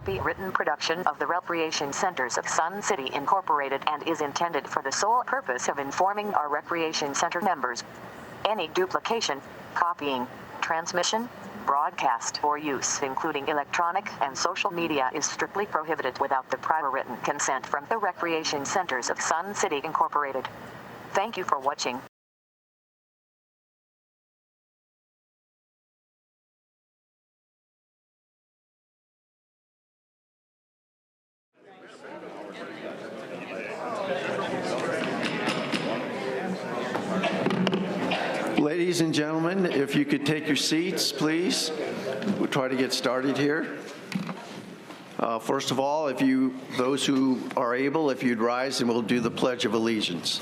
copywritten production of the Recreation Centers of Sun City Incorporated and is intended for the sole purpose of informing our Recreation Center members. Any duplication, copying, transmission, broadcast, or use, including electronic and social media, is strictly prohibited without the prior written consent from the Recreation Centers of Sun City Incorporated. Thank you for watching. Ladies and gentlemen, if you could take your seats, please. We'll try to get started here. First of all, those who are able, if you'd rise and we'll do the Pledge of Allegiance.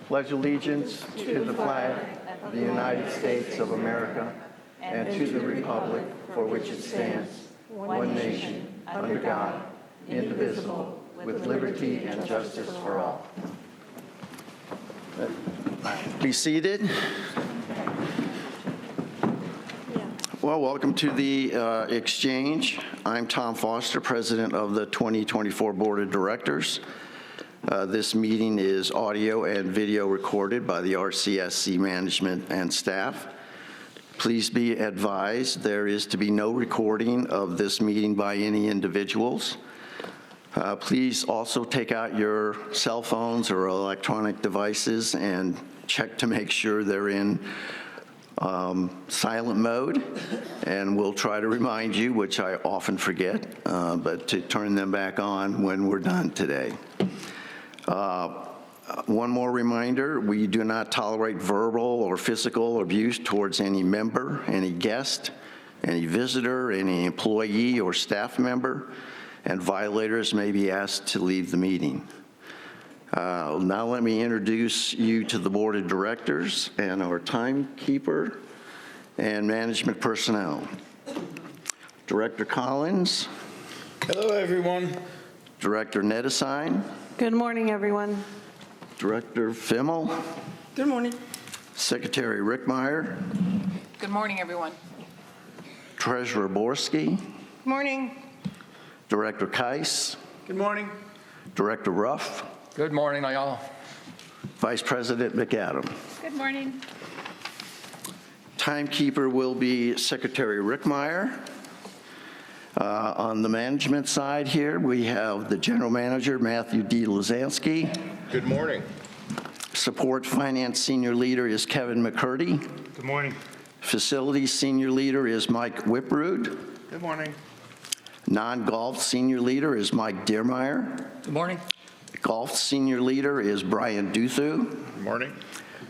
Pledge allegiance to the flag of the United States of America and to the republic for which it stands, one nation, under God, indivisible, with liberty and justice for all. Be seated. Well, welcome to the exchange. I'm Tom Foster, President of the 2024 Board of Directors. This meeting is audio and video recorded by the RCSC management and staff. Please be advised there is to be no recording of this meeting by any individuals. Please also take out your cell phones or electronic devices and check to make sure they're in silent mode. And we'll try to remind you, which I often forget, but to turn them back on when we're done today. One more reminder, we do not tolerate verbal or physical abuse towards any member, any guest, any visitor, any employee or staff member, and violators may be asked to leave the meeting. Now let me introduce you to the Board of Directors and our timekeeper and management personnel. Director Collins. Hello, everyone. Director Nedesine. Good morning, everyone. Director Fimmel. Good morning. Secretary Rickmeyer. Good morning, everyone. Treasurer Borski. Morning. Director Keiss. Good morning. Director Ruff. Good morning, y'all. Vice President McAdam. Good morning. Timekeeper will be Secretary Rickmeyer. On the management side here, we have the General Manager, Matthew D. Lazansky. Good morning. Support Finance Senior Leader is Kevin McCurdy. Good morning. Facilities Senior Leader is Mike Whiprud. Good morning. Non-golf Senior Leader is Mike Deermeyer. Good morning. Golf Senior Leader is Brian Duthu. Good morning.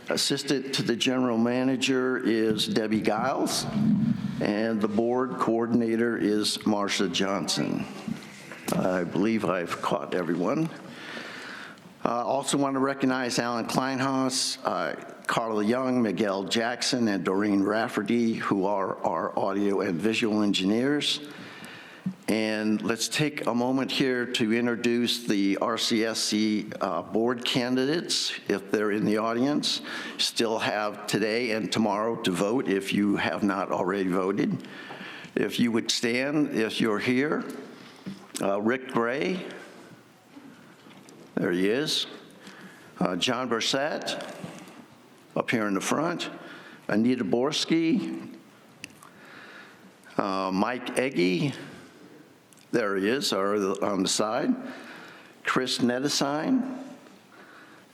Assistant to the General Manager is Debbie Giles. And the Board Coordinator is Marsha Johnson. I believe I've caught everyone. Also want to recognize Alan Kleinhaus, Carla Young, Miguel Jackson, and Doreen Rafferty, who are our audio and visual engineers. And let's take a moment here to introduce the RCSC board candidates, if they're in the audience. Still have today and tomorrow to vote if you have not already voted. If you would stand, if you're here. Rick Gray, there he is. John Bursett, up here in the front. Anita Borski. Mike Egge. There he is, on the side. Chris Nedesine,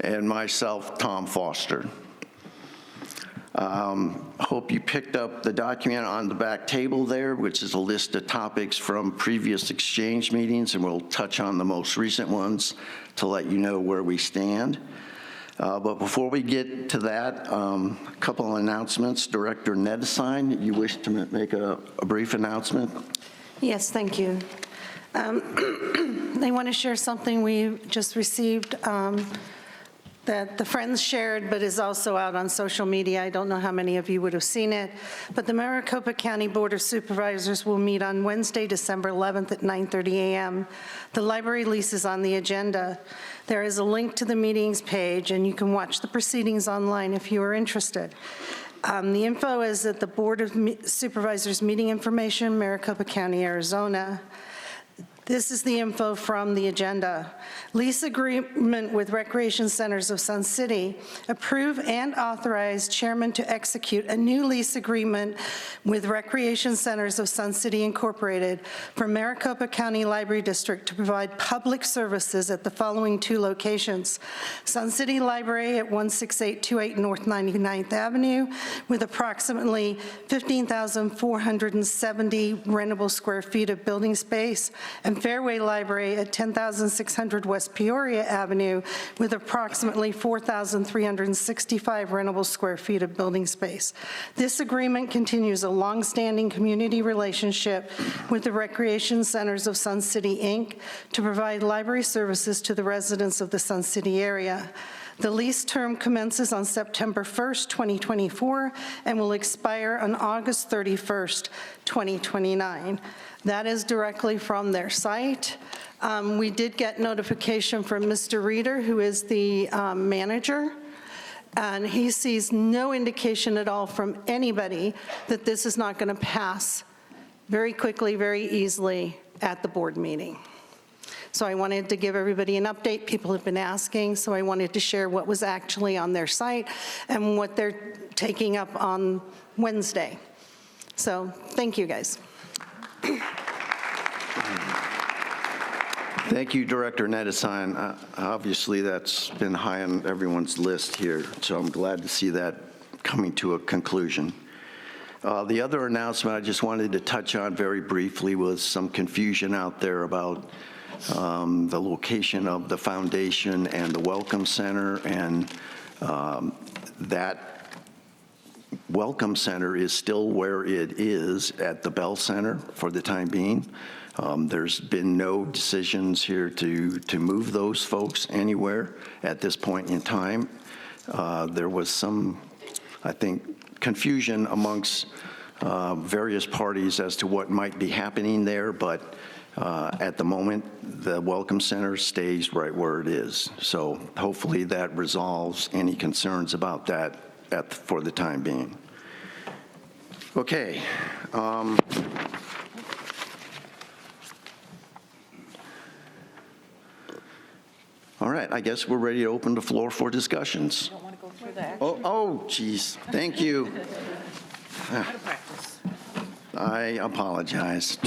and myself, Tom Foster. Hope you picked up the document on the back table there, which is a list of topics from previous exchange meetings, and we'll touch on the most recent ones to let you know where we stand. But before we get to that, a couple of announcements. Director Nedesine, you wish to make a brief announcement? Yes, thank you. They want to share something we just received that the Friends shared, but is also out on social media. I don't know how many of you would have seen it, but the Maricopa County Board of Supervisors will meet on Wednesday, December 11th at 9:30 a.m. The library lease is on the agenda. There is a link to the meetings page, and you can watch the proceedings online if you are interested. The info is at the Board of Supervisors meeting information, Maricopa County, Arizona. This is the info from the agenda. Lease agreement with Recreation Centers of Sun City. Approve and authorize chairman to execute a new lease agreement with Recreation Centers of Sun City Incorporated for Maricopa County Library District to provide public services at the following 2 locations. Sun City Library at 16828 North 99th Avenue with approximately 15,470 rentable square feet of building space, and Fairway Library at 10,600 West Peoria Avenue with approximately 4,365 rentable square feet of building space. This agreement continues a longstanding community relationship with the Recreation Centers of Sun City, Inc. to provide library services to the residents of the Sun City area. The lease term commences on September 1st, 2024, and will expire on August 31st, 2029. That is directly from their site. We did get notification from Mr. Reeder, who is the manager, and he sees no indication at all from anybody that this is not going to pass very quickly, very easily at the board meeting. So I wanted to give everybody an update. People have been asking, so I wanted to share what was actually on their site and what they're taking up on Wednesday. So thank you, guys. Thank you, Director Nedesign. Obviously, that's been high on everyone's list here, so I'm glad to see that coming to a conclusion. The other announcement I just wanted to touch on very briefly was some confusion out there about the location of the foundation and the Welcome Center, and that Welcome Center is still where it is at the Bell Center for the time being. There's been no decisions here to move those folks anywhere at this point in time. There was some, I think, confusion amongst various parties as to what might be happening there, but at the moment, the Welcome Center stays right where it is. So hopefully that resolves any concerns about that for the time being. Okay. All right, I guess we're ready to open the floor for discussions. Don't want to go through the action. Oh, geez, thank you. I apologize.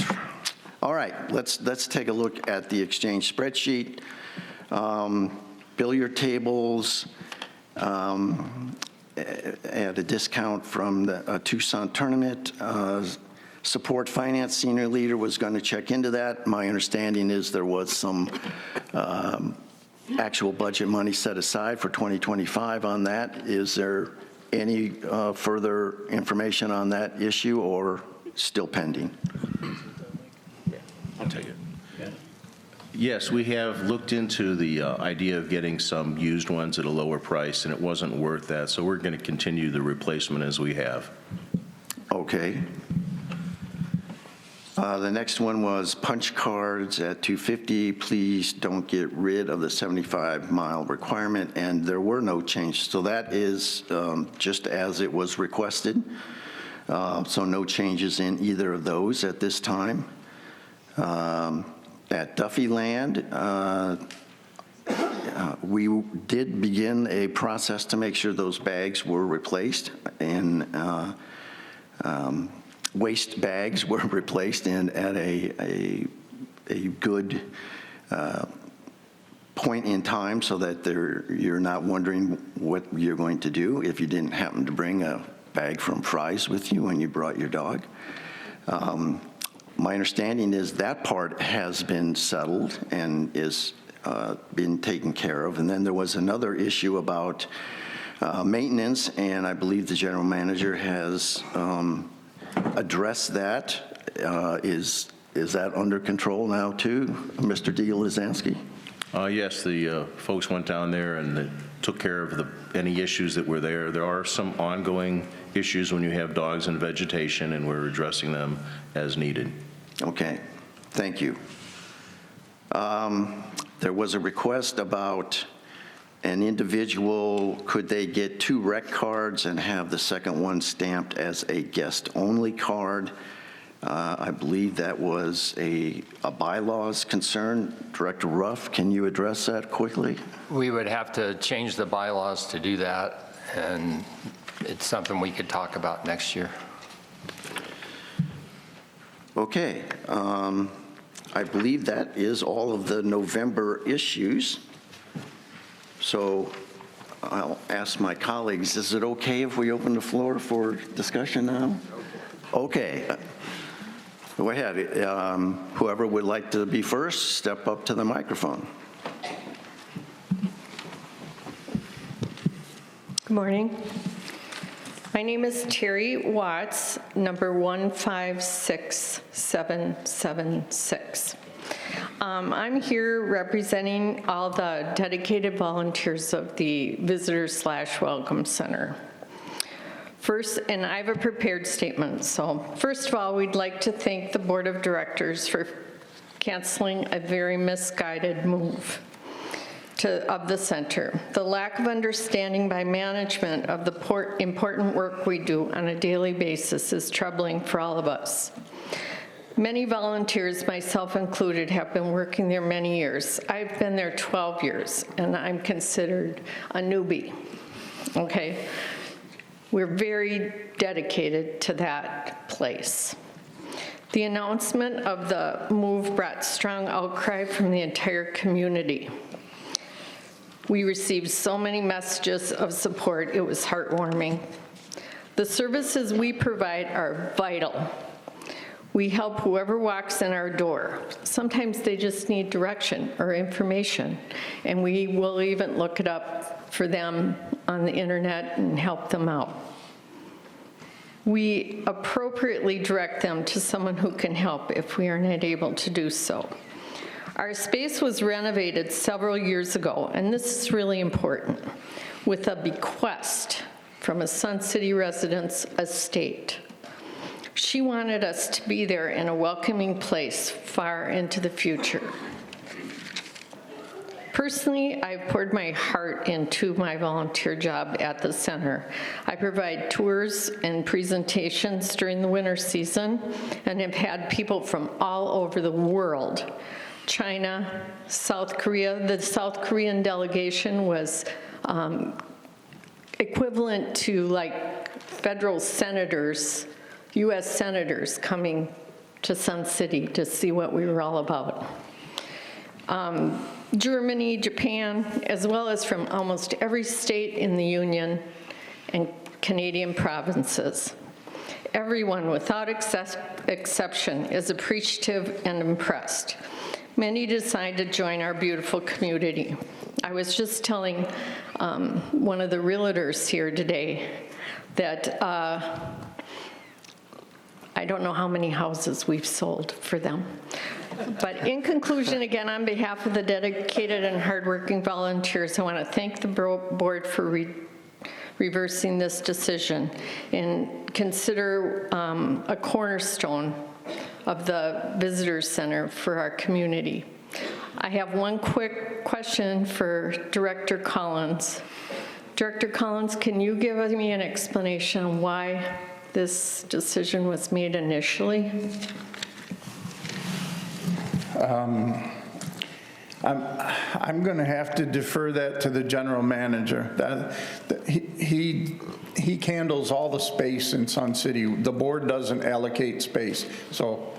All right, let's take a look at the exchange spreadsheet. Billiard tables at a discount from the Tucson tournament. Support finance senior leader was going to check into that. My understanding is there was some actual budget money set aside for 2025 on that. Is there any further information on that issue or still pending? I'll take it. Yes, we have looked into the idea of getting some used ones at a lower price, and it wasn't worth that, so we're going to continue the replacement as we have. Okay. The next one was punch cards at $250. Please don't get rid of the 75-mile requirement, and there were no changes. So that is just as it was requested. So no changes in either of those at this time. At Duffy Land, we did begin a process to make sure those bags were replaced, and waste bags were replaced and at a good point in time, so that you're not wondering what you're going to do if you didn't happen to bring a bag from Fry's with you when you brought your dog. My understanding is that part has been settled and is been taken care of. And then there was another issue about maintenance, and I believe the general manager has addressed that. Is that under control now too, Mr. Lizansky? Yes, the folks went down there and they took care of any issues that were there. There are some ongoing issues when you have dogs and vegetation, and we're addressing them as needed. Okay, thank you. There was a request about an individual, could they get 2 rec cards and have the second one stamped as a guest-only card? I believe that was a bylaws concern. Director Ruff, can you address that quickly? We would have to change the bylaws to do that, and it's something we could talk about next year. Okay. I believe that is all of the November issues. So I'll ask my colleagues, is it okay if we open the floor for discussion now? Okay. Go ahead. Whoever would like to be first, step up to the microphone. Good morning. My name is Terry Watts, number 156776. I'm here representing all the dedicated volunteers of the Visitor/Welcome Center. First, and I have a prepared statement. So first of all, we'd like to thank the Board of Directors for canceling a very misguided move of the center. The lack of understanding by management of the important work we do on a daily basis is troubling for all of us. Many volunteers, myself included, have been working there many years. I've been there 12 years, and I'm considered a newbie, okay? We're very dedicated to that place. The announcement of the move brought strong outcry from the entire community. We received so many messages of support, it was heartwarming. The services we provide are vital. We help whoever walks in our door. Sometimes they just need direction or information, and we will even look it up for them on the internet and help them out. We appropriately direct them to someone who can help if we are not able to do so. Our space was renovated several years ago, and this is really important, with a bequest from a Sun City resident's estate. She wanted us to be there in a welcoming place far into the future. Personally, I've poured my heart into my volunteer job at the center. I provide tours and presentations during the winter season and have had people from all over the world. China, South Korea. The South Korean delegation was equivalent to like federal senators, U.S. senators coming to Sun City to see what we were all about. Germany, Japan, as well as from almost every state in the Union and Canadian provinces. Everyone, without exception, is appreciative and impressed. Many decide to join our beautiful community. I was just telling one of the realtors here today that I don't know how many houses we've sold for them. But in conclusion, again, on behalf of the dedicated and hardworking volunteers, I want to thank the board for reversing this decision and consider a cornerstone of the Visitor Center for our community. I have one quick question for Director Collins. Director Collins, can you give me an explanation on why this decision was made initially? I'm going to have to defer that to the general manager. He handles all the space in Sun City. The board doesn't allocate space. So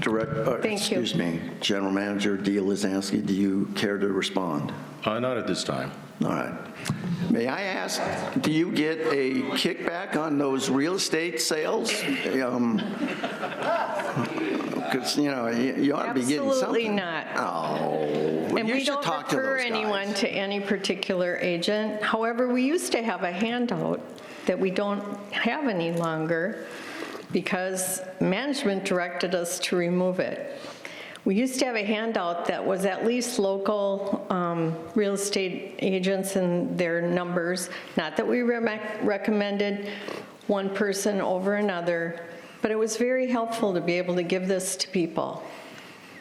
Thank you. Excuse me, General Manager Dia Lizansky, do you care to respond? Not at this time. All right. May I ask, do you get a kickback on those real estate sales? Because, you know, you ought to be getting something. Absolutely not. Oh, And you we should don't talk to refer those anyone guys. to any particular agent. However, we used to have a handout that we don't have any longer because management directed us to remove it. We used to have a handout that was at least local real estate agents and their numbers. Not that we recommended one person over another, but it was very helpful to be able to give this to people.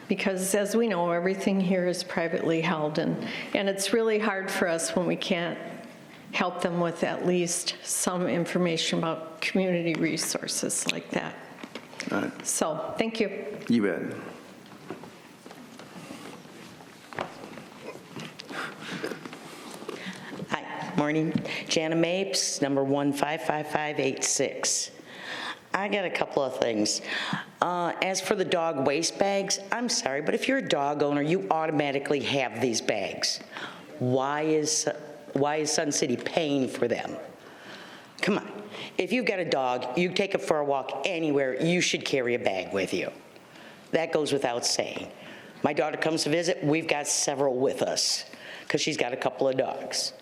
because as we know, everything here is privately held, and it's really hard for us when we can't help them with at least some information about community resources like that. All right. So, thank you. You bet. Hi, morning. Jana Mapes, number 155586. I got a couple of things. As for the dog waste bags, I'm sorry, but if you're a dog owner, you automatically have these bags. Why is Sun City paying for them? Come on. If you've got a dog, you take it for a walk anywhere, you should carry a bag with you. That goes without saying. My daughter comes to visit, we've got several with us because she's got a couple of dogs.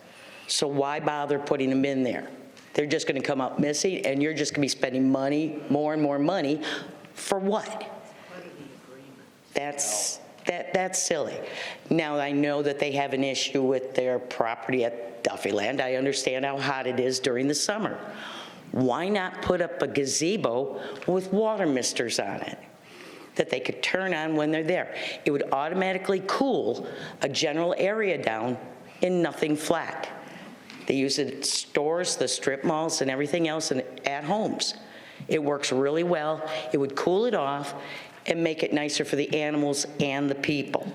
So why bother putting them in there? They're just going to come up missing, and you're just going to be spending money, more and more money, for what? That's silly. Now, I know that they have an issue with their property at Duffyland. I understand how hot it is during the summer. Why not put up a gazebo with water misters on it that they could turn on when they're there? It would automatically cool a general area down in nothing flat. They use it at stores, the strip malls, and everything else, and at homes. It works really well. It would cool it off and make it nicer for the animals and the people.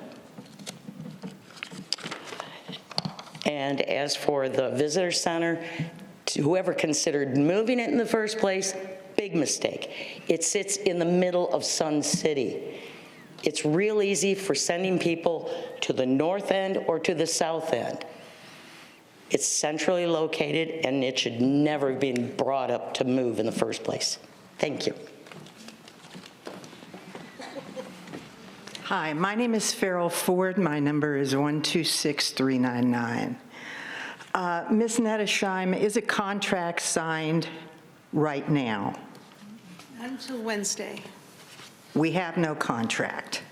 And as for the visitor center, whoever considered moving it in the first place, big mistake. It sits in the middle of Sun City. It's real easy for sending people to the north end or to the south end. It's centrally located, and it should never have been brought up to move in the first place. Thank you. Hi, my name is Farrell Ford. My number is 126399. Ms. Nettesheim, is a contract signed right now? Until Wednesday. We have no contract.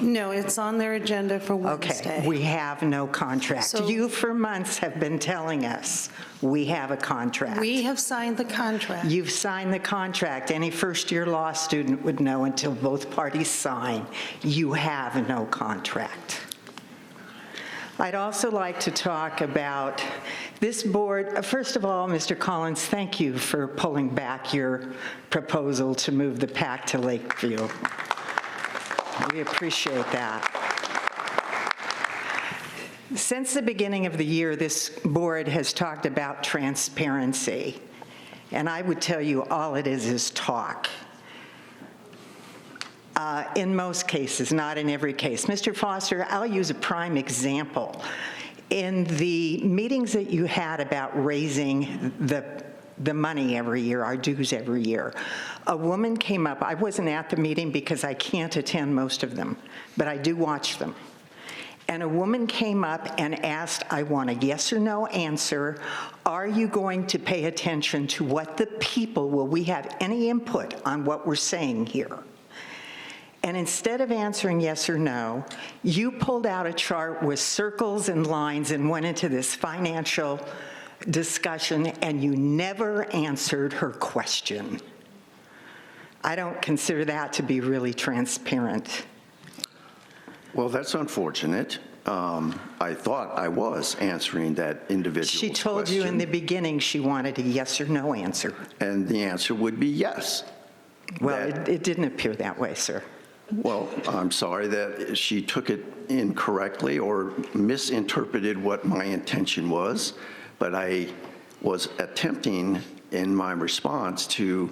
No, it's on their agenda for Wednesday. Okay, we have no contract. So- You for months have been telling us we have a contract. We have signed the contract. You've signed the contract. Any first-year law student would know until both parties sign, you have no contract. I'd also like to talk about this board. First of all, Mr. Collins, thank you for pulling back your proposal to move the PAC to Lakeview. We appreciate that. Since the beginning of the year, this board has talked about transparency, and I would tell you all it is talk. In most cases, not in every case. Mr. Foster, I'll use a prime example. In the meetings that you had about raising the money every year, our dues every year, a woman came up. I wasn't at the meeting because I can't attend most of them, but I do watch them. And a woman came up and asked, I want a yes or no answer. Are you going to pay attention to what the people, will we have any input on what we're saying here? And instead of answering yes or no, you pulled out a chart with circles and lines and went into this financial discussion, and you never answered her question. I don't consider that to be really transparent. Well, that's unfortunate. I thought I was answering that individual's She told you in the beginning she wanted a yes or no answer. And the answer would be yes. Well, it didn't appear that way, sir. Well, I'm sorry that she took it incorrectly or misinterpreted what my intention was, but I was attempting in my response to,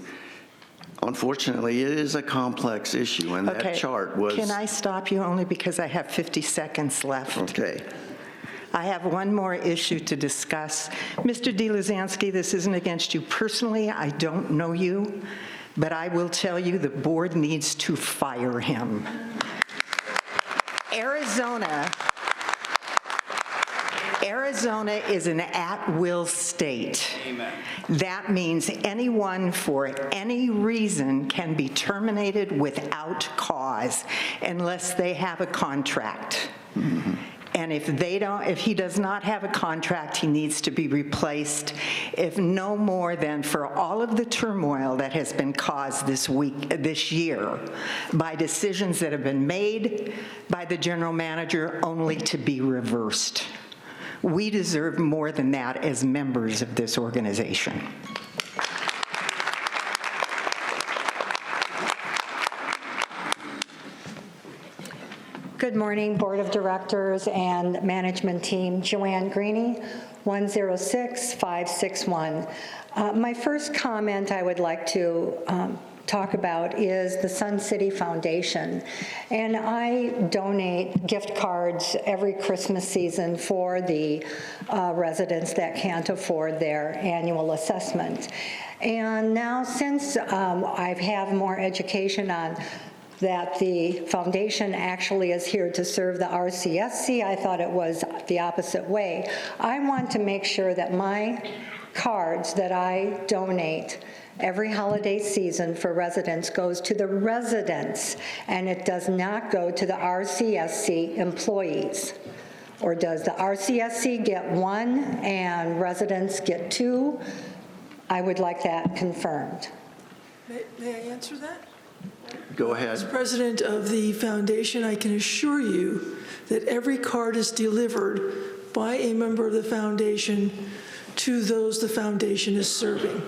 unfortunately, it is a complex issue, and that chart was... Can I stop you only because I have 50 seconds left? Okay. I have one more issue to discuss. Mr. DeLuzansky, this isn't against you personally. I don't know you. But I will tell you the board needs to fire him. Arizona is an at-will state. Amen. That means anyone for any reason can be terminated without cause unless they have a contract. Mm-hmm. And if he does not have a contract, he needs to be replaced, if no more than for all of the turmoil that has been caused this year, by decisions that have been made by the general manager only to be reversed. We deserve more than that as members of this organization. Good morning, Board of Directors and management team. Joanne Greeny, 106-561. My first comment I would like to talk about is the Sun City Foundation. And I donate gift cards every Christmas season for the residents that can't afford their annual assessment. And now, since I have more education on that the foundation actually is here to serve the RCSC, I thought it was the opposite way. I want to make sure that my cards that I donate every holiday season for residents goes to the residents, and it does not go to the RCSC employees. Or does the RCSC get one and residents get two? I would like that confirmed. May I answer that? Go ahead. As president of the foundation, I can assure you that every card is delivered by a member of the foundation to those the foundation is serving,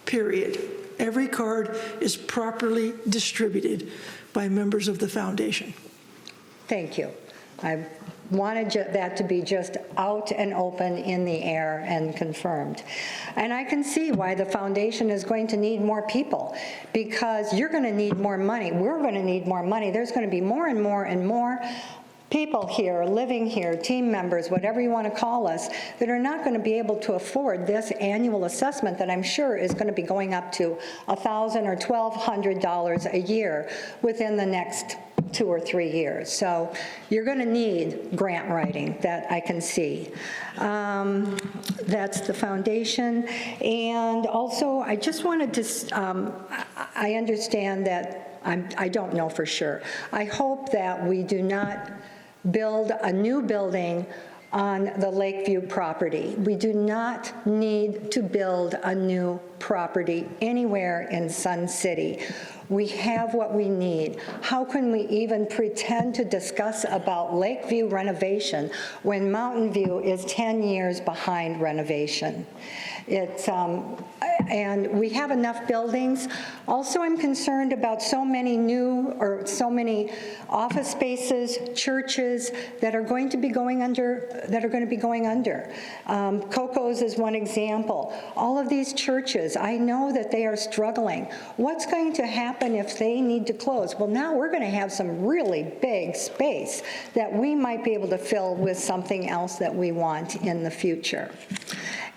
period. Every card is properly distributed by members of the foundation. Thank you. I wanted that to be just out and open in the air and confirmed. And I can see why the foundation is going to need more people, because you're going to need more money. We're going to need more money. There's going to be more and more and more people here, living here, team members, whatever you want to call us, that are not going to be able to afford this annual assessment that I'm sure is going to be going up to $1,000 or $1,200 a year within the next 2 or 3 years. So you're going to need grant writing, that I can see. That's the foundation. And also, I just wanted to, I understand that, I don't know for sure. I hope that we do not build a new building on the Lakeview property. We do not need to build a new property anywhere in Sun City. We have what we need. How can we even pretend to discuss about Lakeview renovation when Mountain View is 10 years behind renovation? And we have enough buildings. Also, I'm concerned about so many office spaces, churches that are going to be going under, Coco's is one example. All of these churches, I know that they are struggling. What's going to happen if they need to close? Well, now we're going to have some really big space that we might be able to fill with something else that we want in the future.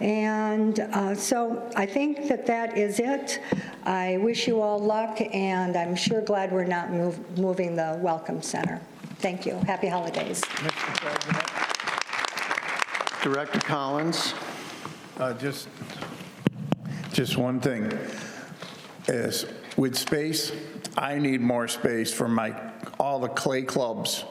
And so I think that is it. I wish you all luck, and I'm sure glad we're not moving the Welcome Center. Thank you. Happy holidays. Director Collins. Just one thing is, with space, I need more space for all the clay clubs.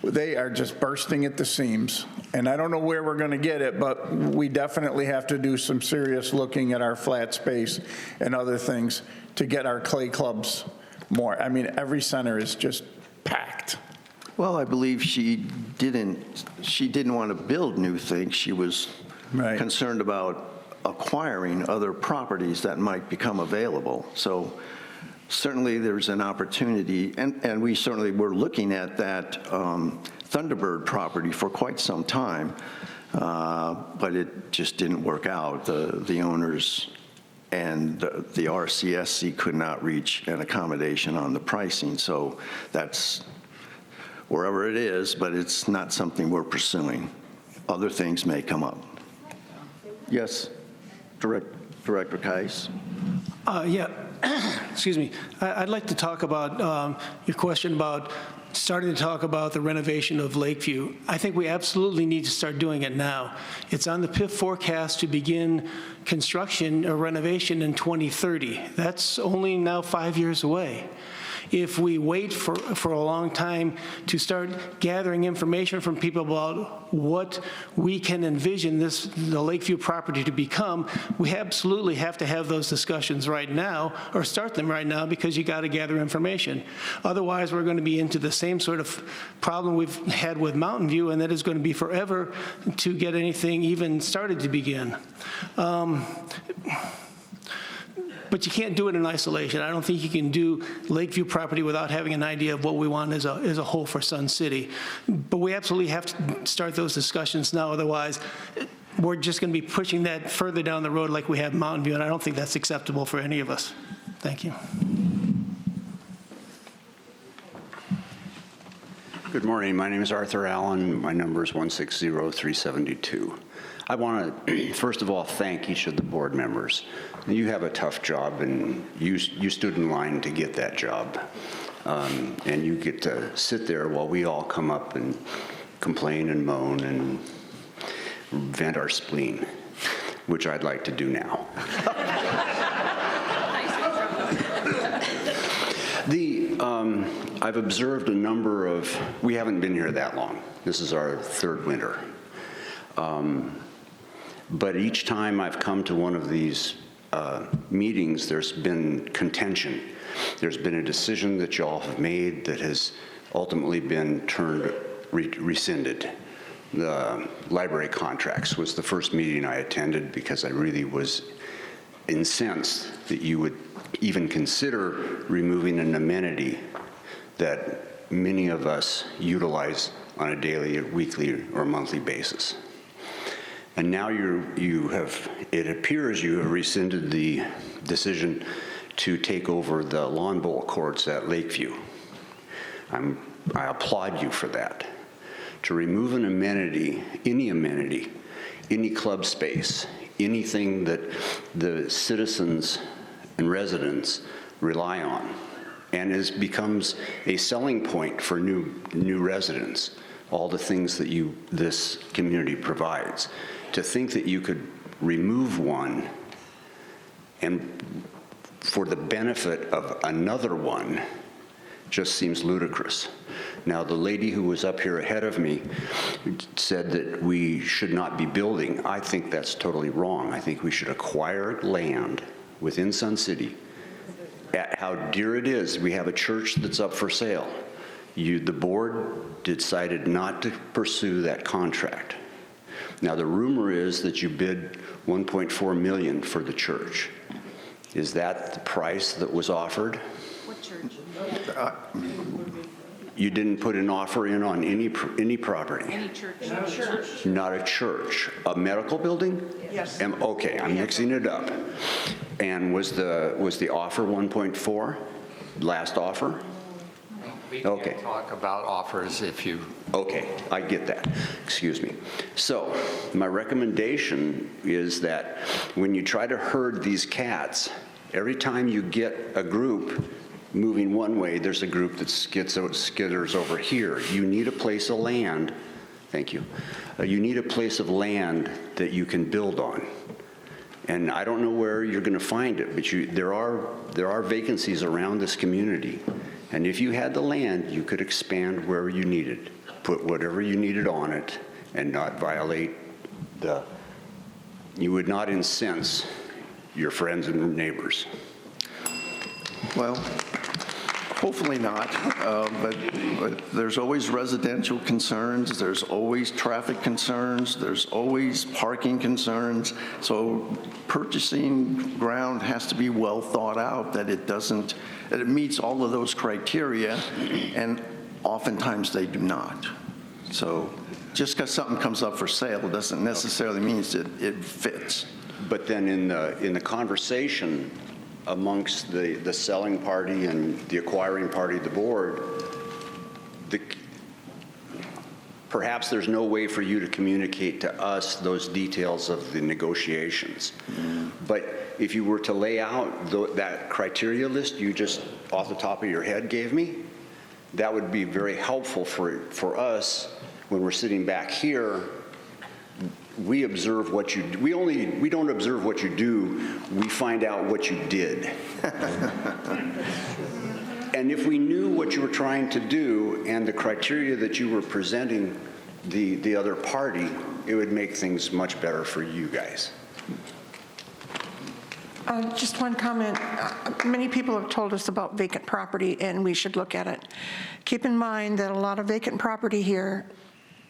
They are just bursting at the seams, and I don't know where we're going to get it, but we definitely have to do some serious looking at our flat space and other things to get our clay clubs more. I mean, every center is just packed. Well, I believe she didn't want to build new things. She was concerned about acquiring other properties that might become available. So certainly there's an opportunity, and we certainly were looking at that Thunderbird property for quite some time, but it just didn't work out. The owners and the RCSC could not reach an accommodation on the pricing, so that's wherever it is, but it's not something we're pursuing. Other things may come up. Yes, Director Kais. Yeah, excuse me. I'd like to talk about your question about starting to talk about the renovation of Lakeview. I think we absolutely need to start doing it now. It's on the PIF forecast to begin construction or renovation in 2030. That's only now 5 years away. if we wait for a long time to start gathering information from people about what we can envision the Lakeview property to become, we absolutely have to have those discussions right now, or start them right now, because you got to gather information. Otherwise, we're going to be into the same sort of problem we've had with Mountain View, and that is going to be forever to get anything even started to begin. But you can't do it in isolation. I don't think you can do Lakeview property without having an idea of what we want as a whole for Sun City. But we absolutely have to start those discussions now, otherwise we're just going to be pushing that further down the road like we have Mountain View, and I don't think that's acceptable for any of us. Thank you. Good morning. My name is Arthur Allen. My number is 160372. I want to, first of all, thank each of the board members. You have a tough job, and you stood in line to get that job. And you get to sit there while we all come up and complain and moan and vent our spleen, which I'd like to do now. I've observed a number of, we haven't been here that long. This is our third winter. But each time I've come to one of these meetings, there's been contention. There's been a decision that y'all have made that has ultimately been rescinded. The library contracts was the first meeting I attended because I really was incensed that you would even consider removing an amenity that many of us utilize on a daily, weekly, or monthly basis. And now it appears you have rescinded the decision to take over the lawn bowl courts at Lakeview. I applaud you for that. To remove an amenity, any club space, anything that the citizens and residents rely on, and becomes a selling point for new residents, all the things that this community provides. To think that you could remove one and for the benefit of another one just seems ludicrous. Now, the lady who was up here ahead of me said that we should not be building. I think that's totally wrong. I think we should acquire land within Sun City at how dear it is. We have a church that's up for sale. The board decided not to pursue that contract. Now, the rumor is that you bid $1.4 million for the church. Is that the price that was offered? What church? You didn't put an offer in on any property? Any church. Not a church. Not a church. A medical building? Yes. Okay, I'm mixing it up. And was the offer 1.4? Last offer? We can't talk about offers if you... Okay, I get that. Excuse me. So my recommendation is that when you try to herd these cats, every time you get a group moving one way, there's a group that skitters over here. You need a place of land. Thank you. You need a place of land that you can build on. And I don't know where you're going to find it, but there are vacancies around this community. And if you had the land, you could expand wherever you needed, put whatever you needed on it, and not violate you would not incense your friends and neighbors. Well, hopefully not, but there's always residential concerns, there's always traffic concerns, there's always parking concerns. So purchasing ground has to be well thought out, that it meets all of those criteria, and oftentimes they do not. So just because something comes up for sale doesn't necessarily mean that it fits. But then in the conversation amongst the selling party and the acquiring party of the board, perhaps there's no way for you to communicate to us those details of the negotiations. But if you were to lay out that criteria list you just off the top of your head gave me, that would be very helpful for us when we're sitting back here. We observe what you do. We don't observe what you do. We find out what you did. And if we knew what you were trying to do and the criteria that you were presenting the other party, it would make things much better for you guys. Just one comment. Many people have told us about vacant property, and we should look at it. Keep in mind that a lot of vacant property here,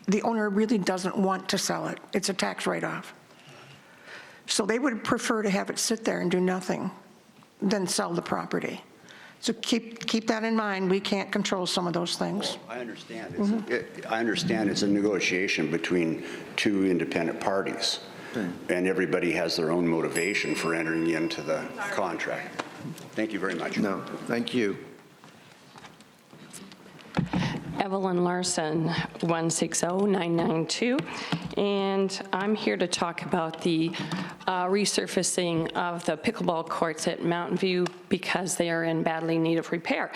the owner really doesn't want to sell it. It's a tax write-off. So they would prefer to have it sit there and do nothing than sell the property. So keep that in mind. We can't control some of those things. I understand. I understand it's a negotiation between two independent parties. And everybody has their own motivation for entering into the contract. Thank you very much. No, thank you. Evelyn Larson, 160992, and I'm here to talk about the resurfacing of the pickleball courts at Mountain View because they are in badly need of repair.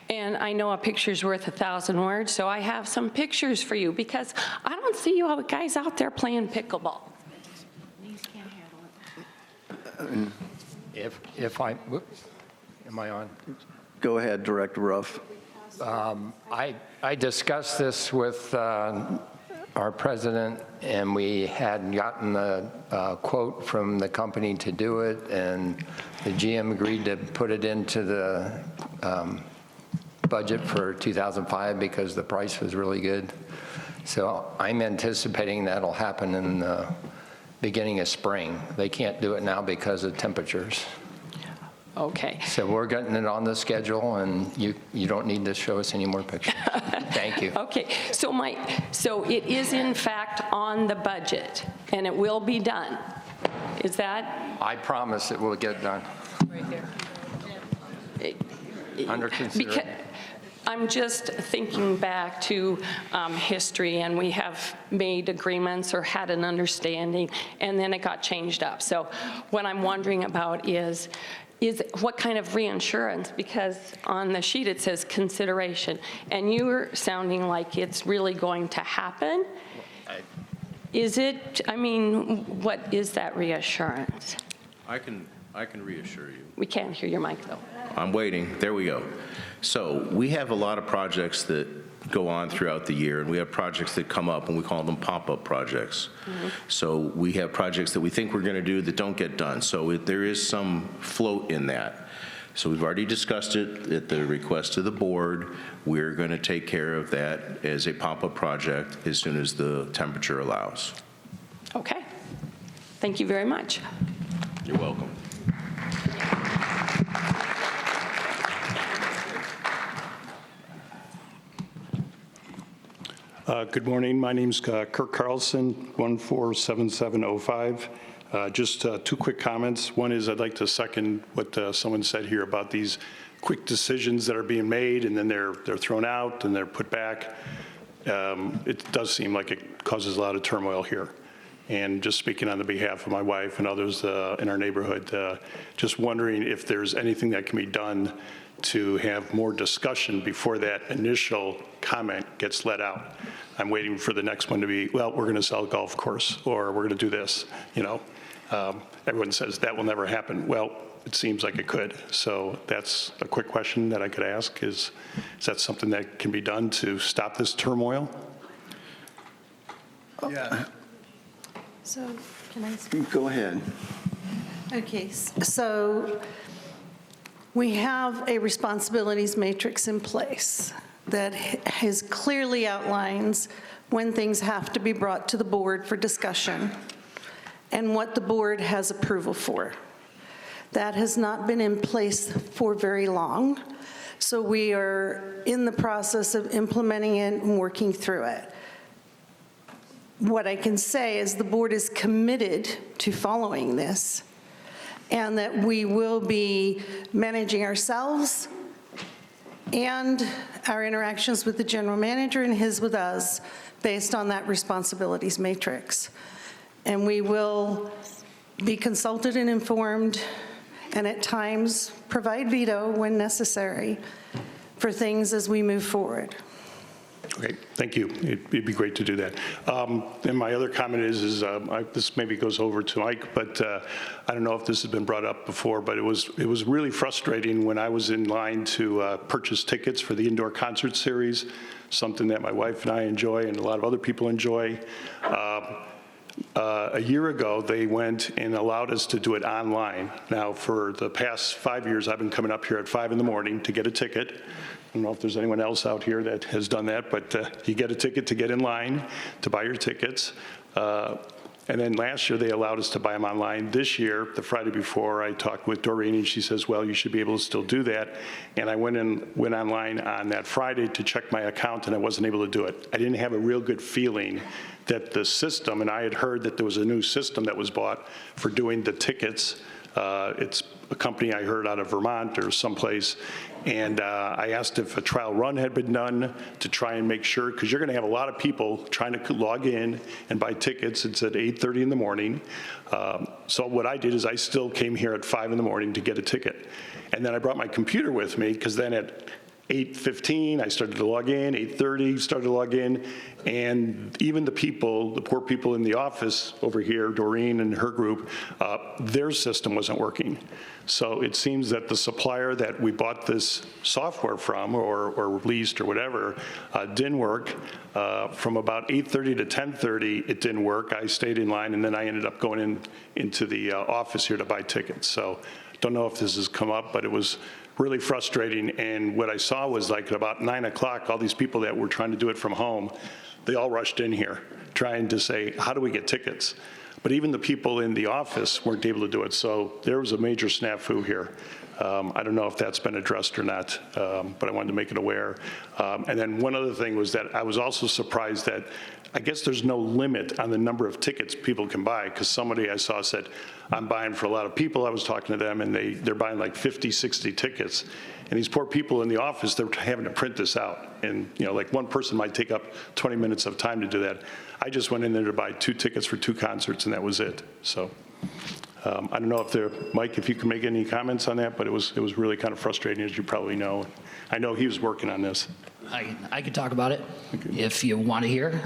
And I know a picture's worth 1,000 words, so I have some pictures for you because I don't see you guys out there playing pickleball. If I, am I on? Go ahead, Director Ruff. I discussed this with our president, and we had gotten the quote from the company to do it, and the GM agreed to put it into the budget for 2005 because the price was really good. So I'm anticipating that'll happen in the beginning of spring. They can't do it now because of temperatures. Okay. So we're getting it on the schedule, and you don't need to show us any more pictures. Thank you. Okay, so it is in fact on the budget, and it will be done. Is that? I promise it will get done. Right there. Under consideration. I'm just thinking back to history, and we have made agreements or had an understanding, and then it got changed up. So what I'm wondering about is what kind of reinsurance, because on the sheet it says consideration, and you're sounding like it's really going to happen. Is it, I mean, what is that reassurance? I can reassure you. We can't hear your mic, though. I'm waiting. There we go. So we have a lot of projects that go on throughout the year, and we have projects that come up, and we call them pop-up projects. Mm-hmm. So we have projects that we think we're going to do that don't get done. So there is some float in that. So we've already discussed it at the request of the board. We're going to take care of that as a pop-up project as soon as the temperature allows. Okay. Thank you very much. You're welcome. Good morning. My name's Kirk Carlson, 147705. Just two quick comments. One is I'd like to second what someone said here about these quick decisions that are being made, and then they're thrown out and they're put back. It does seem like it causes a lot of turmoil here. And just speaking on the behalf of my wife and others in our neighborhood, just wondering if there's anything that can be done to have more discussion before that initial comment gets let out. I'm waiting for the next one to be, well, we're going to sell a golf course, or we're going to do this. You know, everyone says that will never happen. Well, it seems like it could. So that's a quick question that I could ask: is that something that can be done to stop this turmoil? Yeah. So can I speak? Go ahead. Okay, so we have a responsibilities matrix in place that has clearly outlines when things have to be brought to the board for discussion and what the board has approval for. That has not been in place for very long, so we are in the process of implementing it and working through it. What I can say is the board is committed to following this, and that we will be managing ourselves and our interactions with the general manager and his with us based on that responsibilities matrix. And we will be consulted and informed, and at times provide veto when necessary for things as we move forward. Okay, thank you. It'd be great to do that. And my other comment is this maybe goes over to Mike, but I don't know if this has been brought up before, but it was really frustrating when I was in line to purchase tickets for the indoor concert series, something that my wife and I enjoy and a lot of other people enjoy. A year ago, they went and allowed us to do it online. Now, for the past 5 years, I've been coming up here at 5 in the morning to get a ticket. I don't know if there's anyone else out here that has done that, but you get a ticket to get in line to buy your tickets. And then last year, they allowed us to buy them online. This year, the Friday before, I talked with Doreen, and she says, well, you should be able to still do that. And I went online on that Friday to check my account, and I wasn't able to do it. I didn't have a real good feeling that the system, and I had heard that there was a new system that was bought for doing the tickets. It's a company I heard out of Vermont or someplace, and I asked if a trial run had been done to try and make sure, because you're going to have a lot of people trying to log in and buy tickets. It's at 8:30 in the morning. So what I did is I still came here at 5 in the morning to get a ticket. And then I brought my computer with me, because then at 8:15, I started to log in, 8:30, started to log in, and even the poor people in the office over here, Doreen and her group, their system wasn't working. So it seems that the supplier that we bought this software from, or leased or whatever, didn't work. From about 8:30 to 10:30, it didn't work. I stayed in line, and then I ended up going into the office here to buy tickets. So don't know if this has come up, but it was really frustrating. And what I saw was, like, at about 9 o'clock, all these people that were trying to do it from home, they all rushed in here trying to say, how do we get tickets? But even the people in the office weren't able to do it. So there was a major snafu here. I don't know if that's been addressed or not, but I wanted to make it aware. And then one other thing was that I was also surprised that I guess there's no limit on the number of tickets people can buy, because somebody I saw said, I'm buying for a lot of people. I was talking to them, and they're buying like 50, 60 tickets. And these poor people in the office, they're having to print this out. And, like, one person might take up 20 minutes of time to do that. I just went in there to buy 2 tickets for 2 concerts, and that was it. So I don't know if Mike, if you can make any comments on that, but it was really kind of frustrating, as you probably know. I know he was working on this. I could talk about it if you want to hear.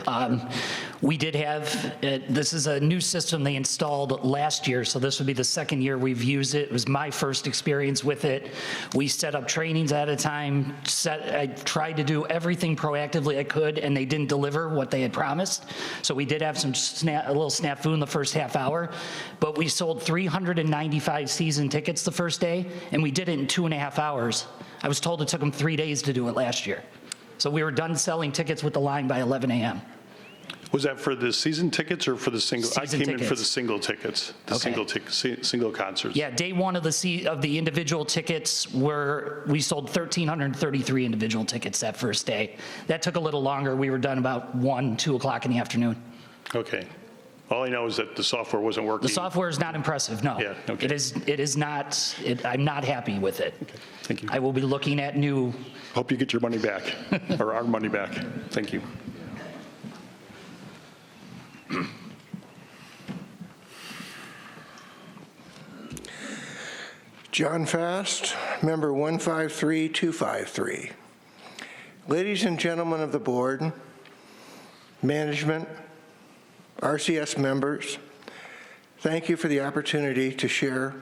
We did have, this is a new system they installed last year, so this would be the second year we've used it. It was my first experience with it. We set up trainings at a time. I tried to do everything proactively I could, and they didn't deliver what they had promised. So we did have a little snafu in the first half hour, but we sold 395 season tickets the first day, and we did it in 2.5 hours. I was told it took them 3 days to do it last year. So we were done selling tickets with the line by 11 a.m. Was that for the season tickets or for the single? Season I came tickets. in for the single tickets, single concerts. Yeah, day one of the individual tickets we sold 1,333 individual tickets that first day. That took a little longer. We were done about 1, 2 o'clock in the afternoon. Okay. All I know is that the software wasn't working. The software is not impressive, no. Yeah, okay. It is not, I'm not happy with it. Okay, thank you. I will be looking at new. Hope you get your money back, or our money back. Thank you. John Fast, member 153253. Ladies and gentlemen of the board, management, RCS members, thank you for the opportunity to share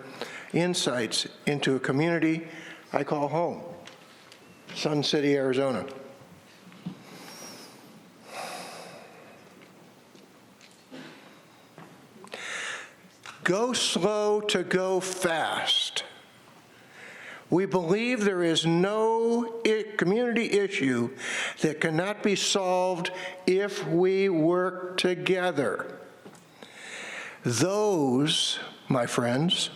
insights into a community I call home, Sun City, Arizona. Go slow to go fast. We believe there is no community issue that cannot be solved if we work together. Those, my friends,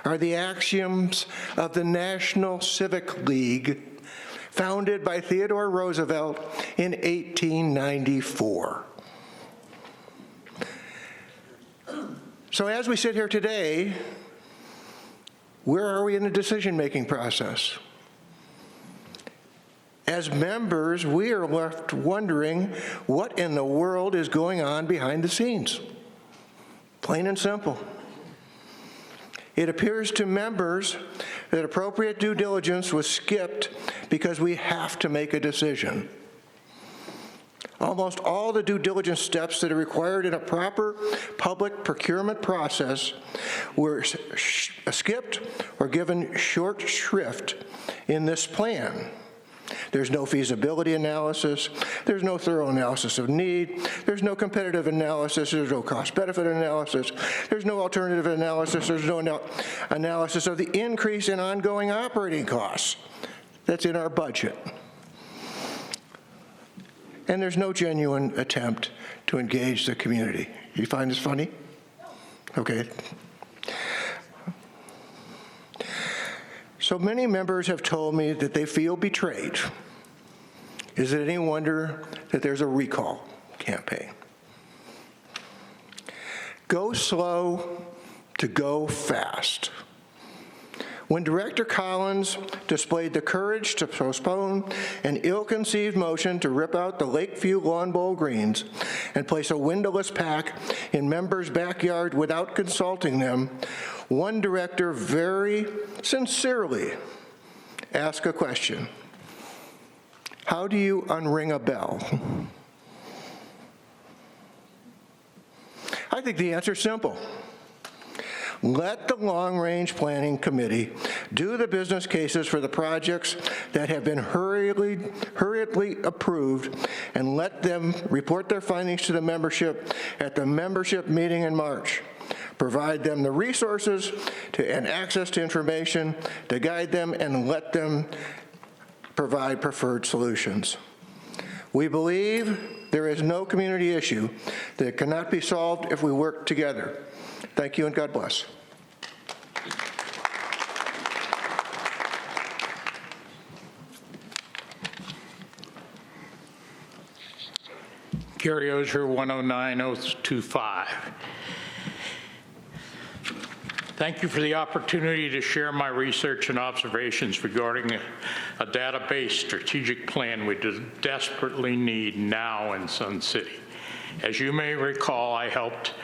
are the axioms of the National Civic League, founded by Theodore Roosevelt in 1894. So as we sit here today, where are we in the decision-making process? As members, we are left wondering what in the world is going on behind the scenes. Plain and simple. It appears to members that appropriate due diligence was skipped because we have to make a decision. Almost all the due diligence steps that are required in a proper public procurement process were skipped or given short shrift in this plan. There's no feasibility analysis, there's no thorough analysis of need, there's no competitive analysis, there's no cost-benefit analysis, there's no alternative analysis, there's no analysis of the increase in ongoing operating costs that's in our budget. And there's no genuine attempt to engage the community. You find this funny? Okay. So many members have told me that they feel betrayed. Is it any wonder that there's a recall campaign? Go slow to go fast. When Director Collins displayed the courage to postpone an ill-conceived motion to rip out the Lakeview Lawn Bowl greens and place a windowless pack in members' backyard without consulting them, one director very sincerely asked a question: how do you unring a bell? I think the answer is simple. Let the Long-Range Planning Committee do the business cases for the projects that have been hurriedly approved, and let them report their findings to the membership at the membership meeting in March. Provide them the resources and access to information to guide them, and let them provide preferred solutions. We believe there is no community issue that cannot be solved if we work together. Thank you, and God bless. Gary Ozier, 109-025. Thank you for the opportunity to share my research and observations regarding a database strategic plan we desperately need now in Sun City. As you may recall, I helped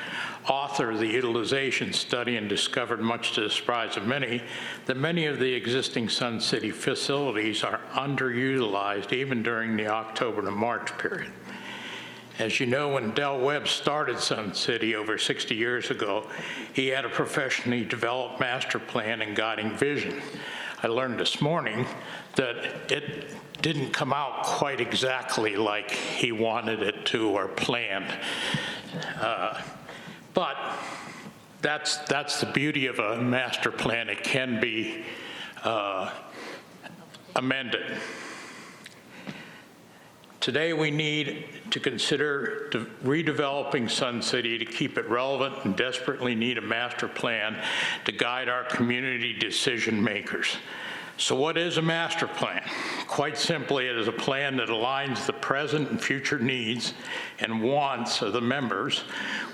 author the utilization study and discovered, much to the surprise of many, that many of the existing Sun City facilities are underutilized even during the October to March period. As you know, when Del Webb started Sun City over 60 years ago, he had a professionally developed master plan and guiding vision. I learned this morning that it didn't come out quite exactly like he wanted it to or planned. But that's the beauty of a master plan. It can be amended. Today we need to consider redeveloping Sun City to keep it relevant, and desperately need a master plan to guide our community decision makers. So what is a master plan? Quite simply, it is a plan that aligns the present and future needs and wants of the members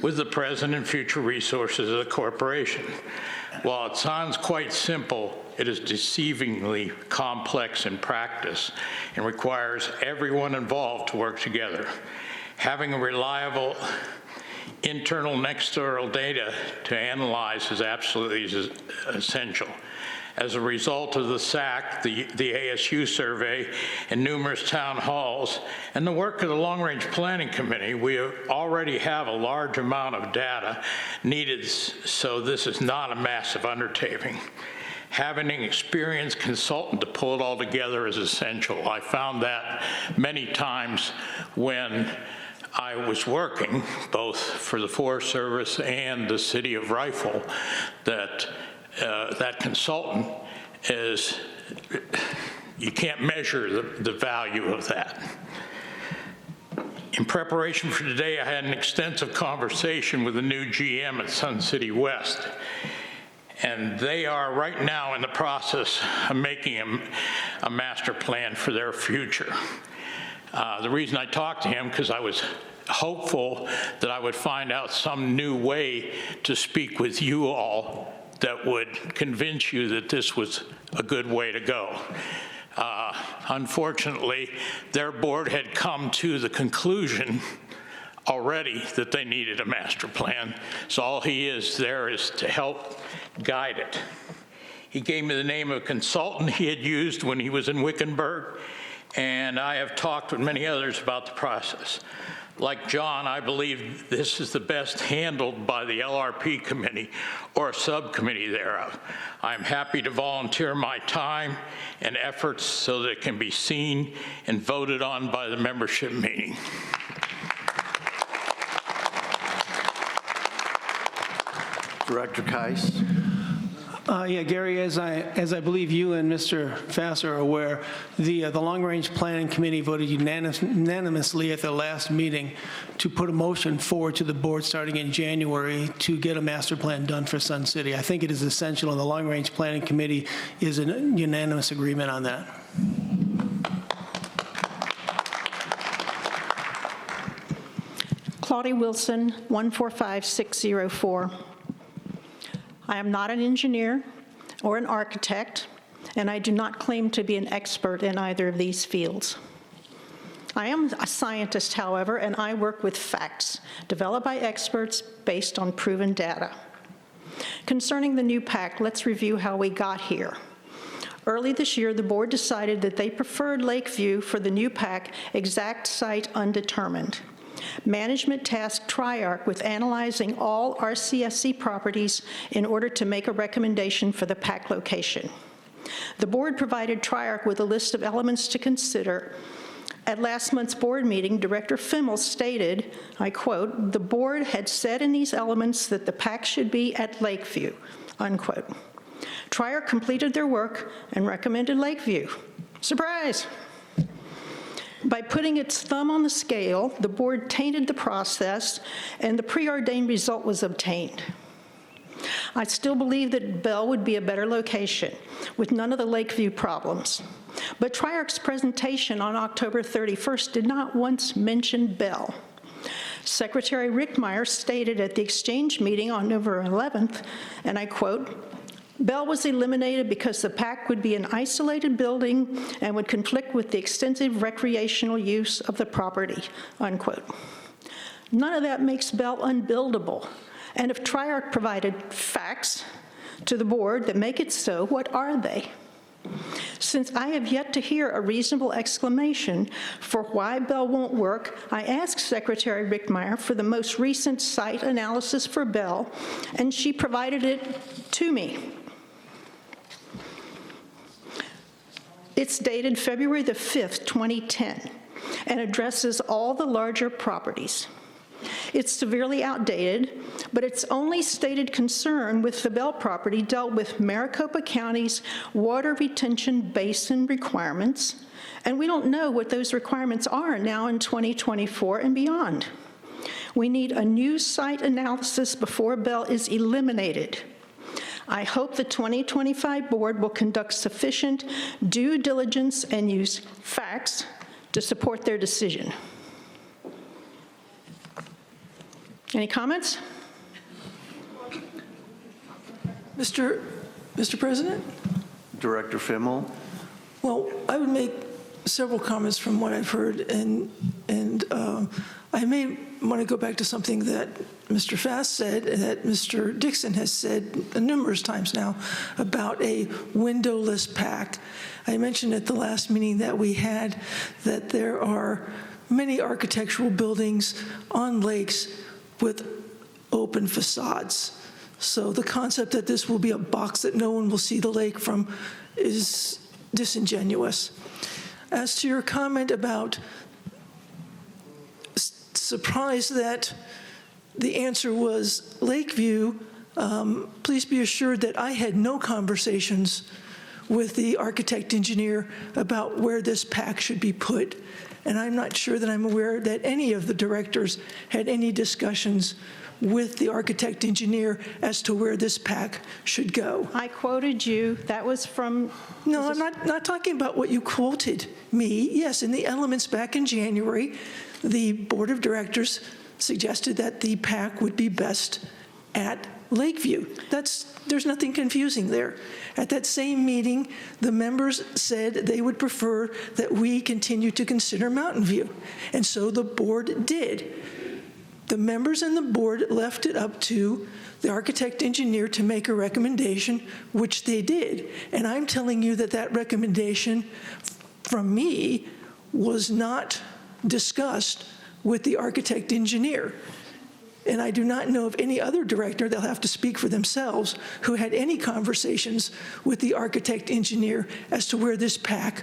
with the present and future resources of the corporation. While it sounds quite simple, it is deceivingly complex in practice and requires everyone involved to work together. Having a reliable internal and external data to analyze is absolutely essential. As a result of the SAC, the ASU survey, and numerous town halls, and the work of the Long Range Planning Committee, we already have a large amount of data needed, so this is not a massive undertaking. Having an experienced consultant to pull it all together is essential. I found that many times when I was working, both for the Forest Service and the City of Rifle, that that consultant is, you can't measure the value of that. In preparation for today, I had an extensive conversation with the new GM at Sun City West, and they are right now in the process of making a master plan for their future. The reason I talked to him, because I was hopeful that I would find out some new way to speak with you all that would convince you that this was a good way to go. Unfortunately, their board had come to the conclusion already that they needed a master plan, so all he is there is to help guide it. He gave me the name of a consultant he had used when he was in Wickenburg, and I have talked with many others about the process. Like John, I believe this is the best handled by the LRP committee or a subcommittee thereof. I'm happy to volunteer my time and efforts so that it can be seen and voted on by the membership meeting. Director Kais. Yeah, Gary, as I believe you and Mr. Fass are aware, the Long-Range Planning Committee voted unanimously at the last meeting to put a motion forward to the board starting in January to get a master plan done for Sun City. I think it is essential, and the Long-Range Planning Committee is in unanimous agreement on that. Claudia Wilson, 145604. I am not an engineer or an architect, and I do not claim to be an expert in either of these fields. I am a scientist, however, and I work with facts developed by experts based on proven data. Concerning the new PAC, let's review how we got here. Early this year, the board decided that they preferred Lakeview for the new PAC, exact site undetermined. Management tasked Triarch with analyzing all RCSC properties in order to make a recommendation for the PAC location. The board provided Triarch with a list of elements to consider. At last month's board meeting, Director Fimmel stated, I quote, "The board had said in these elements that the PAC should be at Lakeview," unquote. Triarch completed their work and recommended Lakeview. Surprise! By putting its thumb on the scale, the board tainted the process, and the preordained result was obtained. I still believe that Bell would be a better location, with none of the Lakeview problems. But Triarch's presentation on October 31st did not once mention Bell. Secretary Rickmeyer stated at the exchange meeting on November 11th, and I quote, "Bell was eliminated because the PAC would be an isolated building and would conflict with the extensive recreational use of the property," unquote. None of that makes Bell unbuildable. And if Triarch provided facts to the board that make it so, what are they? Since I have yet to hear a reasonable explanation for why Bell won't work, I asked Secretary Rickmeyer for the most recent site analysis for Bell, and she provided it to me. It's dated February the 5th, 2010, and addresses all the larger properties. It's severely outdated, but its only stated concern with the Bell property dealt with Maricopa County's water retention basin requirements, and we don't know what those requirements are now in 2024 and beyond. We need a new site analysis before Bell is eliminated. I hope the 2025 board will conduct sufficient due diligence and use facts to support their decision. Any comments? Mr. President? Director Fimmel. Well, I would make several comments from what I've heard, and I may want to go back to something that Mr. Fass said, that Mr. Dixon has said numerous times now about a windowless PAC. I mentioned at the last meeting that we had that there are many architectural buildings on lakes with open facades. So the concept that this will be a box that no one will see the lake from is disingenuous. As to your comment about surprised that the answer was Lakeview, please be assured that I had no conversations with the architect engineer about where this PAC should be put. And I'm not sure that I'm aware that any of the directors had any discussions with the architect engineer as to where this PAC should go. I quoted you. That was from... No, I'm not talking about what you quoted me. Yes, in the elements back in January, the board of directors suggested that the PAC would be best at Lakeview. There's nothing confusing there. At that same meeting, the members said they would prefer that we continue to consider Mountain View, and so the board did. The members and the board left it up to the architect engineer to make a recommendation, which they did. And I'm telling you that that recommendation from me was not discussed with the architect engineer. And I do not know of any other director, they'll have to speak for themselves, who had any conversations with the architect engineer as to where this PAC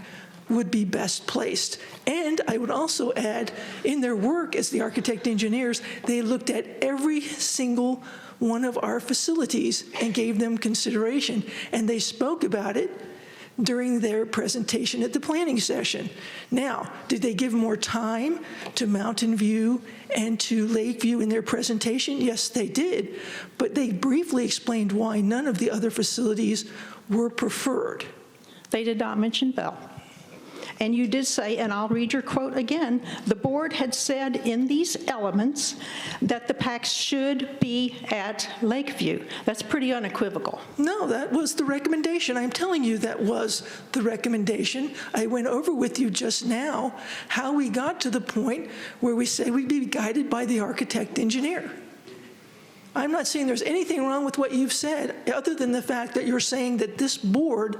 would be best placed. And I would also add, in their work as the architect engineers, they looked at every single one of our facilities and gave them consideration. And they spoke about it during their presentation at the planning session. Now, did they give more time to Mountain View and to Lakeview in their presentation? Yes, they did. But they briefly explained why none of the other facilities were preferred. They did not mention Bell. And you did say, and I'll read your quote again, the board had said in these elements that the PACs should be at Lakeview. That's pretty unequivocal. No, that was the recommendation. I'm telling you that was the recommendation. I went over with you just now how we got to the point where we say we'd be guided by the architect engineer. I'm not saying there's anything wrong with what you've said, other than the fact that you're saying that this board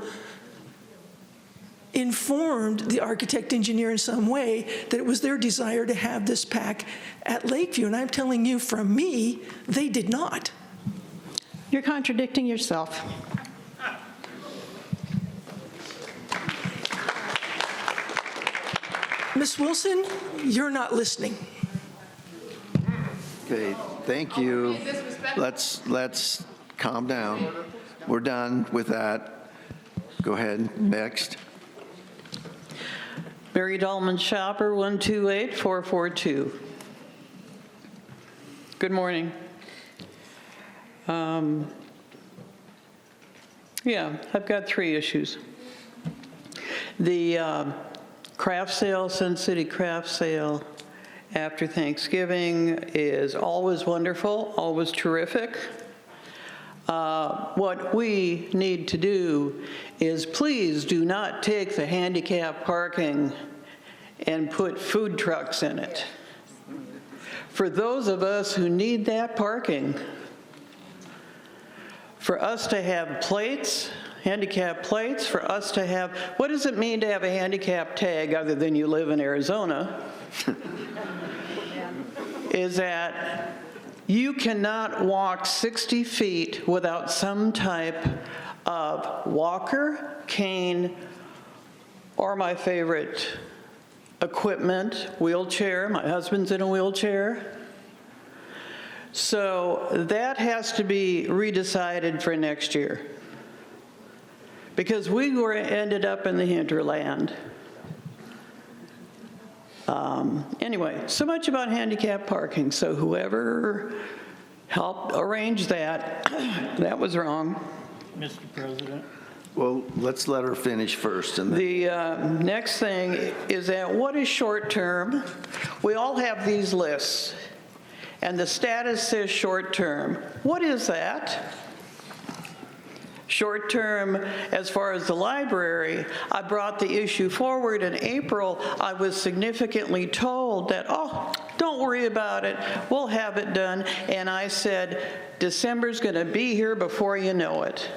informed the architect engineer in some way that it was their desire to have this PAC at Lakeview. And I'm telling you, from me, they did not. You're contradicting yourself. Ms. Wilson, you're not listening. Okay, thank you. Let's calm down. We're done with that. Go ahead, next. Mary Dahlman Shopper, 128442. Good morning. Yeah, I've got 3 issues. The craft sale, Sun City craft sale after Thanksgiving is always wonderful, always terrific. What we need to do is please do not take the handicap parking and put food trucks in it. For those of us who need that parking, for us to have plates, handicap plates, for us to have, what does it mean to have a handicap tag other than you live in Arizona? Is that you cannot walk 60 feet without some type of walker, cane, or my favorite equipment, wheelchair. My husband's in a wheelchair. So that has to be redecided for next year, because we ended up in the hinterland. Anyway, so much about handicap parking. So whoever helped arrange that, that was wrong. Mr. President. Well, let's let her finish first. And then. The next thing is that what is short-term? We all have these lists, and the status says short-term. What is that? Short-term, as far as the library, I brought the issue forward in April. I was significantly told that, oh, don't worry about it, we'll have it done. And I said, December's going to be here before you know it.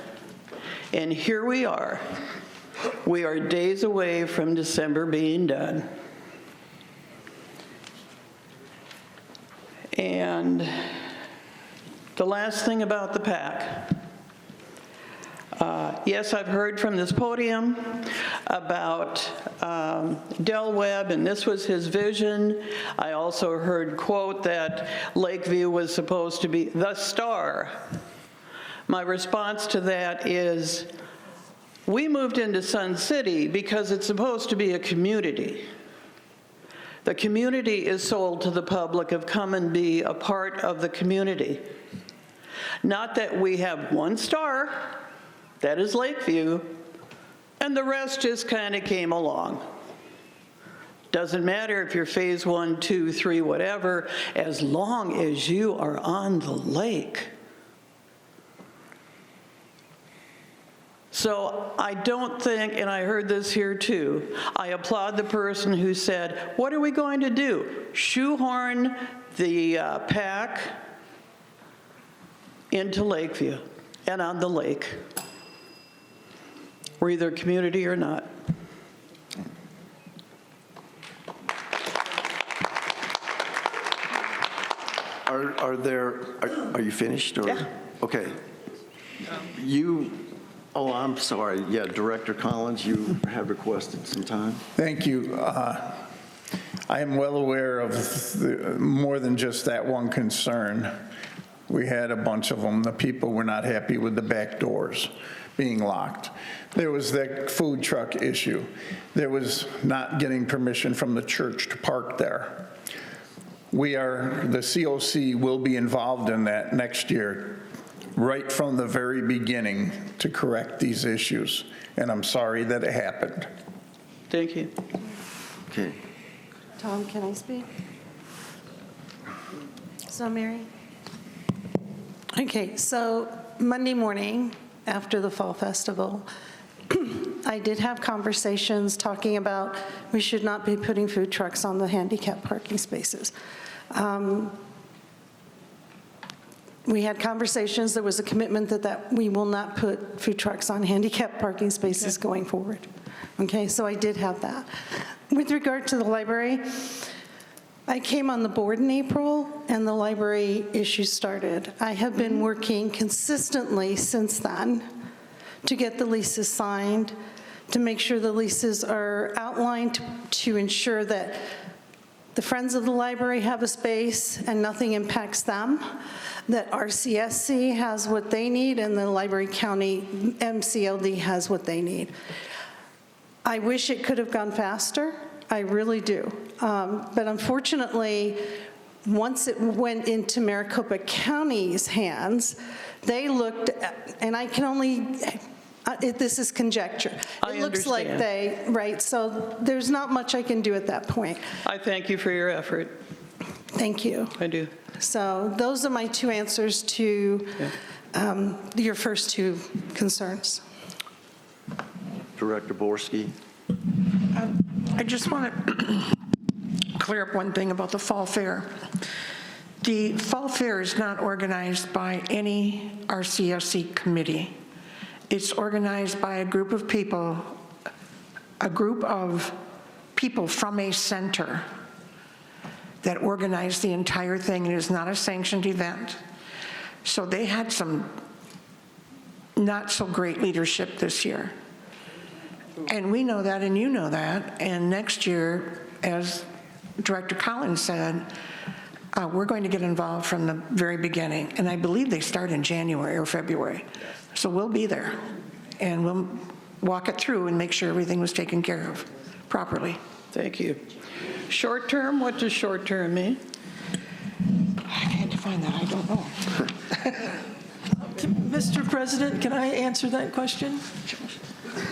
And here we are. We are days away from December being done. And the last thing about the PAC. Yes, I've heard from this podium about Del Webb, and this was his vision. I also heard quote that Lakeview was supposed to be the star. My response to that is, we moved into Sun City because it's supposed to be a community. The community is sold to the public of come and be a part of the community. Not that we have one star, that is Lakeview, and the rest just kind of came along. Doesn't matter if you're phase 1, 2, 3, whatever, as long as you are on the lake. So I don't think, and I heard this here too, I applaud the person who said, what are we going to do? Shoehorn the PAC into Lakeview and on the lake. We're either community or not. Are you finished? Or? Yeah. Okay. I'm sorry. Yeah, Director Collins, you have requested some time. Thank you. I am well aware of more than just that one concern. We had a bunch of them. The people were not happy with the back doors being locked. There was that food truck issue. There was not getting permission from the church to park there. The COC will be involved in that next year, right from the very beginning, to correct these issues. And I'm sorry that it happened. Thank you. Okay. Tom, can I speak? So, Mary? Okay, so Monday morning after the Fall Festival, I did have conversations talking about we should not be putting food trucks on the handicap parking spaces. We had conversations. There was a commitment that we will not put food trucks on handicap parking spaces going forward. Okay, so I did have that. With regard to the library, I came on the board in April, and the library issue started. I have been working consistently since then to get the leases signed, to make sure the leases are outlined, to ensure that the Friends of the Library have a space and nothing impacts them, that RCSC has what they need, and the Library County MCLD has what they need. I wish it could have gone faster. I really do. But unfortunately, once it went into Maricopa County's hands, they looked at, and I can only, this is conjecture. It looks like right, so there's not much I can do at that point. I thank you for your effort. Thank you. I do. So those are my two answers to your first two concerns. Director Borski. I just want to clear up one thing about the Fall Fair. The Fall Fair is not organized by any RCSC committee. It's organized by a group of people from a center that organized the entire thing. It is not a sanctioned event. So they had some not so great leadership this year. And we know that, and you know that. And next year, as Director Collins said, we're going to get involved from the very beginning. And I believe they start in January or February. So we'll be there, and we'll walk it through and make sure everything was taken care of properly. Thank you. Short term, what does short term mean? I can't define that, I don't know. Mr. President, can I answer that question?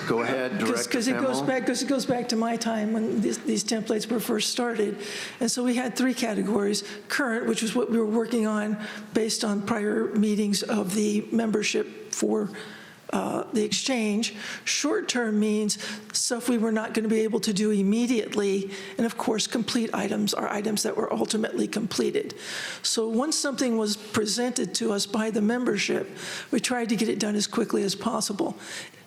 Go ahead, Director Because it goes back to my time when these templates were first started. And so we had three categories. Current, which was what we were working on based on prior meetings of the membership for the exchange. Short-term means stuff we were not going to be able to do immediately. And of course, complete items are items that were ultimately completed. So once something was presented to us by the membership, we tried to get it done as quickly as possible.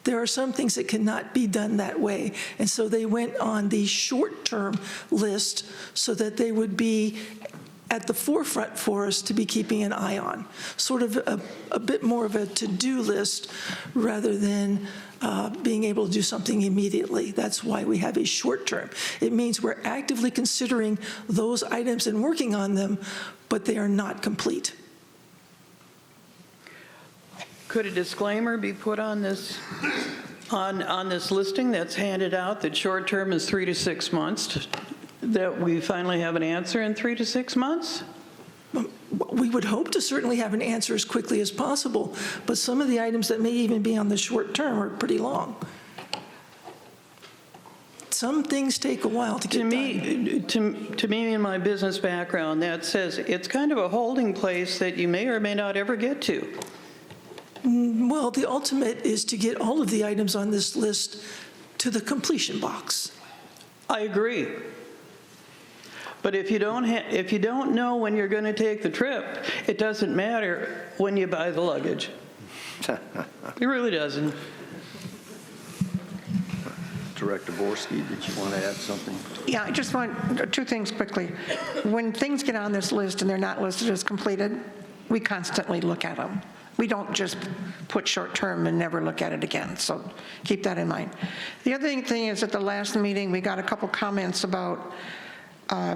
There are some things that cannot be done that way. And so they went on the short-term list so that they would be at the forefront for us to be keeping an eye on. Sort of a bit more of a to-do list rather than being able to do something immediately. That's why we have a short-term. It means we're actively considering those items and working on them, but they are not complete. Could a disclaimer be put on this on this listing that's handed out that short term is 3 to 6 months, that we finally have an answer in 3 to 6 months? We would hope to certainly have an answer as quickly as possible, but some of the items that may even be on the short term are pretty long. Some things take a while to get done. To me, in my business background, that says it's kind of a holding place that you may or may not ever get to. Well, the ultimate is to get all of the items on this list to the completion box. I agree. But if you don't know when you're going to take the trip, it doesn't matter when you buy the luggage. It really doesn't. Director Borski, did you want to add something? Yeah, I just want two things quickly. When things get on this list and they're not listed as completed, we constantly look at them. We don't just put short-term and never look at it again, so keep that in mind. The other thing is, at the last meeting, we got a couple comments about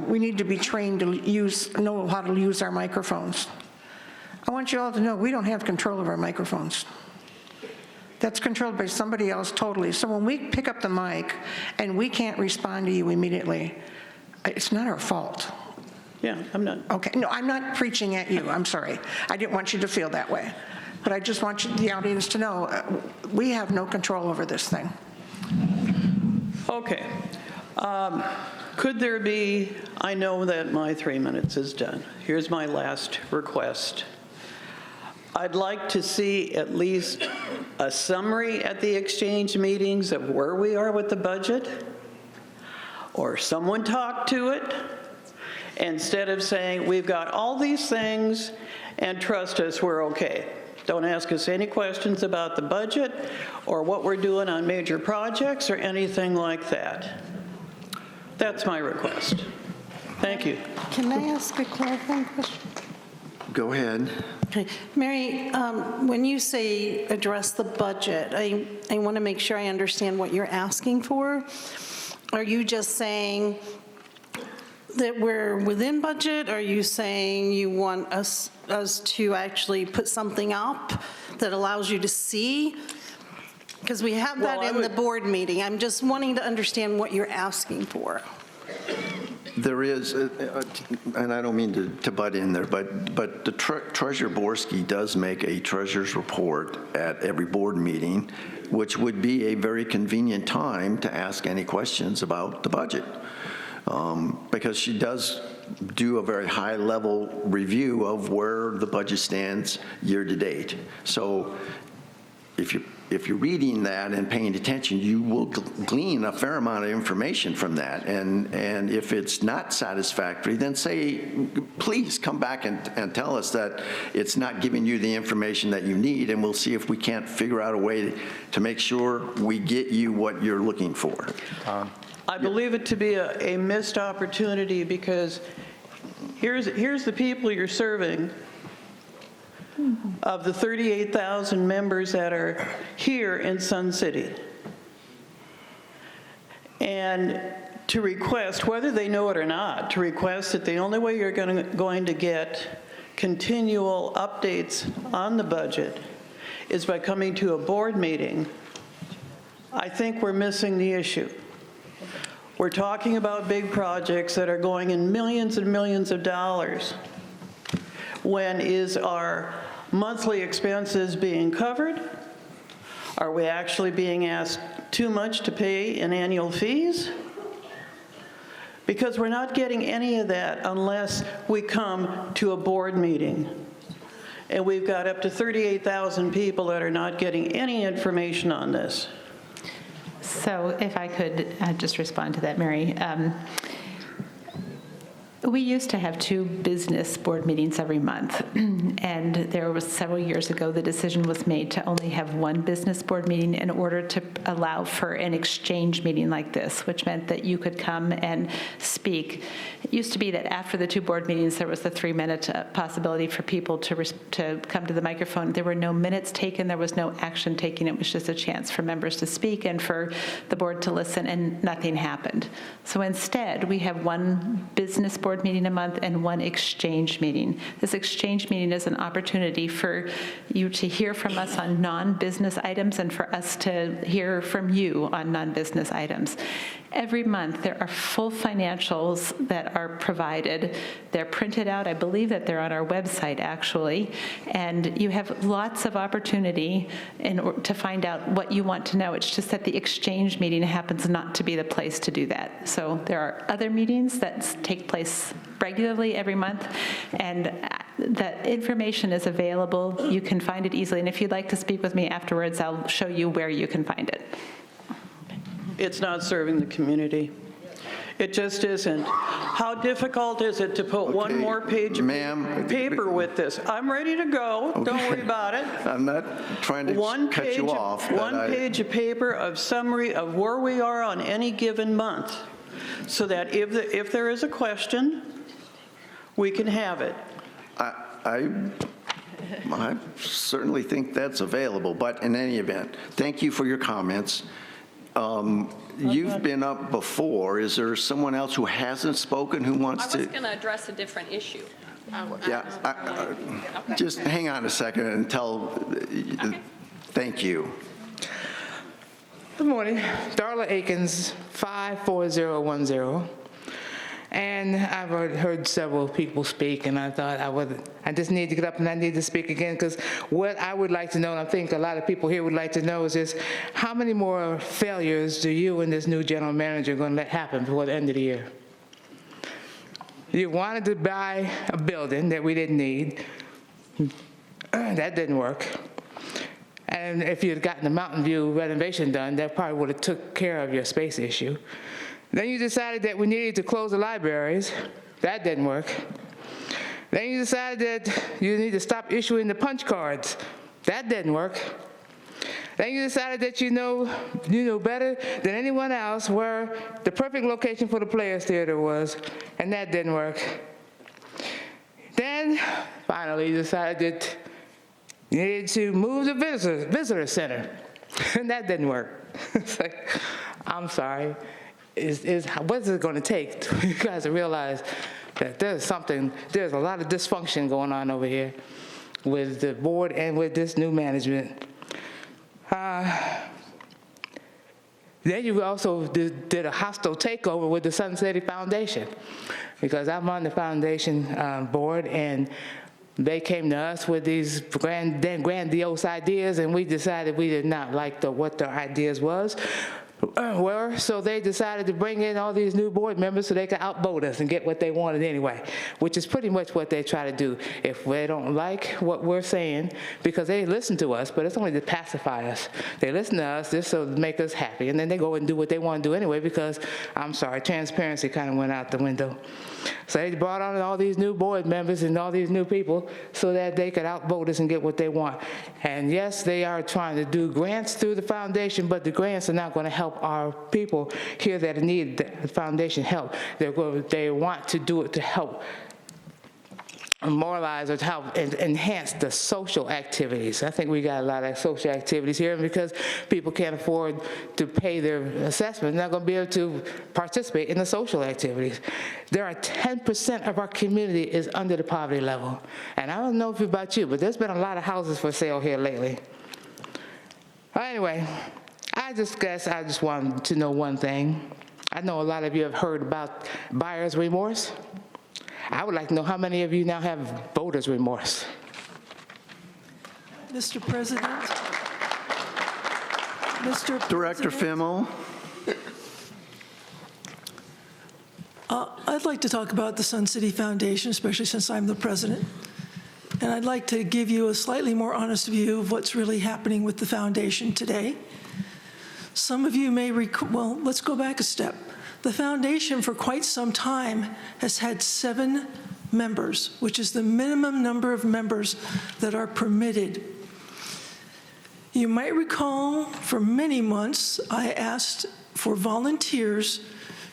we need to be trained to know how to use our microphones. I want you all to know we don't have control of our microphones. That's controlled by somebody else totally. So when we pick up the mic and we can't respond to you immediately, it's not our fault. Yeah, I'm not. Okay, no, I'm not preaching at you, I'm sorry. I didn't want you to feel that way. But I just want the audience to know, we have no control over this thing. Okay. Could there be, I know that my 3 minutes is done. Here's my last request. I'd like to see at least a summary at the exchange meetings of where we are with the budget, or someone talk to it, instead of saying, we've got all these things, and trust us, we're okay. Don't ask us any questions about the budget or what we're doing on major projects or anything like that. That's my request. Thank you. Can I ask a clarifying question? Go ahead. Okay. Mary, when you say address the budget, I want to make sure I understand what you're asking for. Are you just saying that we're within budget? Are you saying you want us to actually put something up that allows you to see? Because we have that in the board meeting. I'm just wanting to understand what you're asking for. There is, and I don't mean to butt in there, but the Treasurer Borski does make a treasurer's report at every board meeting, which would be a very convenient time to ask any questions about the budget. Because she does do a very high-level review of where the budget stands year to date. So if you're reading that and paying attention, you will glean a fair amount of information from that. And if it's not satisfactory, then please come back and tell us that it's not giving you the information that you need, and we'll see if we can't figure out a way to make sure we get you what you're looking for. I believe it to be a missed opportunity, because here's the people you're serving. Of the 38,000 members that are here in Sun City. And to request, whether they know it or not, to request that the only way you're going to get continual updates on the budget is by coming to a board meeting, I think we're missing the issue. We're talking about big projects that are going in millions and millions of dollars. When is our monthly expenses being covered? Are we actually being asked too much to pay in annual fees? Because we're not getting any of that unless we come to a board meeting. And we've got up to 38,000 people that are not getting any information on this. So if I could just respond to that, Mary. We used to have 2 business board meetings every month, and there was several years ago the decision was made to only have 1 business board meeting in order to allow for an exchange meeting like this, which meant that you could come and speak. It used to be that after the 2 board meetings there was the 3-minute possibility for people to come to the microphone. There were no minutes taken, there was no action taken. It was just a chance for members to speak and for the board to listen, and nothing happened. So instead we have 1 business board meeting a month and 1 exchange meeting. This exchange meeting is an opportunity for you to hear from us on non-business items and for us to hear from you on non-business items. Every month there are full financials that are provided. They're printed out. I believe that they're on our website actually, and you have lots of opportunity to find out what you want to know. It's just that the exchange meeting happens not to be the place to do that. So there are other meetings that take place regularly every month, and that information is available. You can find it easily, and if you'd like to speak with me afterwards, I'll show you where you can find it. It's not serving the community. It just isn't. How difficult is it to put one more page of paper with this? I'm ready to go. Don't worry about it. I'm not trying to cut you off. but One page of paper of summary of where we are on any given month, so that if there is a question, we can have it. I certainly think that's available, but in any event, thank you for your comments. You've been up before. Is there someone else who hasn't spoken who wants to? I was going to address a different issue. Yeah, just hang on a second and thank you. Good morning. Darla Akins, 54010. And I've heard several people speak, and I thought I just need to get up and I need to speak again, because what I would like to know, and I think a lot of people here would like to know, is just how many more failures do you and this new general manager going to let happen before the end of the year? You wanted to buy a building that we didn't need. That didn't work. And if you had gotten the Mountain View renovation done, that probably would have took care of your space issue. Then you decided that we needed to close the libraries. That didn't work. Then you decided that you need to stop issuing the punch cards. That didn't work. Then you decided that you know better than anyone else where the perfect location for the Players Theater was, and that didn't work. Then, finally, you decided that you needed to move the visitor center, and that didn't work. It's like, I'm sorry. What is it going to take for you guys to realize that there's a lot of dysfunction going on over here with the board and with this new management? Then you also did a hostile takeover with the Sun City Foundation, because I'm on the foundation board, and they came to us with these grandiose ideas, and we decided we did not like what their ideas were, so they decided to bring in all these new board members so they could outvote us and get what they wanted anyway, which is pretty much what they try to do. If they don't like what we're saying, because they listen to us, but it's only to pacify us. They listen to us just so to make us happy, and then they go and do what they want to do anyway, because, I'm sorry, transparency kind of went out the window. So they brought on all these new board members and all these new people so that they could outvote us and get what they want. And yes, they are trying to do grants through the foundation, but the grants are not going to help our people here that need the foundation help. They want to do it to help moralize or to help enhance the social activities. I think we got a lot of social activities here, and because people can't afford to pay their assessment, they're not going to be able to participate in the social activities. There are 10% of our community is under the poverty level. And I don't know if it's about you, but there's been a lot of houses for sale here lately. Anyway, I just wanted to know one thing. I know a lot of you have heard about buyer's remorse. I would like to know how many of you now have voter's remorse. Mr. President. Director Fimmel. I'd like to talk about the Sun City Foundation, especially since I'm the president. And I'd like to give you a slightly more honest view of what's really happening with the foundation today. Some of you may recall, well, let's go back a step. The foundation for quite some time has had 7 members, which is the minimum number of members that are permitted. You might recall for many months I asked for volunteers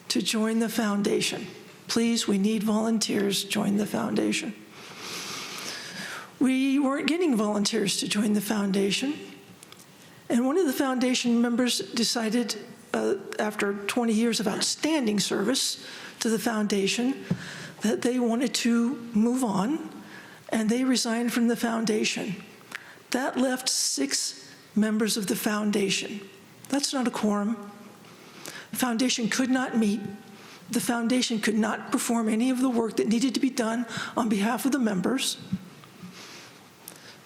to join the foundation. Please, we need volunteers, join the foundation. We weren't getting volunteers to join the foundation. And one of the foundation members decided, after 20 years of outstanding service to the foundation, that they wanted to move on, and they resigned from the foundation. That left 6 members of the foundation. That's not a quorum. The foundation could not meet. The foundation could not perform any of the work that needed to be done on behalf of the members.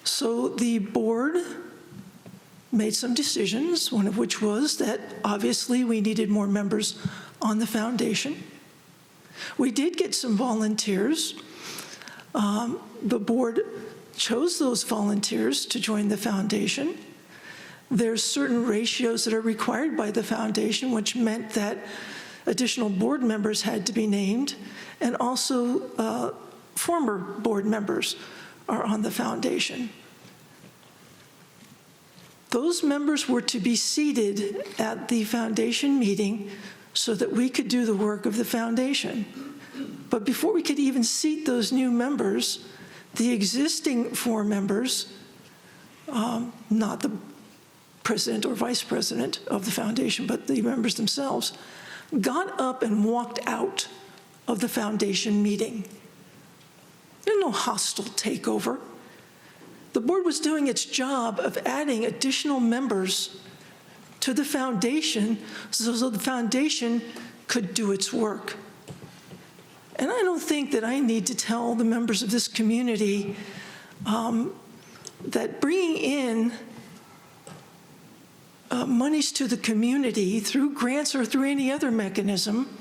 So the board made some decisions, one of which was that obviously we needed more members on the foundation. We did get some volunteers. The board chose those volunteers to join the foundation. There's certain ratios that are required by the foundation, which meant that additional board members had to be named, and also former board members are on the foundation. Those members were to be seated at the foundation meeting so that we could do the work of the foundation. But before we could even seat those new members, the existing 4 members, not the president or vice president of the foundation, but the members themselves, got up and walked out of the foundation meeting. There's no hostile takeover. The board was doing its job of adding additional members to the foundation so the foundation could do its work. And I don't think that I need to tell the members of this community that bringing in monies to the community through grants or through any other mechanism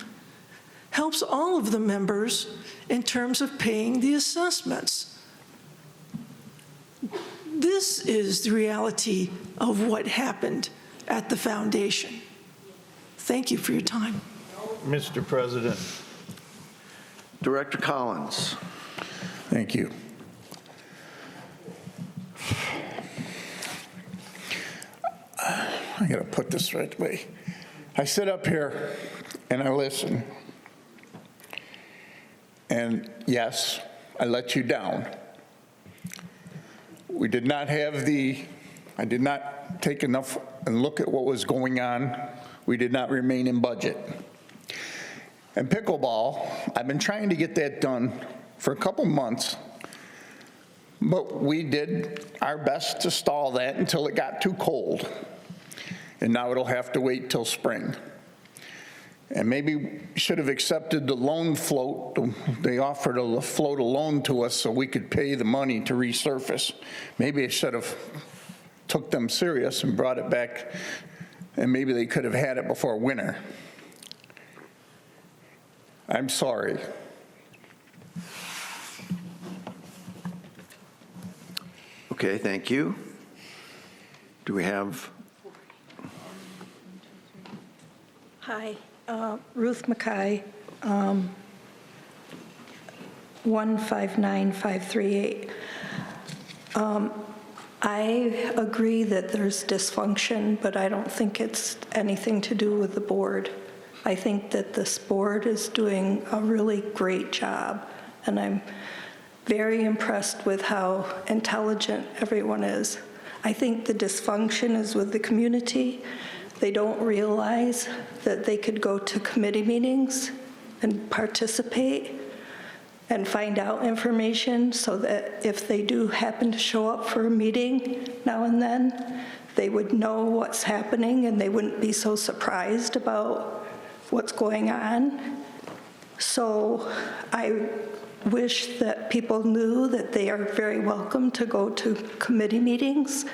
helps all of the members in terms of paying the assessments. This is the reality of what happened at the foundation. Thank you for your time. Mr. President. Director Collins. Thank you. I got to put this right way. I sit up here and I listen. And yes, I let you down. We did not have I did not take enough and look at what was going on. We did not remain in budget. And pickleball, I've been trying to get that done for a couple months, but we did our best to stall that until it got too cold. And now it'll have to wait till spring. And maybe we should have accepted the loan float. They offered to float a loan to us so we could pay the money to resurface. Maybe I should have took them serious and brought it back, and maybe they could have had it before winter. I'm sorry. Okay, thank you. Do we have? Hi, Ruth Mackay, 159538. I agree that there's dysfunction, but I don't think it's anything to do with the board. I think that this board is doing a really great job, and I'm very impressed with how intelligent everyone is. I think the dysfunction is with the community. They don't realize that they could go to committee meetings and participate and find out information so that if they do happen to show up for a meeting now and then, they would know what's happening and they wouldn't be so surprised about what's going on. So I wish that people knew that they are very welcome to go to committee meetings,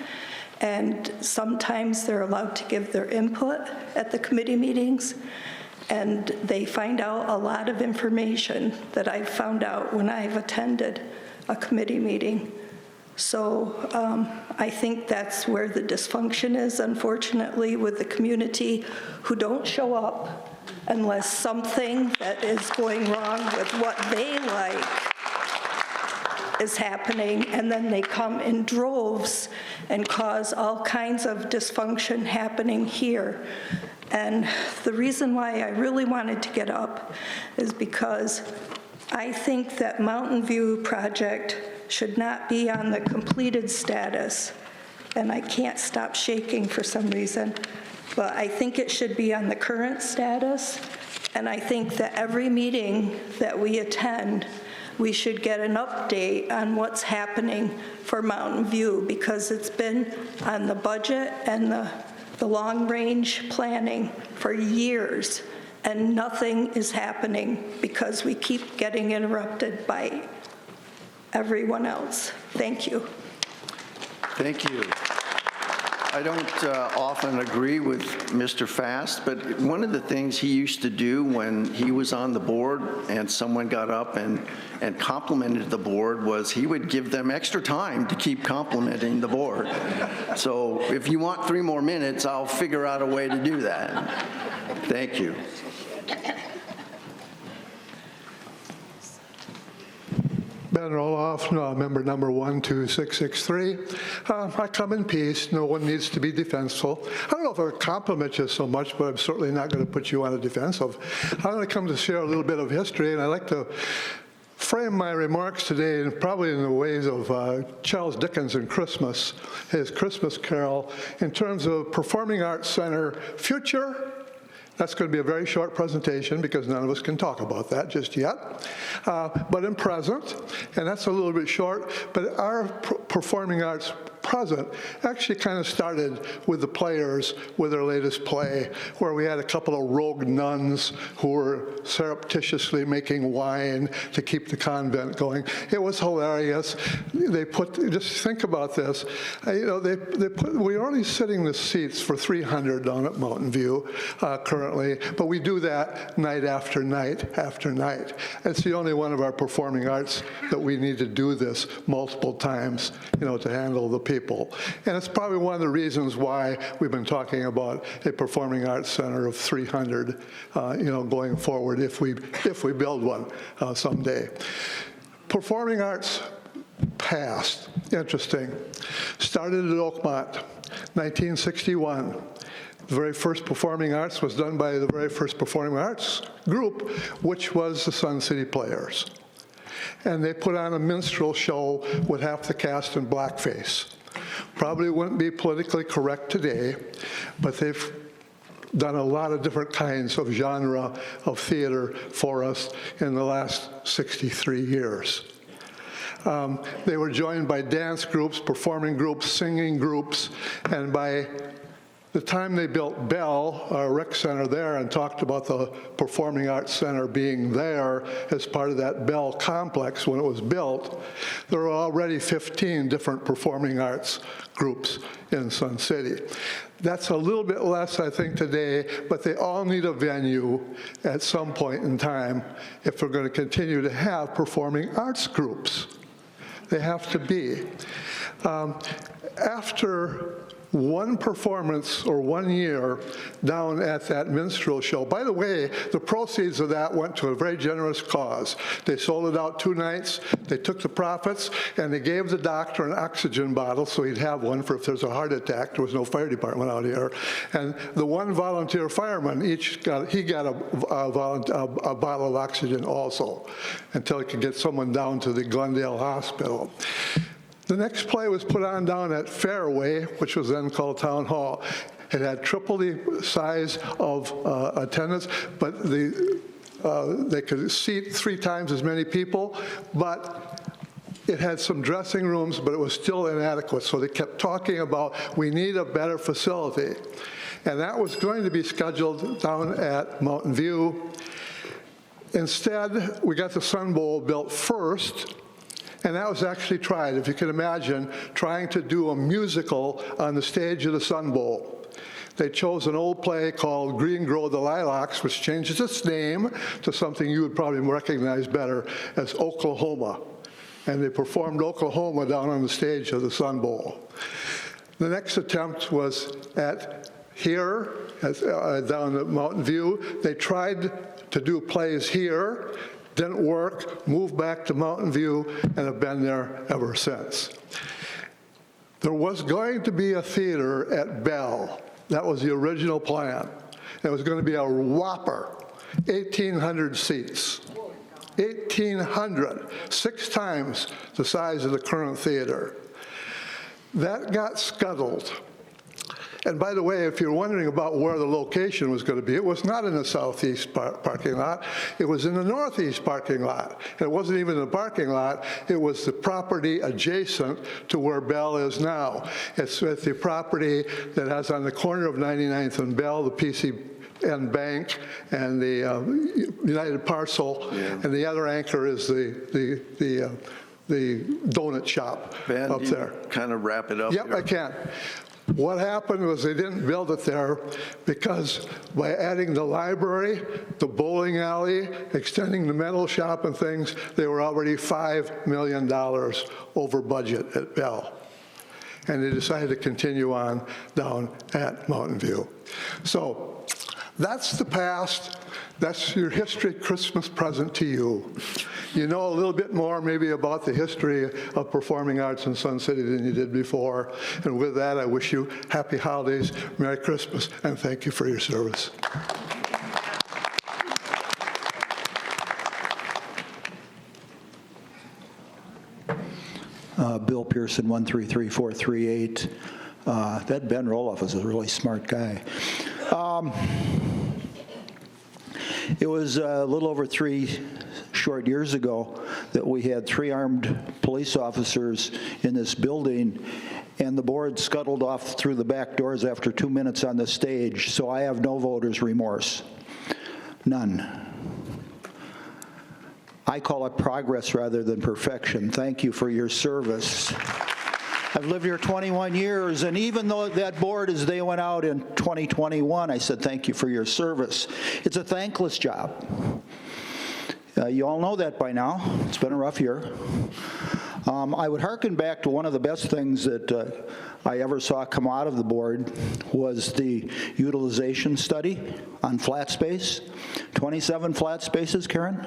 and sometimes they're allowed to give their input at the committee meetings, and they find out a lot of information that I've found out when I've attended a committee meeting. So I think that's where the dysfunction is, unfortunately, with the community who don't show up unless something that is going wrong with what they like is happening, and then they come in droves and cause all kinds of dysfunction happening here. And the reason why I really wanted to get up is because I think that Mountain View project should not be on the completed status, and I can't stop shaking for some reason, but I think it should be on the current status, and I think that every meeting that we attend, we should get an update on what's happening for Mountain View, because it's been on the budget and the long-range planning for years, and nothing is happening because we keep getting interrupted by everyone else. Thank you. Thank you. I don't often agree with Mr. Fast, but one of the things he used to do when he was on the board and someone got up and complimented the board was he would give them extra time to keep complimenting the board. So if you want 3 more minutes, I'll figure out a way to do that. Thank you. Ben Roloff, member number 12663. I come in peace. No one needs to be defensive. I don't know if I would compliment you so much, but I'm certainly not going to put you on a defensive. I'm going to come to share a little bit of history, and I'd like to frame my remarks today probably in the ways of Charles Dickens and Christmas, his Christmas Carol, in terms of Performing Arts Center future. That's going to be a very short presentation because none of us can talk about that just yet. But in present, and that's a little bit short, but our performing arts present actually kind of started with the Players with their latest play, where we had a couple of rogue nuns who were surreptitiously making wine to keep the convent going. It was hilarious. They put, just think about this, we're only sitting the seats for 300 down at Mountain View currently, but we do that night after night after night. It's the only one of our performing arts that we need to do this multiple times, to handle the people. And it's probably one of the reasons why we've been talking about a performing arts center of 300, going forward if we build one someday. Performing arts past, interesting. Started at Oakmont, 1961. The very first performing arts was done by the very first performing arts group, which was the Sun City Players. And they put on a minstrel show with half the cast in blackface. Probably wouldn't be politically correct today, but they've done a lot of different kinds of genre of theater for us in the last 63 years. They were joined by dance groups, performing groups, singing groups, and by the time they built Bell, our rec center there, and talked about the Performing Arts Center being there as part of that Bell complex when it was built, there were already 15 different performing arts groups in Sun City. That's a little bit less, I think, today, but they all need a venue at some point in time if we're going to continue to have performing arts groups. They have to be. After one performance or 1 year down at that minstrel show. By the way, the proceeds of that went to a very generous cause. They sold it out 2 nights, they took the profits, and they gave the doctor an oxygen bottle so he'd have one for if there's a heart attack. There was no fire department out here. And the one volunteer fireman, he got a bottle of oxygen also, until he could get someone down to the Glendale Hospital. The next play was put on down at Fairway, which was then called Town Hall. It had triple the size of attendance, but they could seat 3 times as many people, but it had some dressing rooms, but it was still inadequate. So they kept talking about, we need a better facility. And that was going to be scheduled down at Mountain View. Instead, we got the Sun Bowl built first, and that was actually tried. If you can imagine trying to do a musical on the stage of the Sun Bowl. They chose an old play called Green Grow the Lilacs, which changes its name to something you would probably recognize better as Oklahoma. And they performed Oklahoma down on the stage of the Sun Bowl. The next attempt was down at Mountain View. They tried to do plays here. Didn't work, moved back to Mountain View, and have been there ever since. There was going to be a theater at Bell. That was the original plan. It was going to be a whopper, 1,800 seats. 1,800, 6 times the size of the current theater. That got scuttled. And by the way, if you're wondering about where the location was going to be, it was not in the southeast parking lot. It was in the northeast parking lot. And it wasn't even the parking lot. It was the property adjacent to where Bell is now. It's at the property that has on the corner of 99th and Bell, the PCN Bank and the United Parcel, and the other anchor is the donut shop Ben, up there. Kind of wrap it up. Yep, here. I can. What happened was they didn't build it there because by adding the library, the bowling alley, extending the metal shop and things, they were already $5 million over budget at Bell. And they decided to continue on down at Mountain View. So That's the past. That's your history Christmas present to you. You know a little bit more maybe about the history of performing arts in Sun City than you did before. And with that, I wish you happy holidays, Merry Christmas, and thank you for your service. Bill Pearson, 133438. That Ben Roloff is a really smart guy. It was a little over 3 short years ago that we had 3 armed police officers in this building, and the board scuttled off through the back doors after 2 minutes on the stage, so I have no voter's remorse. None. I call it progress rather than perfection. Thank you for your service. I've lived here 21 years, and even though that board, as they went out in 2021, I said, thank you for your service. It's a thankless job. You all know that by now. It's been a rough year. I would hearken back to one of the best things that I ever saw come out of the board was the utilization study on flat space. 27 flat spaces, Karen?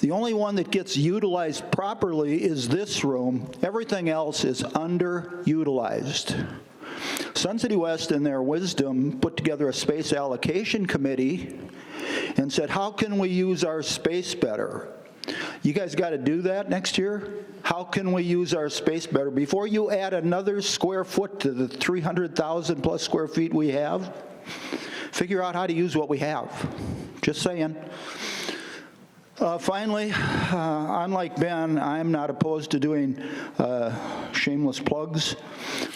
The only one that gets utilized properly is this room. Everything else is underutilized. Sun City West, in their wisdom, put together a space allocation committee and said, how can we use our space better? You guys got to do that next year? How can we use our space better? Before you add another square foot to the 300,000 plus square feet we have, figure out how to use what we have. Just saying. Finally, unlike Ben, I'm not opposed to doing shameless plugs.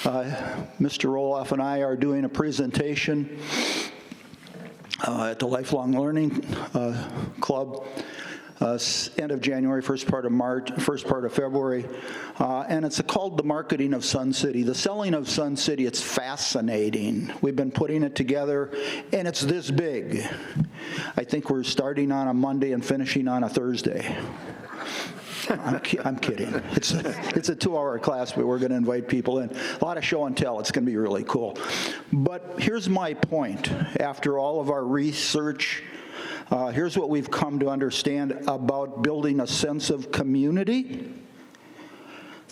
Mr. Roloff and I are doing a presentation at the Lifelong Learning Club, end of January, first part of March, first part of February, and it's called The Marketing of Sun City. The selling of Sun City, it's fascinating. We've been putting it together, and it's this big. I think we're starting on a Monday and finishing on a Thursday. I'm kidding. It's a 2-hour class, but we're going to invite people in. A lot of show and tell. It's going to be really cool. But here's my point. After all of our research, here's what we've come to understand about building a sense of community.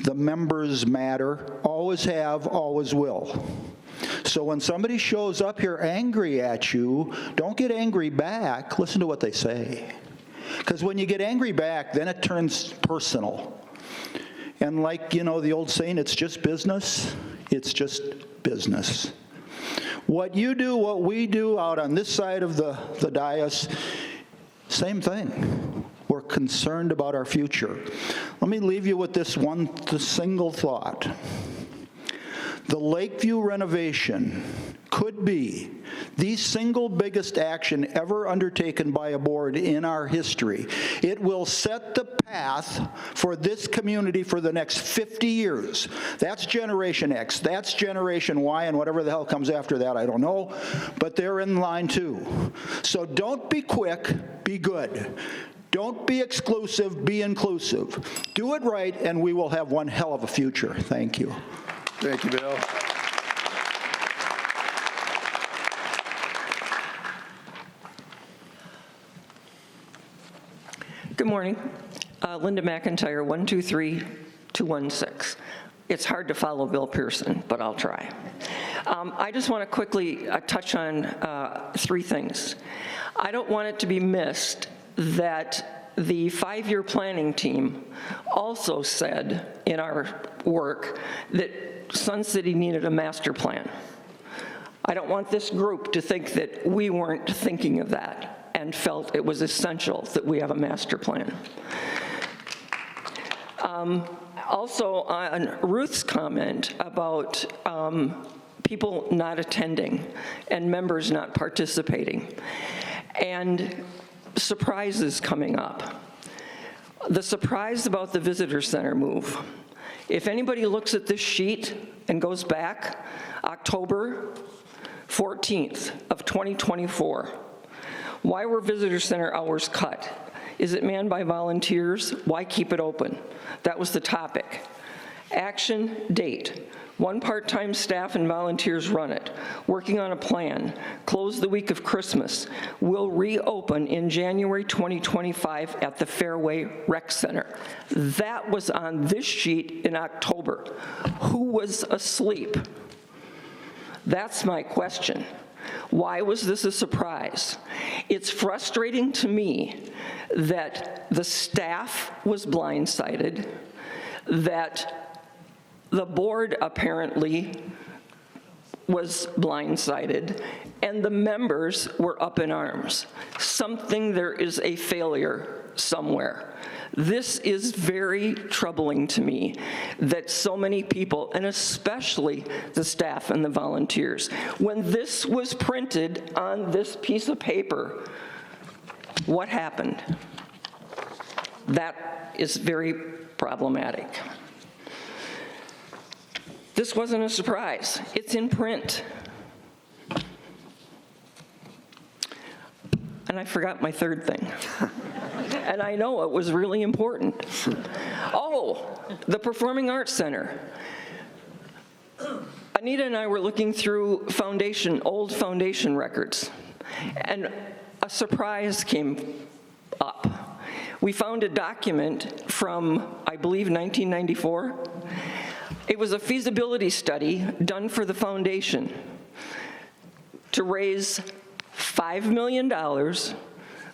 The members matter, always have, always will. So when somebody shows up here angry at you, don't get angry back. Listen to what they say. Because when you get angry back, then it turns personal. And like, you know, the old saying, it's just business. It's just business. What you do, what we do out on this side of the dais, same thing. We're concerned about our future. Let me leave you with this single thought. The Lakeview renovation could be the single biggest action ever undertaken by a board in our history. It will set the path for this community for the next 50 years. That's Generation X, that's Generation Y, and whatever the hell comes after that, I don't know, but they're in line too. So don't be quick, be good. Don't be exclusive, be inclusive. Do it right, and we will have one hell of a future. Thank you. Thank you, Bill. Good morning. Linda McIntyre, 123216. It's hard to follow Bill Pearson, but I'll try. I just want to quickly touch on 3 things. I don't want it to be missed that the 5-year planning team also said in our work that Sun City needed a master plan. I don't want this group to think that we weren't thinking of that and felt it was essential that we have a master plan. Also, on Ruth's comment about people not attending and members not participating, and surprises coming up. The surprise about the visitor center move. If anybody looks at this sheet and goes back, October 14th of 2024, why were visitor center hours cut? Is it manned by volunteers? Why keep it open? That was the topic. Action date. 1 part-time staff and volunteers run it. Working on a plan. Close the week of Christmas. Will reopen in January 2025 at the Fairway Rec Center. That was on this sheet in October. Who was asleep? That's my question. Why was this a surprise? It's frustrating to me that the staff was blindsided, that the board apparently was blindsided, and the members were up in arms. There is a failure somewhere. This is very troubling to me that so many people, and especially the staff and the volunteers, when this was printed on this piece of paper, what happened? That is very problematic. This wasn't a surprise. It's in print. And I forgot my third thing. And I know it was really important. Oh, the Performing Arts Center. Anita and I were looking through old foundation records, and a surprise came up. We found a document from, I believe, 1994. It was a feasibility study done for the foundation to raise $5 million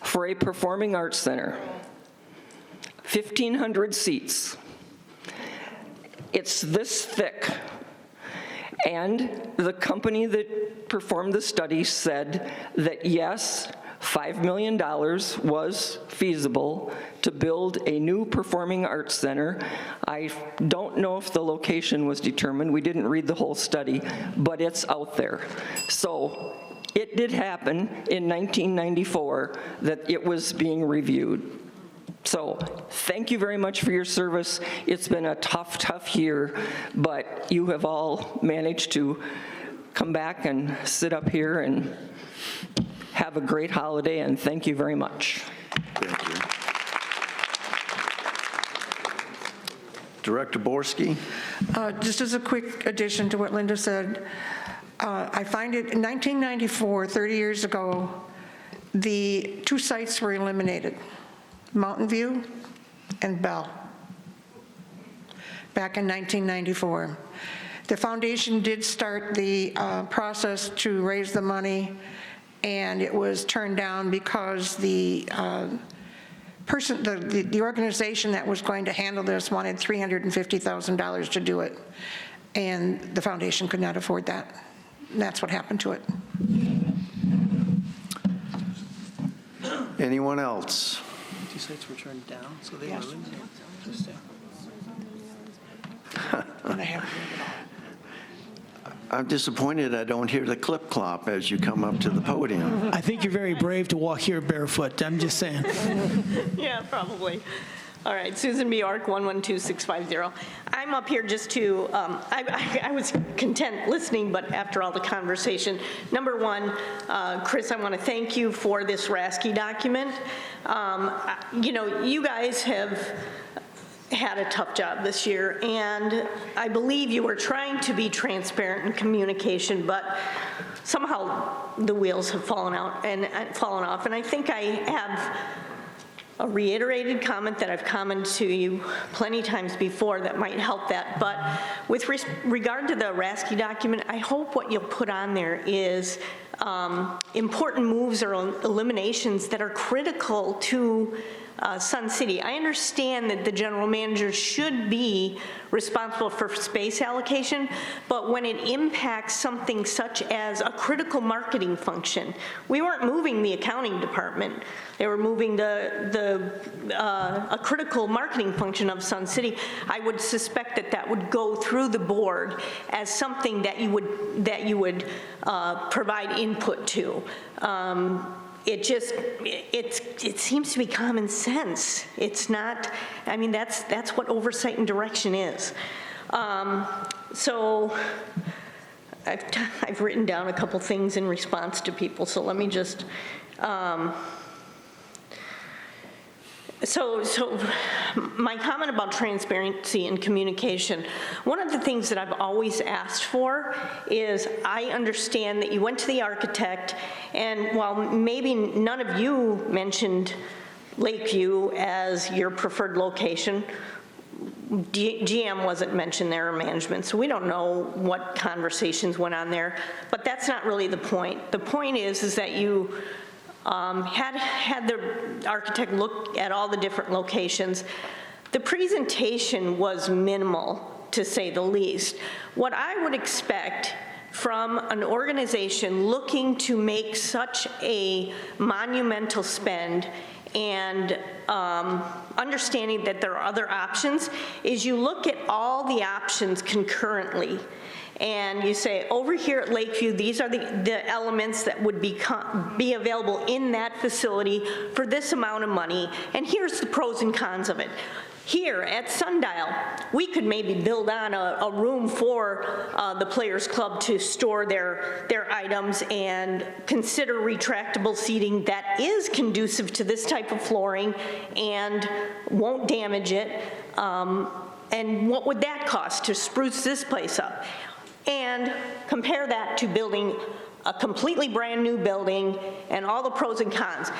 for a performing arts center, 1,500 seats. It's this thick. And the company that performed the study said that yes, $5 million was feasible to build a new performing arts center. I don't know if the location was determined. We didn't read the whole study, but it's out there. So it did happen in 1994 that it was being reviewed. So thank you very much for your service. It's been a tough year, but you have all managed to come back and sit up here and have a great holiday, and thank you very much. Thank you. Director Borski. Just as a quick addition to what Linda said, I find it in 1994, 30 years ago, the 2 sites were eliminated, Mountain View and Bell, back in 1994. The foundation did start the process to raise the money, and it was turned down because the organization that was going to handle this wanted $350,000 to do it, and the foundation could not afford that. And that's what happened to it. Anyone else? 2 sites were turned down, so they were eliminated. And I haven't read it all. I'm disappointed I don't hear the clip-clop as you come up to the podium. I think you're very brave to walk here barefoot, I'm just saying. Yeah, probably. All right, Susan Bjork, 112650. I'm up here just to, I was content listening, but after all the conversation, number one, Chris, I want to thank you for this RASCI document. You know, you guys have had a tough job this year, and I believe you were trying to be transparent in communication, but somehow the wheels have fallen off, and I think I have a reiterated comment that I've commented to you plenty times before that might help that. But with regard to the RASCI document, I hope what you'll put on there is important moves or eliminations that are critical to Sun City. I understand that the general manager should be responsible for space allocation, but when it impacts something such as a critical marketing function, we weren't moving the accounting department. They were moving a critical marketing function of Sun City. I would suspect that that would go through the board as something that you would provide input to. It seems to be common sense. It's not, I mean, that's what oversight and direction is. So I've written down a couple things in response to people, so let me just, So my comment about transparency and communication, one of the things that I've always asked for is, I understand that you went to the architect, and while maybe none of you mentioned Lakeview as your preferred location, GM wasn't mentioned there, or management, so we don't know what conversations went on there, but that's not really the point. The point is that you had the architect look at all the different locations. The presentation was minimal, to say the least. What I would expect from an organization looking to make such a monumental spend and understanding that there are other options is you look at all the options concurrently and you say, over here at Lakeview, these are the elements that would be available in that facility for this amount of money, and here's the pros and cons of it. Here at Sundial, we could maybe build on a room for the Players Club to store their items and consider retractable seating that is conducive to this type of flooring and won't damage it. And what would that cost to spruce this place up? And compare that to building a completely brand new building and all the pros and cons.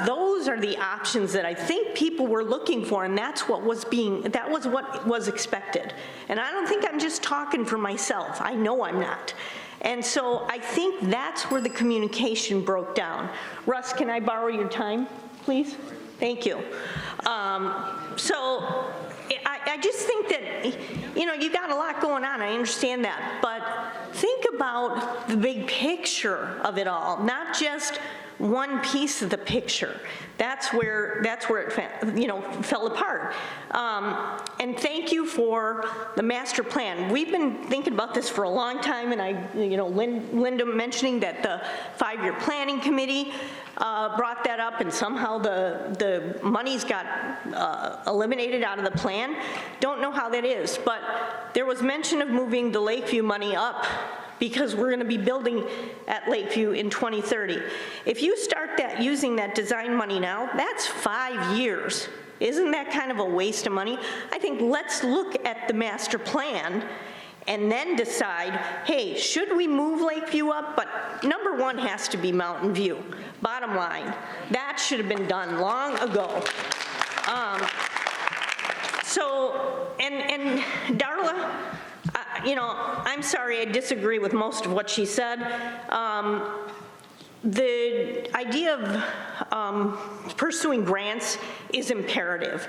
Those are the options that I think people were looking for, and that was what was expected. And I don't think I'm just talking for myself. I know I'm not. And so I think that's where the communication broke down. Russ, can I borrow your time, please? Thank you. So I just think that, you got a lot going on, I understand that, but think about the big picture of it all, not just one piece of the picture. That's where it fell apart. And thank you for the master plan. We've been thinking about this for a long time, and Linda mentioning that the 5-year planning committee brought that up, and somehow the monies got eliminated out of the plan. Don't know how that is, but there was mention of moving the Lakeview money up because we're going to be building at Lakeview in 2030. If you start using that design money now, that's 5 years. Isn't that kind of a waste of money? I think let's look at the master plan and then decide, hey, should we move Lakeview up? But number one has to be Mountain View. Bottom line, that should have been done long ago. And Darla, I'm sorry, I disagree with most of what she said. The idea of pursuing grants is imperative.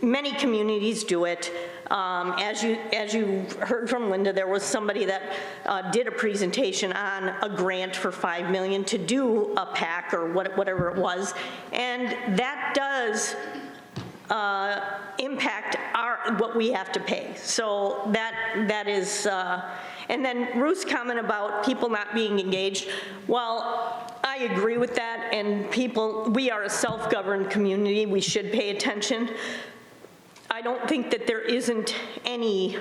Many communities do it. As you heard from Linda, there was somebody that did a presentation on a grant for $5 million to do a PAC or whatever it was, and that does impact what we have to pay. So that is, and then Ruth's comment about people not being engaged. Well, I agree with that, and we are a self-governed community. We should pay attention. I don't think that there isn't any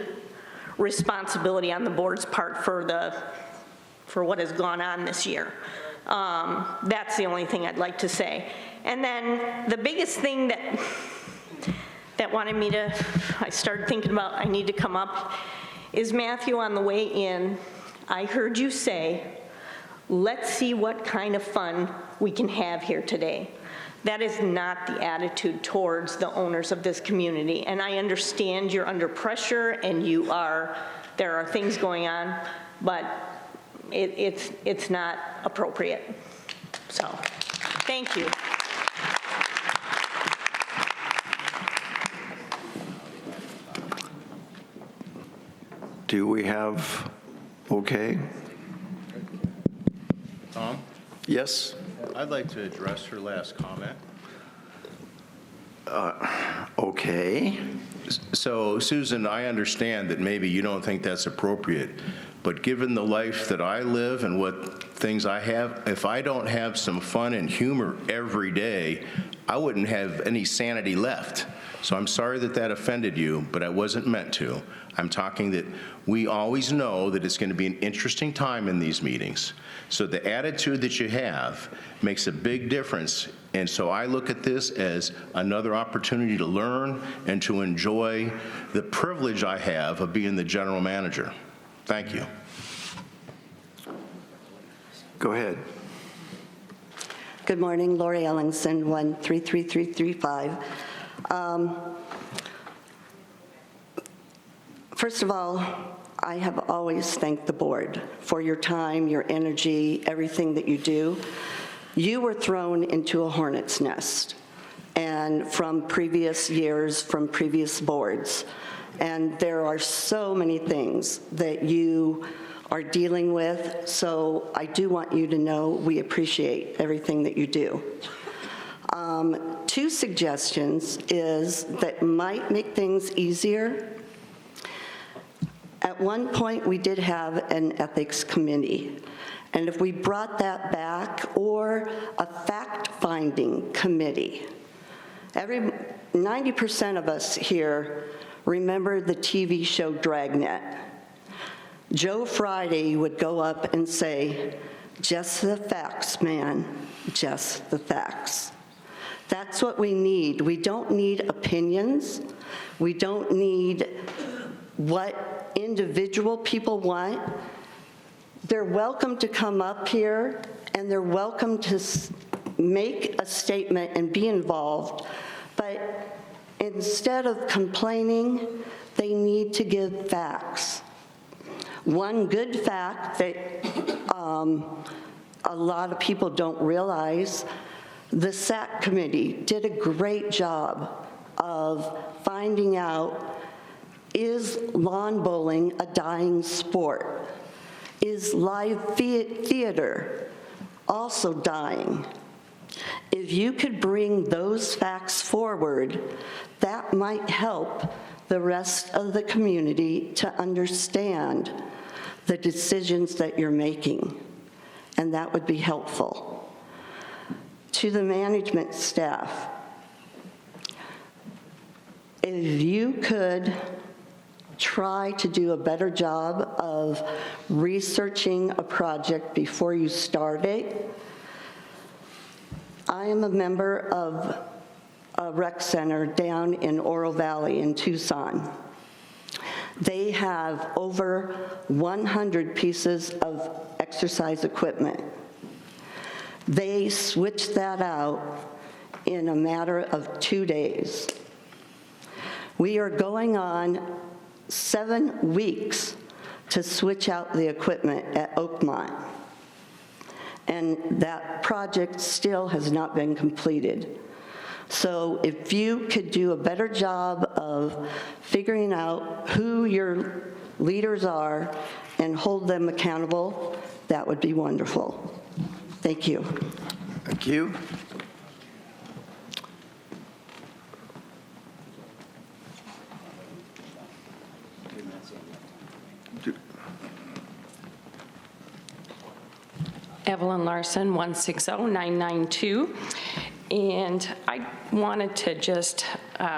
responsibility on the board's part for what has gone on this year. That's the only thing I'd like to say. And then the biggest thing that wanted I started thinking about I need to come up is, Matthew, on the way in, I heard you say, let's see what kind of fun we can have here today. That is not the attitude towards the owners of this community. And I understand you're under pressure and there are things going on, but it's not appropriate. So, thank you. Do we have, okay? Tom? Yes? I'd like to address her last comment. Okay. So, Susan, I understand that maybe you don't think that's appropriate, but given the life that I live and what things I have, if I don't have some fun and humor every day, I wouldn't have any sanity left. So I'm sorry that that offended you, but I wasn't meant to. I'm talking that we always know that it's going to be an interesting time in these meetings. So the attitude that you have makes a big difference. And so I look at this as another opportunity to learn and to enjoy the privilege I have of being the general manager. Thank you. Go ahead. Good morning, Lori Ellingson, 133335. First of all, I have always thanked the board for your time, your energy, everything that you do. You were thrown into a hornet's nest, and from previous years, from previous boards. And there are so many things that you are dealing with, so I do want you to know we appreciate everything that you do. Two suggestions is that might make things easier. At one point, we did have an ethics committee, and if we brought that back, or a fact-finding committee. 90% of us here remember the TV show Dragnet. Joe Friday would go up and say, "Just the facts, man, just the facts." That's what we need. We don't need opinions. We don't need what individual people want. They're welcome to come up here, and they're welcome to make a statement and be involved, but instead of complaining, they need to give facts. One good fact that a lot of people don't realize, the SAC committee did a great job of finding out, is lawn bowling a dying sport? Is live theater also dying? If you could bring those facts forward, that might help the rest of the community to understand the decisions that you're making, and that would be helpful. To the management staff, if you could try to do a better job of researching a project before you start it. I am a member of a rec center down in Oro Valley in Tucson. They have over 100 pieces of exercise equipment. They switched that out in a matter of 2 days. We are going on 7 weeks to switch out the equipment at Oakmont. And that project still has not been completed. So if you could do a better job of figuring out who your leaders are and hold them accountable, that would be wonderful. Thank you. Thank you. Evelyn Larson, 160992. And I wanted to just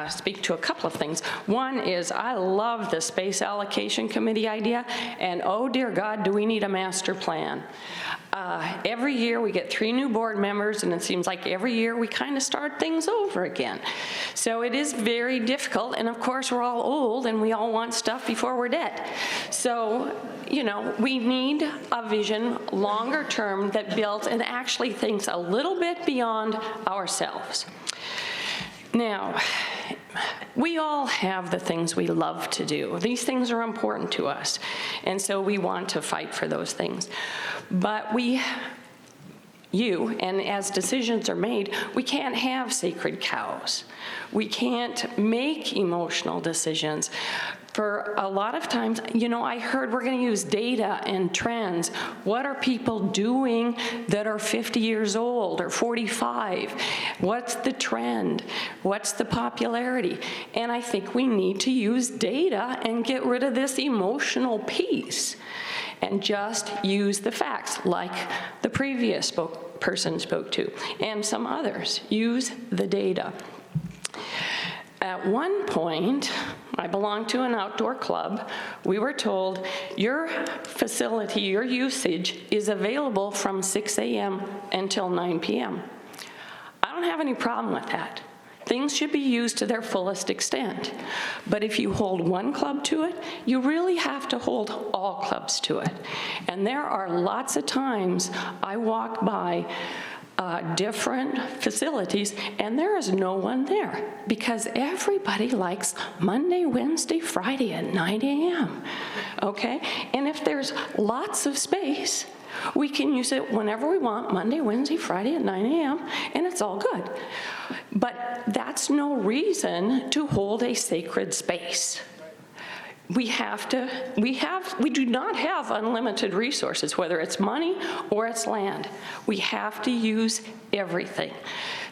speak to a couple of things. One is I love the space allocation committee idea, and oh dear God, do we need a master plan. Every year we get 3 new board members, and it seems like every year we kind of start things over again. So it is very difficult, and of course we're all old and we all want stuff before we're dead. So, you know, we need a vision longer term that builds and actually thinks a little bit beyond ourselves. Now, we all have the things we love to do. These things are important to us, and so we want to fight for those things. But and as decisions are made, we can't have sacred cows. We can't make emotional decisions. For a lot of times, you know, I heard we're going to use data and trends. What are people doing that are 50 years old or 45? What's the trend? What's the popularity? And I think we need to use data and get rid of this emotional piece and just use the facts, like the previous person spoke to, and some others. Use the data. At one point, I belonged to an outdoor club. We were told, your facility, your usage is available from 6 a.m. until 9 p.m. I don't have any problem with that. Things should be used to their fullest extent. But if you hold one club to it, you really have to hold all clubs to it. And there are lots of times I walk by different facilities, and there is no one there because everybody likes Monday, Wednesday, Friday at 9 a.m., okay? And if there's lots of space, we can use it whenever we want, Monday, Wednesday, Friday at 9 a.m., and it's all good. But that's no reason to hold a sacred space. We do not have unlimited resources, whether it's money or it's land. We have to use everything.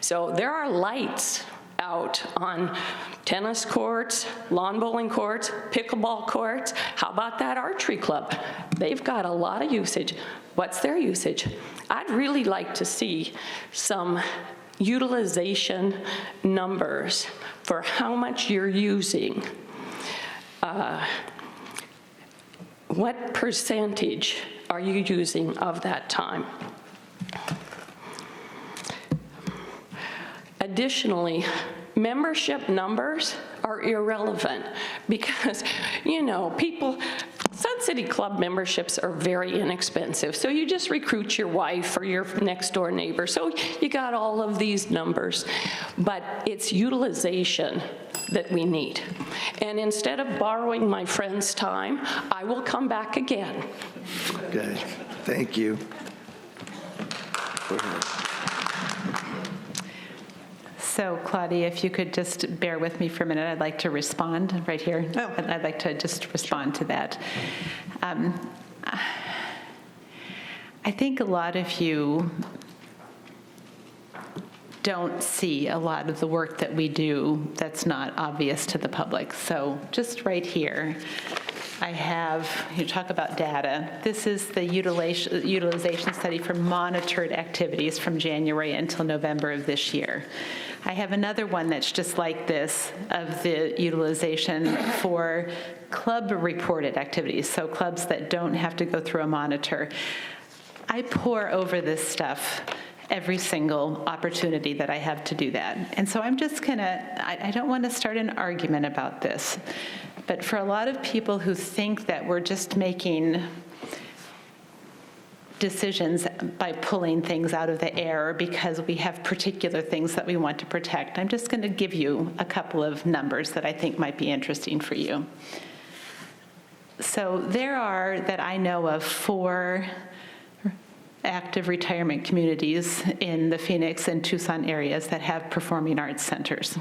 So there are lights out on tennis courts, lawn bowling courts, pickleball courts. How about that archery club? They've got a lot of usage. What's their usage? I'd really like to see some utilization numbers for how much you're using. What percentage are you using of that time? Additionally, membership numbers are irrelevant because, you know, Sun City Club memberships are very inexpensive. So you just recruit your wife or your next door neighbor. So you got all of these numbers, but it's utilization that we need. And instead of borrowing my friend's time, I will come back again. Okay, thank you. So Claudia, if you could just bear with me for a minute, I'd like to respond right here. Oh. I'd like to just respond to that. I think a lot of you don't see a lot of the work that we do that's not obvious to the public. So just right here, I have, you talk about data. This is the utilization study for monitored activities from January until November of this year. I have another one that's just like this of the utilization for club-reported activities, so clubs that don't have to go through a monitor. I pore over this stuff every single opportunity that I have to do that. And so I'm just I don't want to start an argument about this, but for a lot of people who think that we're just making decisions by pulling things out of the air because we have particular things that we want to protect, I'm just going to give you a couple of numbers that I think might be interesting for you. So there are, that I know of, 4 active retirement communities in the Phoenix and Tucson areas that have performing arts centers.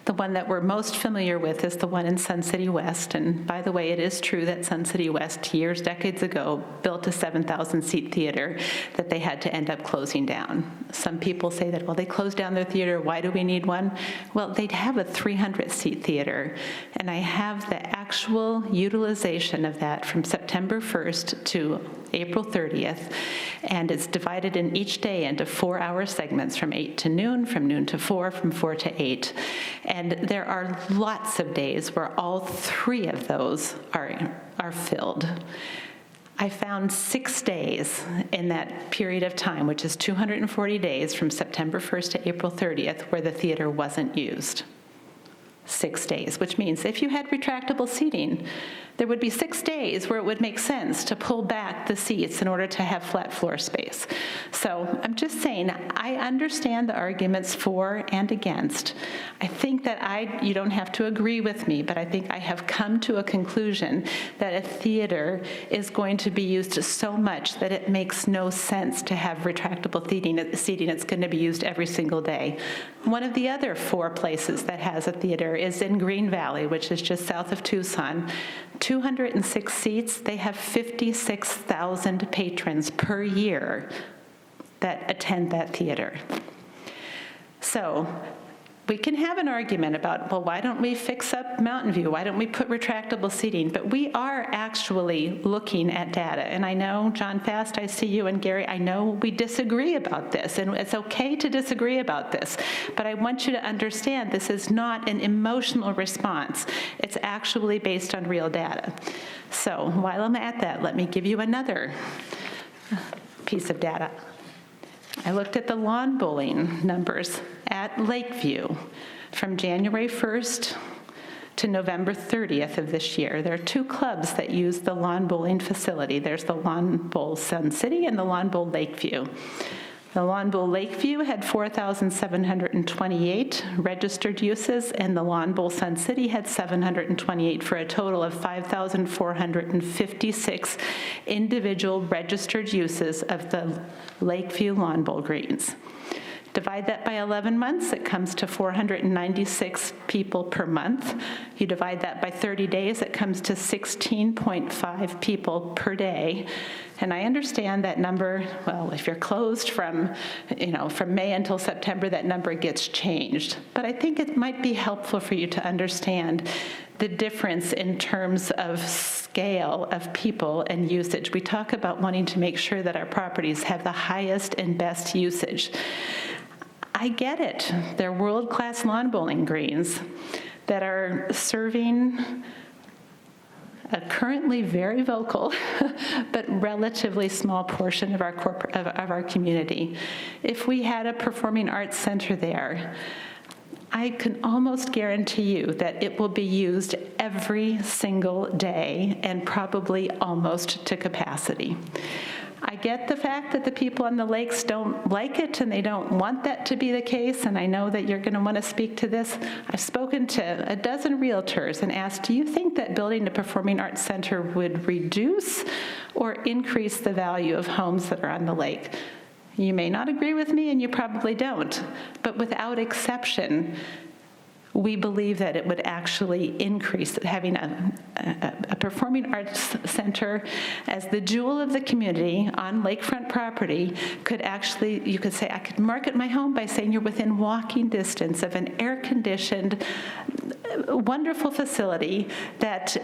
The one that we're most familiar with is the one in Sun City West. And by the way, it is true that Sun City West, decades ago, built a 7,000-seat theater that they had to end up closing down. Some people say that, well, they closed down their theater, why do we need one? Well, they'd have a 300-seat theater. And I have the actual utilization of that from September 1st to April 30th. And it's divided in each day into 4-hour segments from 8 to noon, from noon to 4, from 4 to 8. And there are lots of days where all 3 of those are filled. I found 6 days in that period of time, which is 240 days from September 1st to April 30th, where the theater wasn't used. 6 days, which means if you had retractable seating, there would be 6 days where it would make sense to pull back the seats in order to have flat floor space. So I'm just saying, I understand the arguments for and against. I think that you don't have to agree with me, but I think I have come to a conclusion that a theater is going to be used so much that it makes no sense to have retractable seating. It's going to be used every single day. One of the other 4 places that has a theater is in Green Valley, which is just south of Tucson. 206 seats. They have 56,000 patrons per year that attend that theater. So we can have an argument about, well, why don't we fix up Mountain View? Why don't we put retractable seating? But we are actually looking at data. And I know, John Fast, I see you, and Gary, I know we disagree about this, and it's okay to disagree about this. But I want you to understand this is not an emotional response. It's actually based on real data. So while I'm at that, let me give you another piece of data. I looked at the lawn bowling numbers at Lakeview from January 1st to November 30th of this year. There are two clubs that use the lawn bowling facility. There's the Lawn Bowl Sun City and the Lawn Bowl Lakeview. The Lawn Bowl Lakeview had 4,728 registered uses, and the Lawn Bowl Sun City had 728, for a total of 5,456 individual registered uses of the Lakeview Lawn Bowl greens. Divide that by 11 months, it comes to 496 people per month. You divide that by 30 days, it comes to 16.5 people per day. And I understand that number, well, if you're closed from May until September, that number gets changed. But I think it might be helpful for you to understand the difference in terms of scale of people and usage. We talk about wanting to make sure that our properties have the highest and best usage. I get it. They're world-class lawn bowling greens that are serving a currently very vocal but relatively small portion of our community. If we had a performing arts center there, I can almost guarantee you that it will be used every single day and probably almost to capacity. I get the fact that the people on the lakes don't like it and they don't want that to be the case, and I know that you're going to want to speak to this. I've spoken to a dozen realtors and asked, do you think that building a performing arts center would reduce or increase the value of homes that are on the lake? You may not agree with me, and you probably don't, but without exception, we believe that it would actually increase. Having a performing arts center as the jewel of the community on lakefront property could actually, you could say, I could market my home by saying you're within walking distance of an air-conditioned, wonderful facility that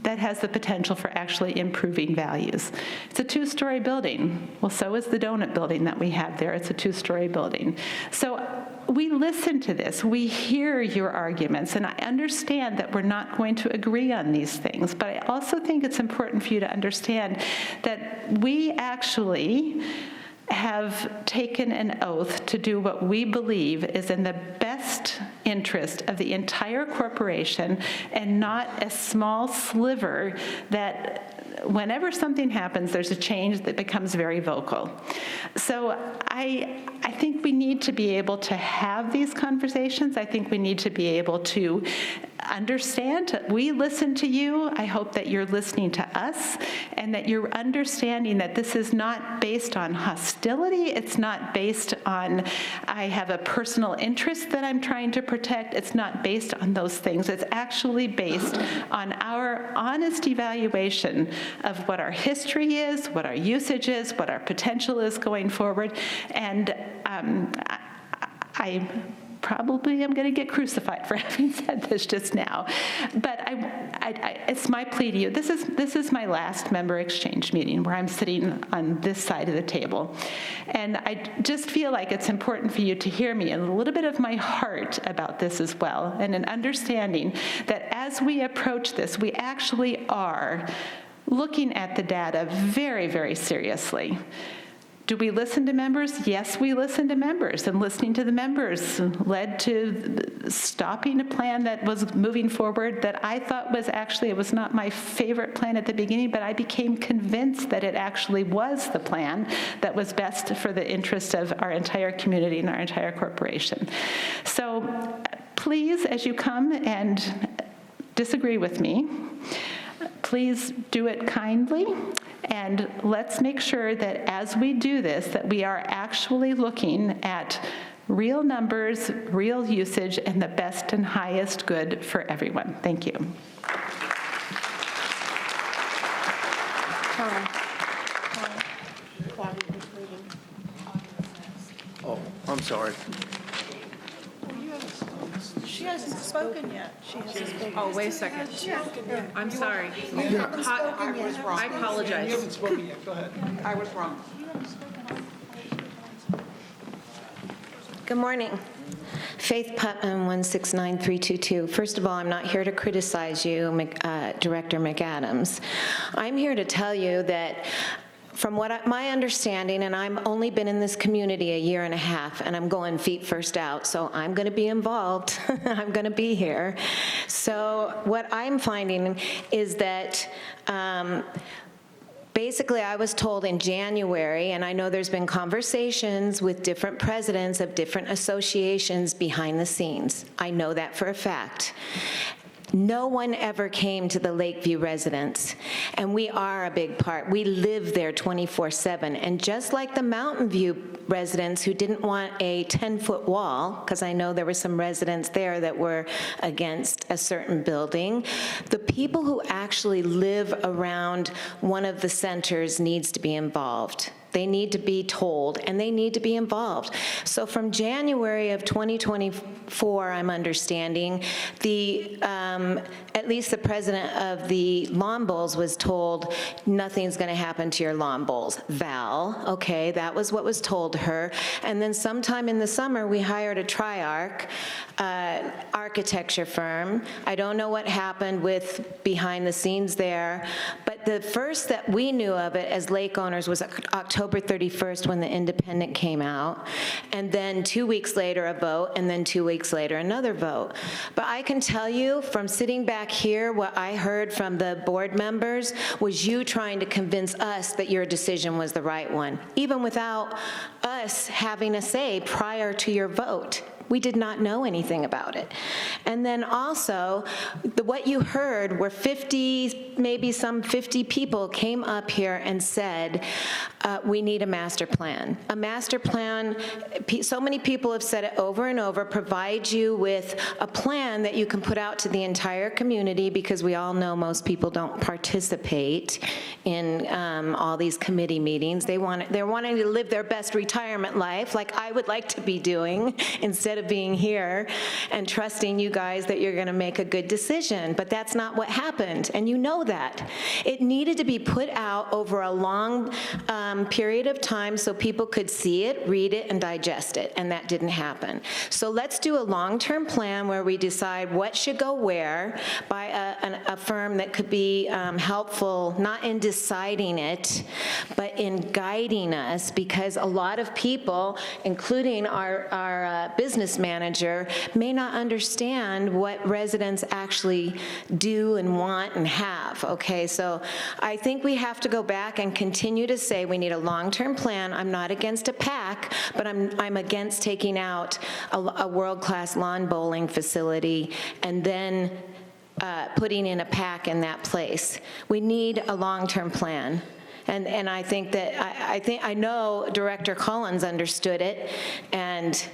has the potential for actually improving values. It's a two-story building. Well, so is the donut building that we have there. It's a two-story building. So we listen to this. We hear your arguments, and I understand that we're not going to agree on these things, but I also think it's important for you to understand that we actually have taken an oath to do what we believe is in the best interest of the entire corporation and not a small sliver that whenever something happens, there's a change that becomes very vocal. So I think we need to be able to have these conversations. I think we need to be able to understand. We listen to you. I hope that you're listening to us and that you're understanding that this is not based on hostility. It's not based on, I have a personal interest that I'm trying to protect. It's not based on those things. It's actually based on our honest evaluation of what our history is, what our usage is, what our potential is going forward. And I probably am going to get crucified for having said this just now, but it's my plea to you. This is my last member exchange meeting where I'm sitting on this side of the table, and I just feel like it's important for you to hear me and a little bit of my heart about this as well, and an understanding that as we approach this, we actually are looking at the data very, very seriously. Do we listen to members? Yes, we listen to members, and listening to the members led to stopping a plan that was moving forward that I thought was actually, it was not my favorite plan at the beginning, but I became convinced that it actually was the plan that was best for the interest of our entire community and our entire corporation. So please, as you come and disagree with me, please do it kindly, and let's make sure that as we do this, that we are actually looking at real numbers, real usage, and the best and highest good for everyone. Thank you. Oh, I'm sorry. hasn't spoken yet. She hasn't spoken. Oh, wait a second. I'm sorry. haven't spoken yet. I apologize. You haven't spoken yet, go ahead. I was wrong. Good morning. Faith Putman, 169322. First of all, I'm not here to criticize you, Director McAdams. I'm here to tell you that from my understanding, and I've only been in this community a year and a half, and I'm going feet first out, so I'm going to be involved. I'm going to be here. So what I'm finding is that basically, I was told in January, and I know there's been conversations with different presidents of different associations behind the scenes. I know that for a fact. No one ever came to the Lakeview residents, and we are a big part. We live there 24/7, and just like the Mountain View residents who didn't want a 10-foot wall, because I know there were some residents there that were against a certain building, the people who actually live around one of the centers needs to be involved. They need to be told, and they need to be involved. So from January of 2024, I'm understanding, at least the president of the lawn bowls was told, nothing's going to happen to your lawn bowls. Val, okay, that was what was told to her. And then sometime in the summer, we hired a Triarch architecture firm. I don't know what happened with behind the scenes there, but the first that we knew of it as lake owners was October 31st when the independent came out, and then 2 weeks later a vote, and then 2 weeks later another vote. But I can tell you from sitting back here, what I heard from the board members was you trying to convince us that your decision was the right one, even without us having a say prior to your vote. We did not know anything about it. And then also, what you heard were 50, maybe some 50 people came up here and said, we need a master plan. A master plan, so many people have said it over and over, provides you with a plan that you can put out to the entire community, because we all know most people don't participate in all these committee meetings. They're wanting to live their best retirement life, like I would like to be doing, instead of being here and trusting you guys that you're going to make a good decision. But that's not what happened, and you know that. It needed to be put out over a long period of time so people could see it, read it, and digest it, and that didn't happen. So let's do a long-term plan where we decide what should go where by a firm that could be helpful, not in deciding it, but in guiding us, because a lot of people, including our business manager, may not understand what residents actually do and want and have, okay? So I think we have to go back and continue to say we need a long-term plan. I'm not against a PAC, but I'm against taking out a world-class lawn bowling facility and then putting in a PAC in that place. We need a long-term plan. And I think that, I know Director Collins understood it, and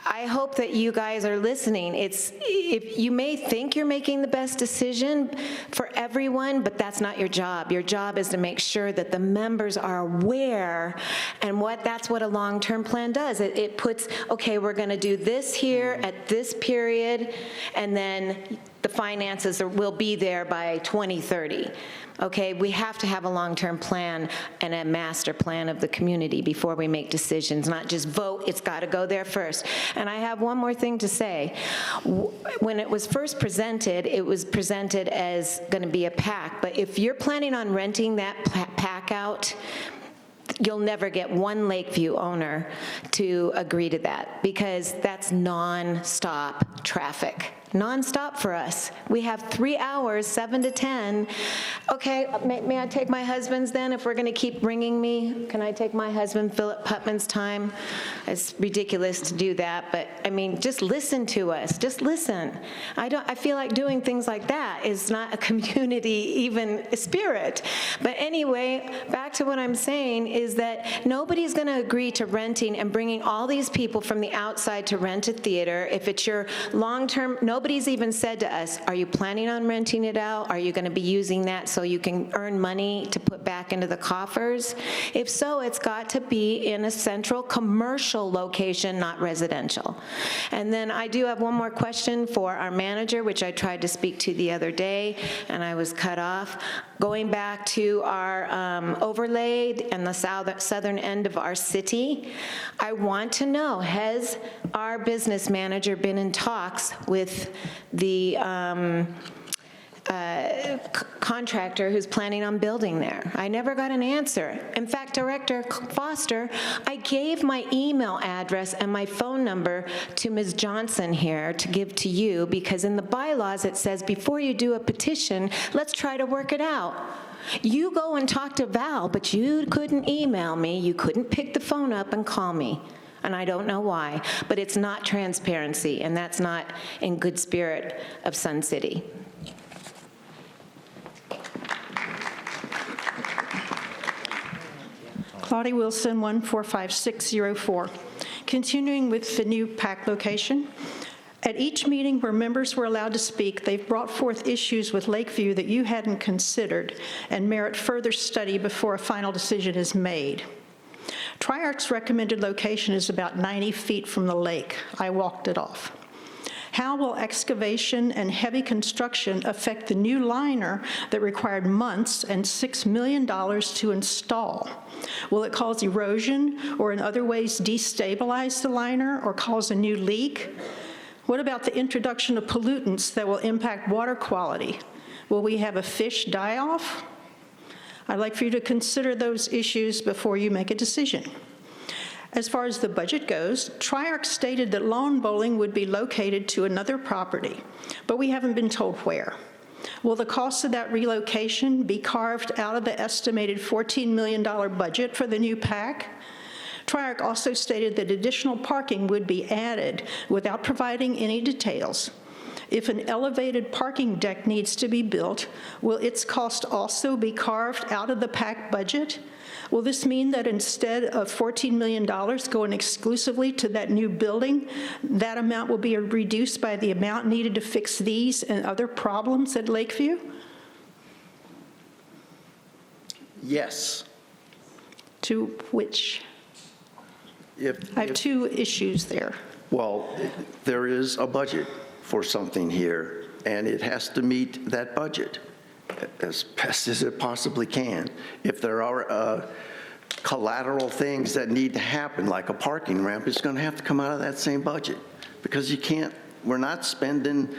I hope that you guys are listening. If you may think you're making the best decision for everyone, but that's not your job. Your job is to make sure that the members are aware, and that's what a long-term plan does. It puts, okay, we're going to do this here at this period, and then the finances will be there by 2030. Okay, we have to have a long-term plan and a master plan of the community before we make decisions, not just vote. It's got to go there first. And I have one more thing to say. When it was first presented, it was presented as going to be a PAC. But if you're planning on renting that PAC out, you'll never get one Lakeview owner to agree to that, because that's non-stop traffic. Non-stop for us. We have 3 hours, 7 to 10. Okay, may I take my husband's then, if we're going to keep ringing me? Can I take my husband, Philip Putman's time? It's ridiculous to do that, but I mean, just listen to us. Just listen. I feel like doing things like that is not a community even spirit. But anyway, back to what I'm saying is is that nobody's going to agree to renting and bringing all these people from the outside to rent a theater. If it's your long-term, nobody's even said to us, are you planning on renting it out? Are you going to be using that so you can earn money to put back into the coffers? If so, it's got to be in a central commercial location, not residential. And then I do have one more question for our manager, which I tried to speak to the other day, and I was cut off. Going back to our overlay and the southern end of our city, I want to know, has our business manager been in talks with the contractor who's planning on building there? I never got an answer. In fact, Director Foster, I gave my email address and my phone number to Ms. Johnson here to give to you, because in the bylaws it says before you do a petition, let's try to work it out. You go and talk to Val, but you couldn't email me, you couldn't pick the phone up and call me. And I don't know why, but it's not transparency, and that's not in good spirit of Sun City. Claudia Wilson, 145604. Continuing with the new PAC location, at each meeting where members were allowed to speak, they've brought forth issues with Lakeview that you hadn't considered and merit further study before a final decision is made. Triarch's recommended location is about 90 feet from the lake. I walked it off. How will excavation and heavy construction affect the new liner that required months and $6 million to install? Will it cause erosion or in other ways destabilize the liner or cause a new leak? What about the introduction of pollutants that will impact water quality? Will we have a fish die-off? I'd like for you to consider those issues before you make a decision. As far as the budget goes, Triarch stated that lawn bowling would be located to another property, but we haven't been told where. Will the cost of that relocation be carved out of the estimated $14 million budget for the new PAC? Triarch also stated that additional parking would be added without providing any details. If an elevated parking deck needs to be built, will its cost also be carved out of the PAC budget? Will this mean that instead of $14 million going exclusively to that new building, that amount will be reduced by the amount needed to fix these and other problems at Lakeview? Yes. To which? I have two issues there. Well, there is a budget for something here, and it has to meet that budget as best as it possibly can. If there are collateral things that need to happen, like a parking ramp, it's going to have to come out of that same budget, because you can't, we're not spending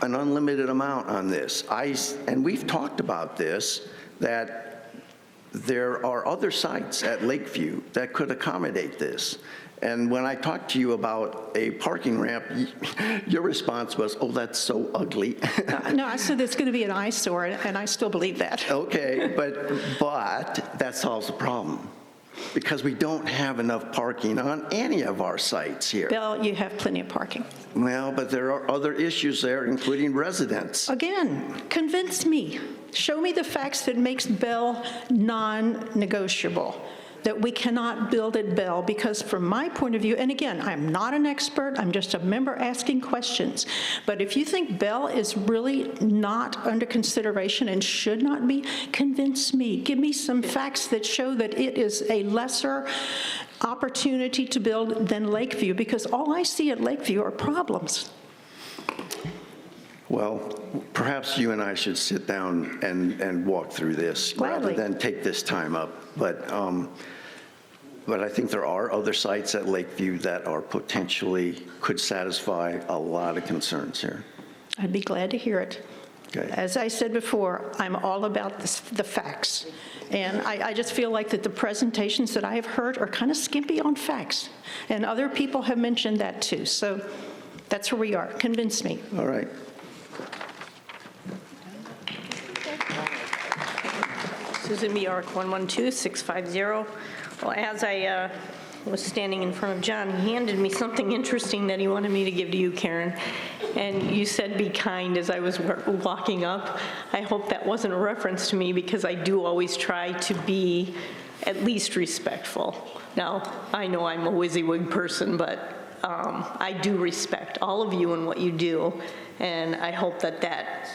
an unlimited amount on this. And we've talked about this, that there are other sites at Lakeview that could accommodate this. And when I talked to you about a parking ramp, your response was, oh, that's so ugly. No, I said it's going to be an eyesore, and I still believe that. Okay, but that solves the problem, because we don't have enough parking on any of our sites here. Bill, you have plenty of parking. Well, but there are other issues there, including residents. Again, convince me. Show me the facts that makes Bell non-negotiable, that we cannot build at Bell, because from my point of view, and again, I'm not an expert, I'm just a member asking questions, but if you think Bell is really not under consideration and should not be, convince me. Give me some facts that show that it is a lesser opportunity to build than Lakeview, because all I see at Lakeview are problems. Well, perhaps you and I should sit down and walk through this rather than take this time up. But I think there are other sites at Lakeview that are potentially could satisfy a lot of concerns here. I'd be glad to hear it. Okay. As I said before, I'm all about the facts. And I just feel like that the presentations that I have heard are kind of skimpy on facts. And other people have mentioned that too. So that's where we are. Convince me. All right. Susan B. Ark, 112650. Well, as I was standing in front of John, he handed me something interesting that he wanted me to give to you, Karen. And you said, be kind, as I was walking up. I hope that wasn't a reference to me, because I do always try to be at least respectful. Now, I know I'm a WYSIWYG person, but I do respect all of you and what you do, and I hope that that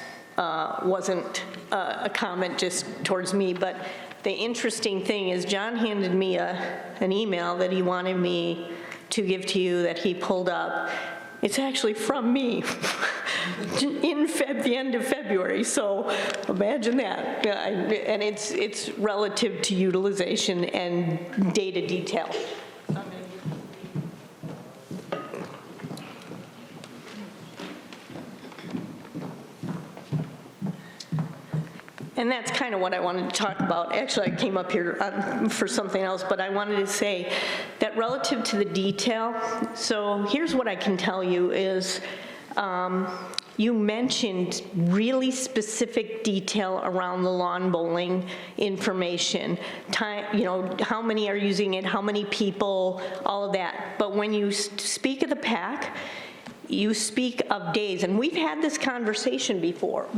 wasn't a comment just towards me. But the interesting thing is John handed me an email that he wanted me to give to you that he pulled up. It's actually from me in the end of February, so imagine that. And it's relative to utilization and data detail. And that's kind of what I wanted to talk about. Actually, I came up here for something else, but I wanted to say that relative to the detail, so here's what I can tell you is, you mentioned really specific detail around the lawn bowling information, time, how many are using it, how many people, all of that. But when you speak of the PAC, you speak of days, and we've had this conversation before.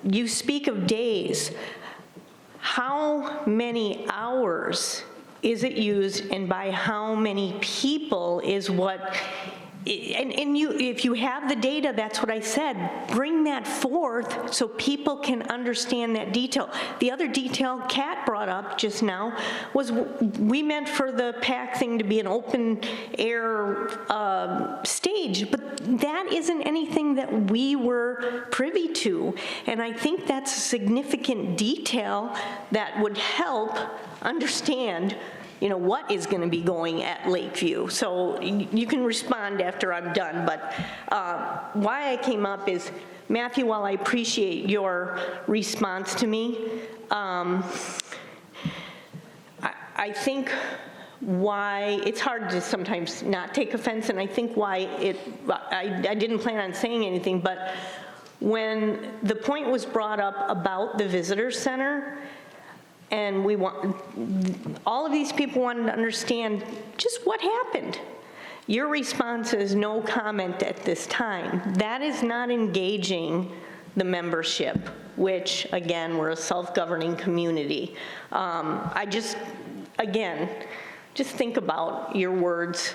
You speak of days. How many hours is it used, and by how many people is what? And if you have the data, that's what I said, bring that forth so people can understand that detail. The other detail Kat brought up just now was we meant for the PAC thing to be an open air stage, but that isn't anything that we were privy to. And I think that's a significant detail that would help understand what is going to be going at Lakeview. So you can respond after I'm done, but why I came up is, Matthew, while I appreciate your response to me, I think why, it's hard to sometimes not take offense, and I think why I didn't plan on saying anything, but when the point was brought up about the visitor center, and all of these people wanted to understand just what happened. Your response is no comment at this time. That is not engaging the membership, which, again, we're a self-governing community. Just think about your words.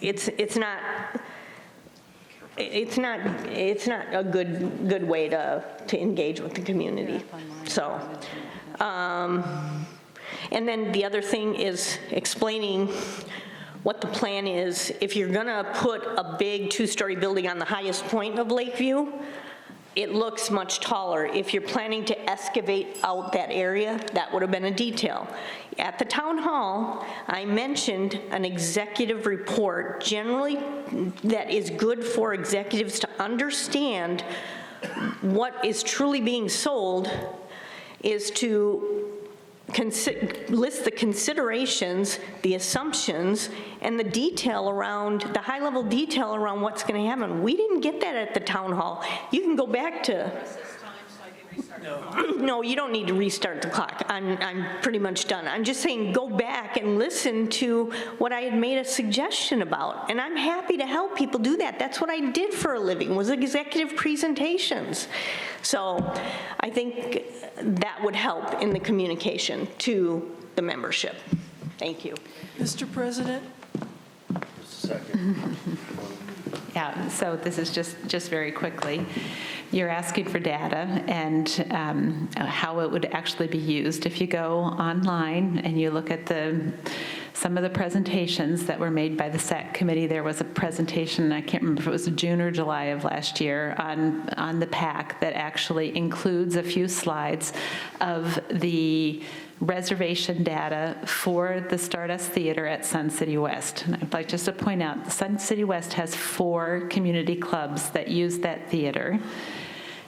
It's not a good way to engage with the community. So, and then the other thing is explaining what the plan is. If you're gonna put a big 2-story building on the highest point of Lakeview, it looks much taller. If you're planning to excavate out that area, that would have been a detail. At the town hall, I mentioned an executive report, generally that is good for executives to understand what is truly being sold, is to list the considerations, the assumptions, and the detail around, the high-level detail around what's going to happen. We didn't get that at the town hall. You can go back to... No, you don't need to restart the clock. I'm pretty much done. I'm just saying go back and listen to what I had made a suggestion about. And I'm happy to help people do that. That's what I did for a living, was executive presentations. So I think that would help in the communication to the membership. Thank you. Mr. President? Yeah, so this is just very quickly. You're asking for data and how it would actually be used. If you go online and you look at some of the presentations that were made by the SAC committee, there was a presentation, I can't remember if it was June or July of last year, on the PAC that actually includes a few slides of the reservation data for the Stardust Theater at Sun City West. And I'd like just to point out, the Sun City West has 4 community clubs that use that theater.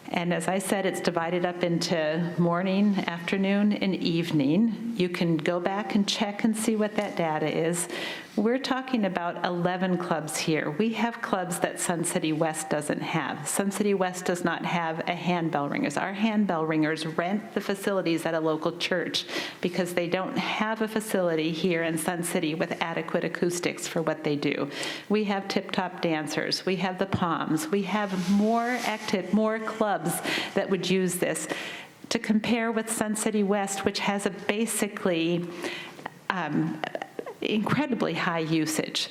And as I said, it's divided up into morning, afternoon, and evening. You can go back and check and see what that data is. We're talking about 11 clubs here. We have clubs that Sun City West doesn't have. Sun City West does not have a handbell ringers. Our handbell ringers rent the facilities at a local church because they don't have a facility here in Sun City with adequate acoustics for what they do. We have tip-top dancers. We have the Palms. We have more clubs that would use this. to compare with Sun City West, which has a basically incredibly high usage.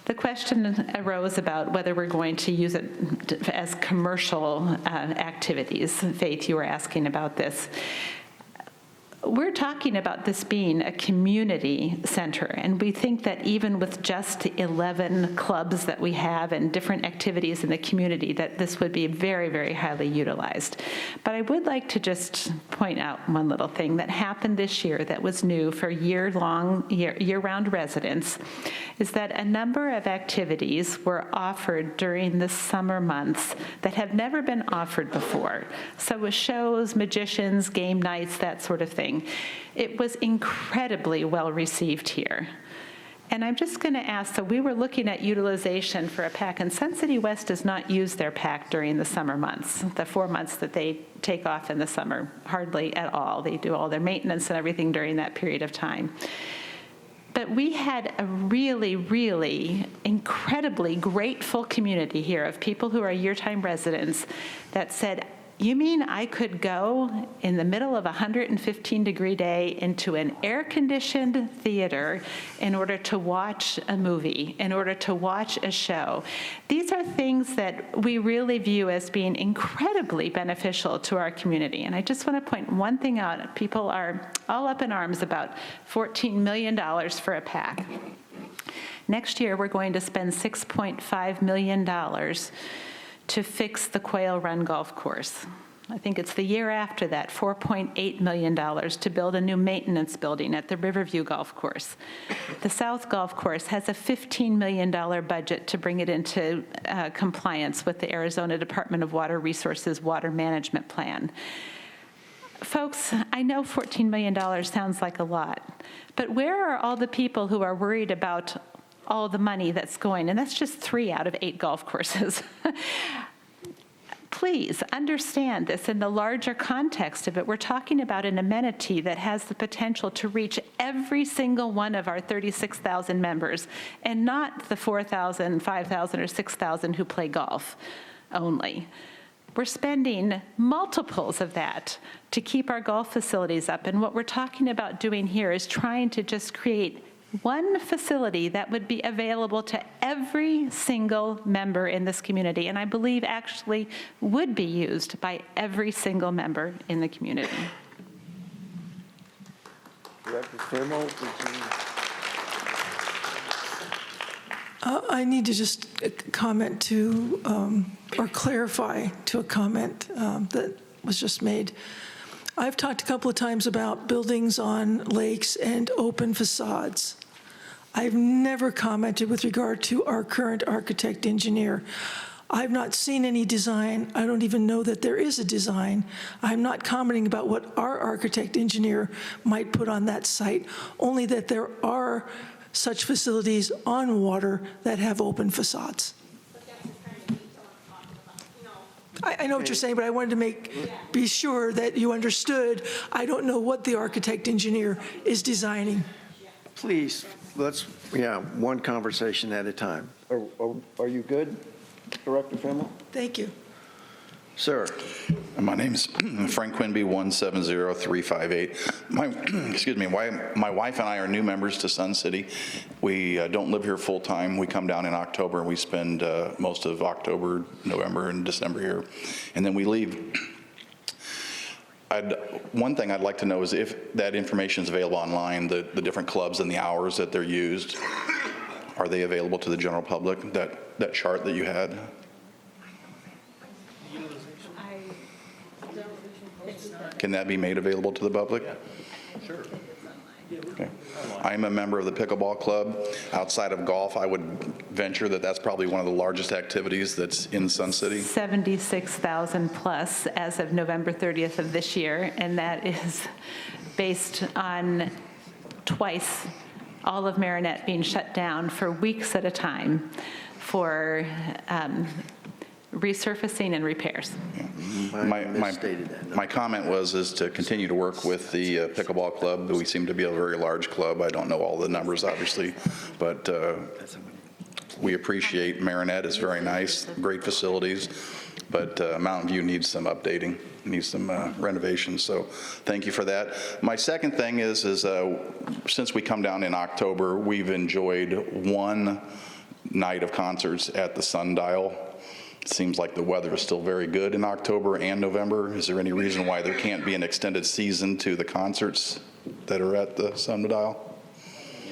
The question arose about whether we're going to use it as commercial activities. Faith, you were asking about this. We're talking about this being a community center, and we think that even with just 11 clubs that we have and different activities in the community, that this would be very, very highly utilized. But I would like to just point out one little thing that happened this year that was new for year-round residents, is that a number of activities were offered during the summer months that have never been offered before. So with shows, magicians, game nights, that sort of thing. It was incredibly well received here. And I'm just going to ask, so we were looking at utilization for a PAC, and Sun City West does not use their PAC during the summer months, the 4 months that they take off in the summer, hardly at all. They do all their maintenance and everything during that period of time. But we had a really, really incredibly grateful community here of people who are year-time residents that said, you mean I could go in the middle of a 115-degree day into an air-conditioned theater in order to watch a movie, in order to watch a show? These are things that we really view as being incredibly beneficial to our community. And I just want to point one thing out. People are all up in arms about $14 million for a PAC. Next year, we're going to spend $6.5 million to fix the Quail Run Golf Course. I think it's the year after that, $4.8 million to build a new maintenance building at the Riverview Golf Course. The South Golf Course has a $15 million budget to bring it into compliance with the Arizona Department of Water Resources Water Management Plan. Folks, I know $14 million sounds like a lot, but where are all the people who are worried about all the money that's going, and that's just 3 out of 8 golf courses. Please understand this in the larger context of it. We're talking about an amenity that has the potential to reach every single one of our 36,000 members, and not the 4,000, 5,000, or 6,000 who play golf only. We're spending multiples of that to keep our golf facilities up, and what we're talking about doing here is trying to just create one facility that would be available to every single member in this community, and I believe actually would be used by every single member in the community. Director Fremo, I need to just comment to, or clarify to a comment that was just made. I've talked a couple of times about buildings on lakes and open facades. I've never commented with regard to our current architect engineer. I've not seen any design. I don't even know that there is a design. I'm not commenting about what our architect engineer might put on that site, only that there are such facilities on water that have open facades. I know what you're saying, but I wanted to be sure that you understood. I don't know what the architect engineer is designing. please, one conversation at a time. Are you good, Director Fremo? Thank you. Sir. My name's Frank Quinby, 170358. My wife and I are new members to Sun City. We don't live here full time. We come down in October and we spend most of October, November, and December here, and then we leave. One thing I'd like to know is if that information is available online, the different clubs and the hours that they're used, are they available to the general public, that chart that you had? Can that be made available to the public? Sure. Okay. I'm a member of the pickleball club. Outside of golf, I would venture that that's probably one of the largest activities that's in Sun City. 76,000 plus as of November 30th of this year, and that is based on twice all of Marinette being shut down for weeks at a time for resurfacing and repairs. My comment is to continue to work with the pickleball club. We seem to be a very large club. I don't know all the numbers, obviously, but We appreciate Marinette, it's very nice, great facilities, but Mountain View needs some updating, needs some renovations, so thank you for that. My second thing is since we come down in October, we've enjoyed one night of concerts at the Sundial. It seems like the weather is still very good in October and November. Is there any reason why there can't be an extended season to the concerts that are at the Sundial?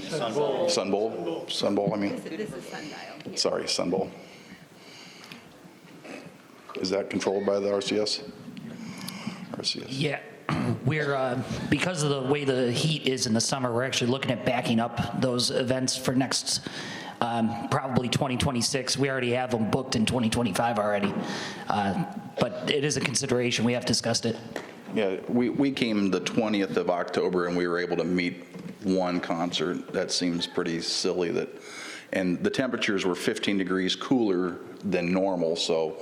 Sun Bowl, I mean. This is Sundial. Sorry, Sun Bowl. Is that controlled by the RCS? RCS. Yeah, we're, because of the way the heat is in the summer, we're actually looking at backing up those events for next, probably 2026. We already have them booked in 2025 already. But it is a consideration. We have discussed it. Yeah, we came the 20th of October and we were able to meet one concert. That seems pretty silly that, and the temperatures were 15 degrees cooler than normal, so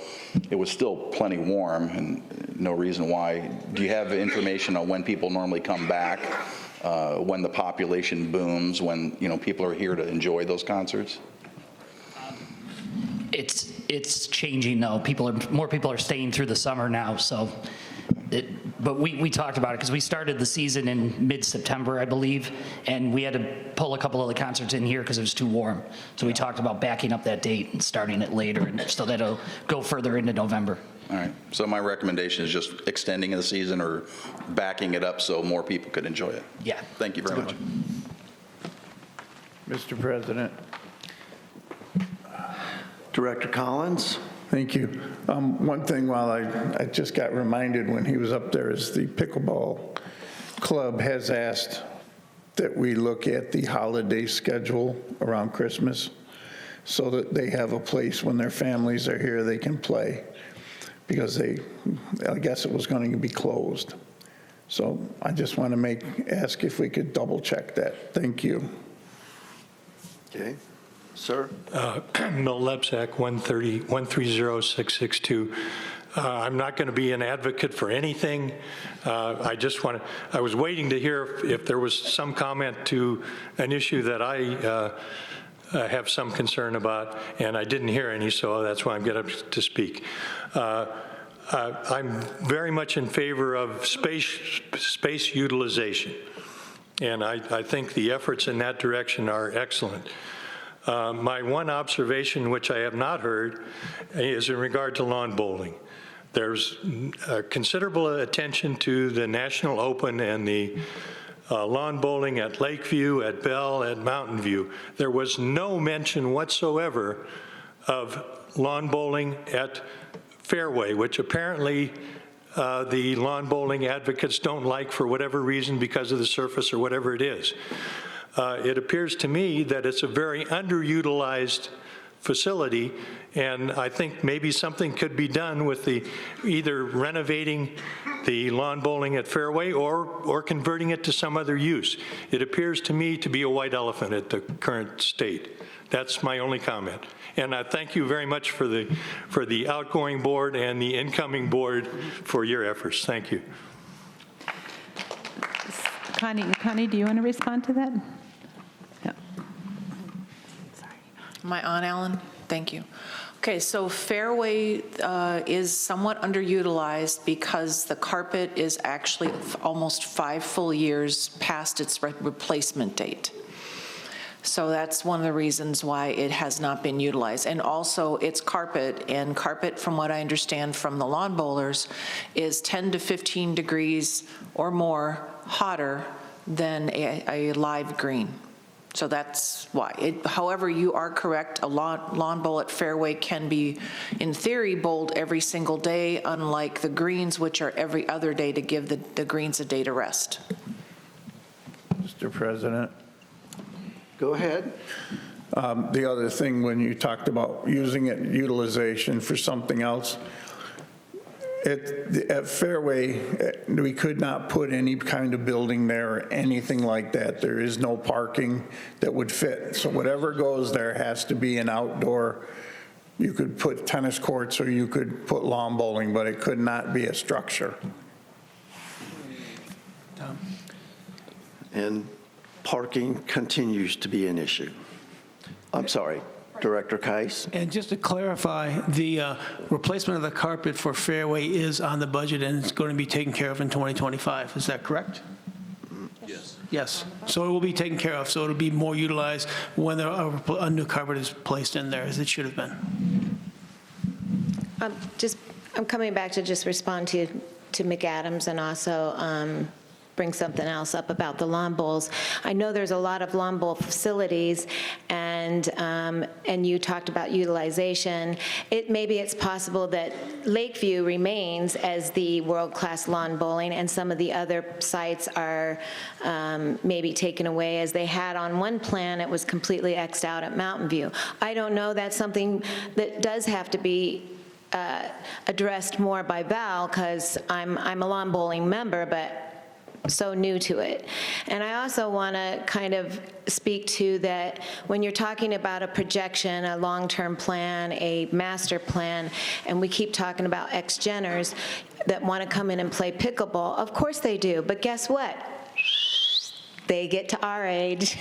it was still plenty warm and no reason why. Do you have information on when people normally come back, when the population booms, when people are here to enjoy those concerts? It's changing though. More people are staying through the summer now, so. But we talked about it because we started the season in mid-September, I believe, and we had to pull a couple of the concerts in here because it was too warm. So we talked about backing up that date and starting it later, and so that'll go further into November. All right. So my recommendation is just extending the season or backing it up so more people could enjoy it. Yeah. Thank you very much. Mr. President. Director Collins? Thank you. One thing while I just got reminded when he was up there is the pickleball club has asked that we look at the holiday schedule around Christmas so that they have a place when their families are here they can play, because I guess it was going to be closed. So I just want to ask if we could double check that. Thank you. Okay. Sir? Milt Lepsak, 130-662. I'm not going to be an advocate for anything. I was waiting to hear if there was some comment to an issue that I have some concern about, and I didn't hear any, so that's why I'm getting up to speak. I'm very much in favor of space utilization, and I think the efforts in that direction are excellent. My one observation, which I have not heard, is in regard to lawn bowling. There's considerable attention to the National Open and the lawn bowling at Lakeview, at Bell, at Mountain View. There was no mention whatsoever of lawn bowling at Fairway, which apparently the lawn bowling advocates don't like for whatever reason, because of the surface or whatever it is. It appears to me that it's a very underutilized facility, and I think maybe something could be done with either renovating the lawn bowling at Fairway or converting it to some other use. It appears to me to be a white elephant at the current state. That's my only comment. And I thank you very much for the outgoing board and the incoming board for your efforts. Thank you. Connie, do you want to respond to that? Am I on, Alan? Thank you. Okay, so Fairway is somewhat underutilized because the carpet is actually almost 5 full years past its replacement date. So that's one of the reasons why it has not been utilized. And also it's carpet, and carpet, from what I understand from the lawn bowlers, is 10 to 15 degrees or more hotter than a live green. So that's why. However, you are correct, a lawn bowl at Fairway can be, in theory, bowled every single day, unlike the greens, which are every other day to give the greens a day to rest. Mr. President. Go ahead. The other thing, when you talked about using it, utilization for something else, at Fairway, we could not put any kind of building there or anything like that. There is no parking that would fit. So whatever goes there has to be an outdoor. You could put tennis courts or you could put lawn bowling, but it could not be a structure. And parking continues to be an issue. I'm sorry. Director Kais? And just to clarify, the replacement of the carpet for Fairway is on the budget and it's going to be taken care of in 2025. Is that correct? Yes. Yes. So it will be taken care of. So it'll be more utilized when a new carpet is placed in there, as it should have been. I'm coming back to just respond to McAdams and also bring something else up about the lawn bowls. I know there's a lot of lawn bowl facilities, and you talked about utilization. Maybe it's possible that Lakeview remains as the world-class lawn bowling, and some of the other sites are maybe taken away, as they had on one plan. It was completely X'd out at Mountain View. I don't know. That's something that does have to be addressed more by Val, because I'm a lawn bowling member, but so new to it. And I also want to kind of speak to that when you're talking about a projection, a long-term plan, a master plan, and we keep talking about ex-geners that want to come in and play pickleball. Of course they do, but guess what? They get to our age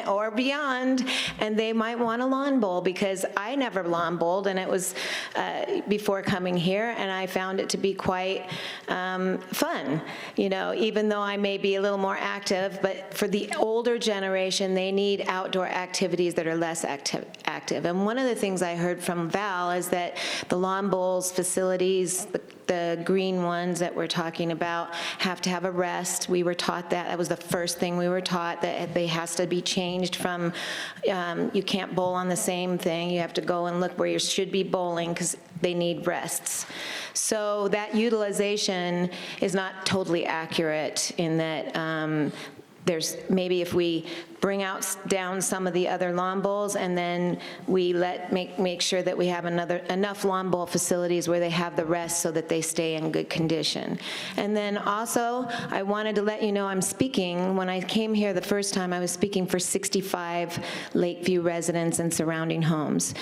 or beyond, and they might want a lawn bowl, because I never lawn bowled, and it was before coming here, and I found it to be quite fun, even though I may be a little more active. But for the older generation, they need outdoor activities that are less active. And one of the things I heard from Val is that the lawn bowls facilities, the green ones that we're talking about, have to have a rest. We were taught that. That was the first thing we were taught, that they has to be changed from, you can't bowl on the same thing. You have to go and look where you should be bowling, because they need rests. So that utilization is not totally accurate in that there's maybe if we bring down some of the other lawn bowls, and then we make sure that we have enough lawn bowl facilities where they have the rest so that they stay in good condition. And then also, I wanted to let you know I'm speaking. When I came here the first time, I was speaking for 65 Lakeview residents and surrounding homes.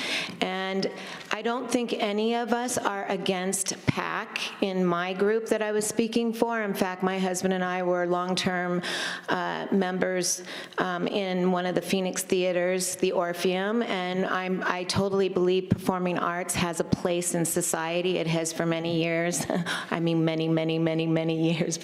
And I don't think any of us are against PAC in my group that I was speaking for. In fact, my husband and I were long-term members in one of the Phoenix theaters, the Orpheum, and I totally believe performing arts has a place in society. It has for many years. I mean, many, many, many, many years.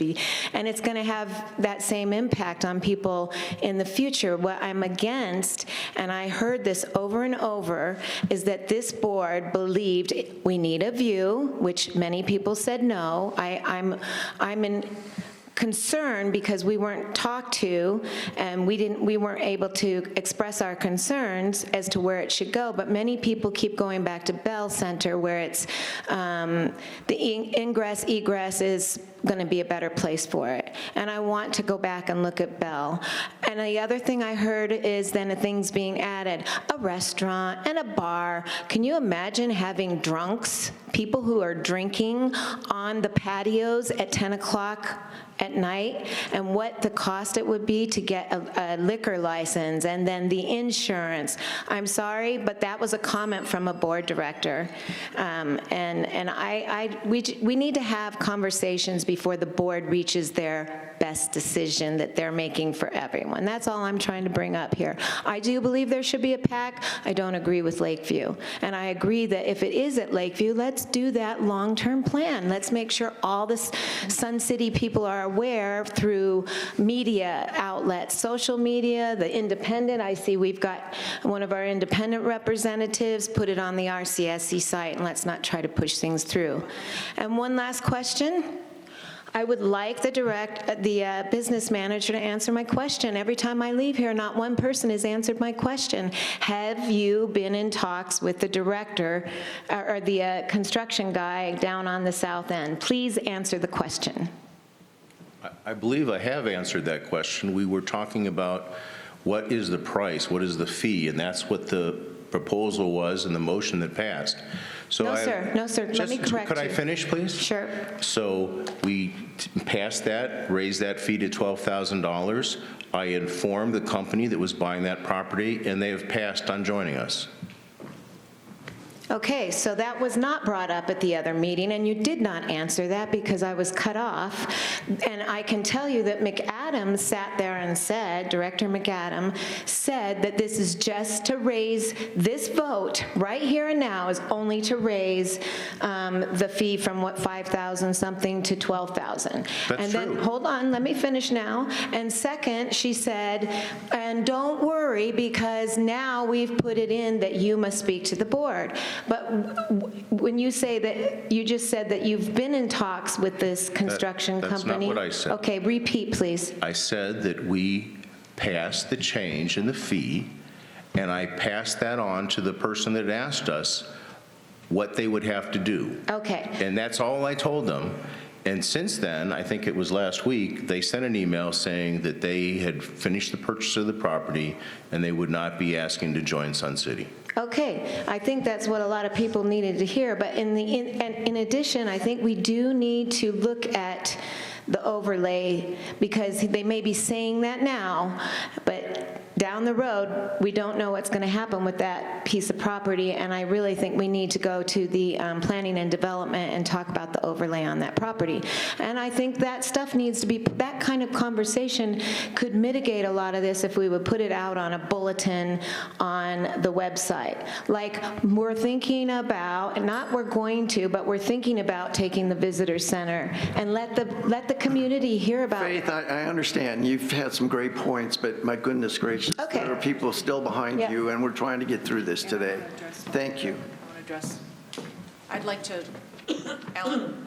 And it's going to have that same impact on people in the future. What I'm against, and I heard this over and over, is that this board believed we need a view, which many people said no. I'm in concern because we weren't talked to, and we weren't able to express our concerns as to where it should go. But many people keep going back to Bell Center, where it's the ingress egress is going to be a better place for it. And I want to go back and look at Bell. And the other thing I heard is then things being added, a restaurant and a bar. Can you imagine having drunks, people who are drinking on the patios at 10 o'clock at night, and what the cost it would be to get a liquor license, and then the insurance? I'm sorry, but that was a comment from a board director. We need to have conversations before the board reaches their best decision that they're making for everyone. That's all I'm trying to bring up here. I do believe there should be a PAC. I don't agree with Lakeview. And I agree that if it is at Lakeview, let's do that long-term plan. Let's make sure all the Sun City people are aware through media outlets, social media, the independent. I see we've got one of our independent representatives put it on the RCSC site, and let's not try to push things through. And one last question. I would like the business manager to answer my question. Every time I leave here, not one person has answered my question. Have you been in talks with the director or the construction guy down on the south end? Please answer the question. I believe I have answered that question. We were talking about what is the price, what is the fee, and that's what the proposal was in the motion that passed. So no, sir. Let me correct you. Could I finish, please? Sure. So we passed that, raised that fee to $12,000. I informed the company that was buying that property, and they have passed on joining us. Okay, so that was not brought up at the other meeting, and you did not answer that because I was cut off. And I can tell you that McAdams McAdams sat there and said, Director McAdams said that this is just to raise, this vote right here and now is only to raise the fee from what, 5,000 something to 12,000. That's and then, true. hold on, let me finish now. And second, she said, and don't worry because now we've put it in that you must speak to the board. But when you say that, you just said that you've been in talks with this construction that's not company. what I said. Okay, repeat, please. I said that we passed the change in the fee, and I passed that on to the person that asked us what they would have to do. Okay. And that's all I told them. And since then, I think it was last week, they sent an email saying that they had finished the purchase of the property and they would not be asking to join Sun City. Okay, I think that's what a lot of people needed to hear, but in addition, I think we do need to look at the overlay, because they may be saying that now, but down the road, we don't know what's going to happen with that piece of property, and I really think we need to go to the planning and development and talk about the overlay on that property. And I think that stuff needs to be, that kind of conversation could mitigate a lot of this if we would put it out on a bulletin on the website. Like, we're thinking about, not we're going to, but we're thinking about taking the visitor center, and let the community hear about it. Faith, I understand. You've had some great points, but my goodness gracious, Okay. there are people still behind Yeah. you, and we're trying to get through this today. Thank you. I want to address, I'd like to, Alan,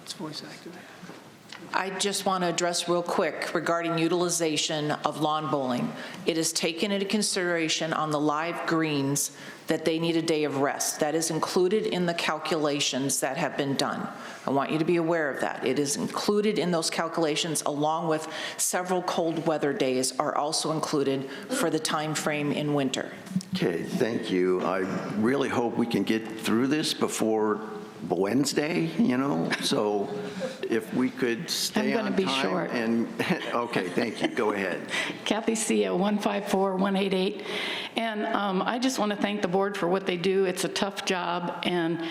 It's voice activated. I just want to address real quick regarding utilization of lawn bowling. It is taken into consideration on the live greens that they need a day of rest. That is included in the calculations that have been done. I want you to be aware of that. It is included in those calculations, along with several cold weather days are also included for the time frame in winter. Okay, thank you. I really hope we can get through this before Wednesday, so if we could stay on I'm going to be time short. and, okay, thank you. Go ahead. Kathy Cia, 154-188. And I just want to thank the board for what they do. It's a tough job, and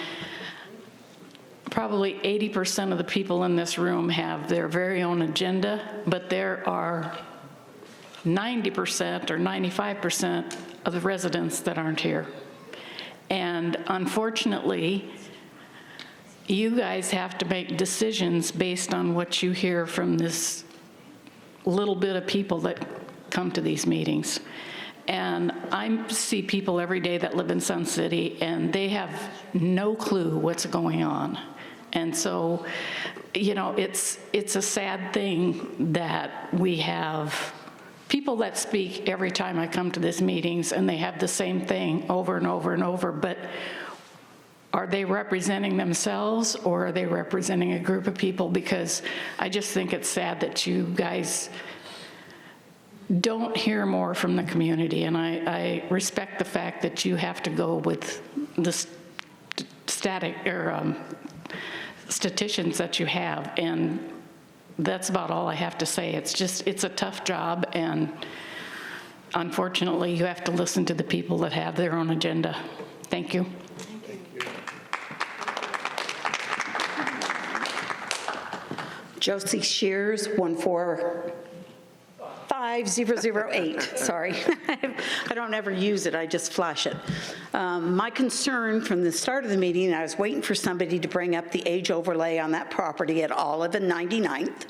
probably 80% of the people in this room have their very own agenda, but there are 90% or 95% of the residents that aren't here. And unfortunately, you guys have to make decisions based on what you hear from this little bit of people that come to these meetings. And I see people every day that live in Sun City, and they have no clue what's going on. And so, it's a sad thing that we have people that speak every time I come to these meetings, and they have the same thing over and over and over, but are they representing themselves, or are they representing a group of people? Because I just think it's sad that you guys don't hear more from the community, and I respect the fact that you have to go with the statisticians that you have, and that's about all I have to say. It's a tough job, and unfortunately, you have to listen to the people that have their own agenda. Thank you. Josie Shears, 145-008, sorry. I don't ever use it, I just flash it. My concern from the start of the meeting, I was waiting for somebody to bring up the age overlay on that property at Olive and 99th.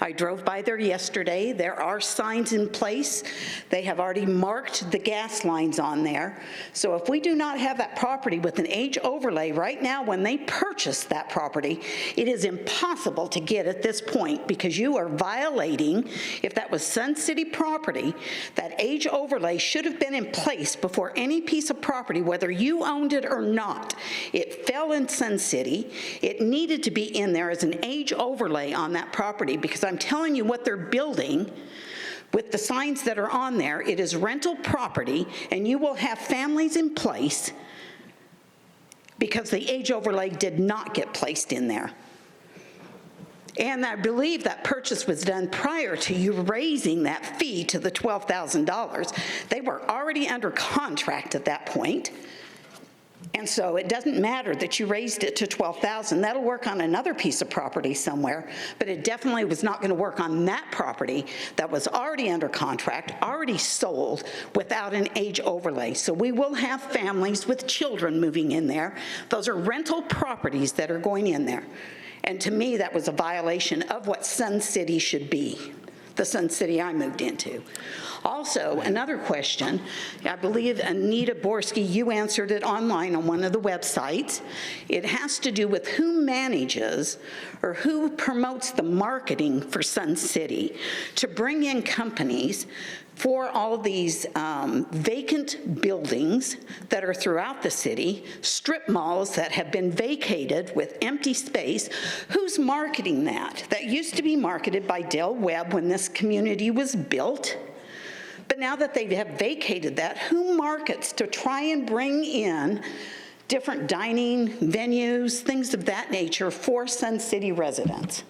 I drove by there yesterday. There are signs in place. They have already marked the gas lines on there. So if we do not have that property with an age overlay right now, when they purchased that property, it is impossible to get at this point, because you are violating, if that was Sun City property, that age overlay should have been in place before any piece of property, whether you owned it or not. It fell in Sun City. It needed to be in there as an age overlay on that property, because I'm telling you what they're building with the signs that are on there. It is rental property, and you will have families in place because the age overlay did not get placed in there. And I believe that purchase was done prior to you raising that fee to the $12,000. They were already under contract at that point. And so it doesn't matter that you raised it to 12,000. That'll work on another piece of property somewhere, but it definitely was not going to work on that property that was already under contract, already sold, without an age overlay. So we will have families with children moving in there. Those are rental properties that are going in there. And to me, that was a violation of what Sun City should be, the Sun City I moved into. Also, another question, I believe Anita Borski, you answered it online on one of the websites. It has to do with who manages or who promotes the marketing for Sun City to bring in companies for all these vacant buildings that are throughout the city, strip malls that have been vacated with empty space. Who's marketing that? That used to be marketed by Del Webb when this community was built. But now that they have vacated that, who markets to try and bring in different dining venues, things of that nature for Sun City residents?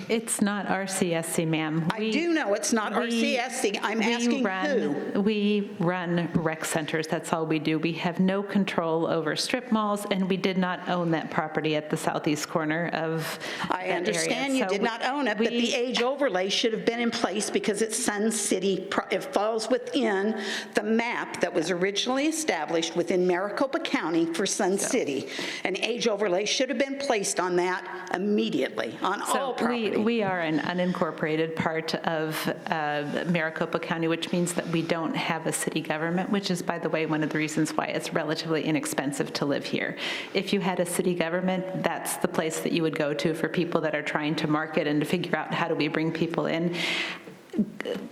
It's not RCSC, ma'am. I do know it's not RCSC. I'm asking who. We run rec centers. That's all we do. We have no control over strip malls, and we did not own that property at the southeast corner of I that understand area. you did not own it, but the age overlay should have been in place because it's Sun City. It falls within the map that was originally established within Maricopa County for Sun City. An age overlay should have been placed on that immediately, on all property. We are an unincorporated part of Maricopa County, which means that we don't have a city government, which is, by the way, one of the reasons why it's relatively inexpensive to live here. If you had a city government, that's the place that you would go to for people that are trying to market and to figure out how do we bring people in.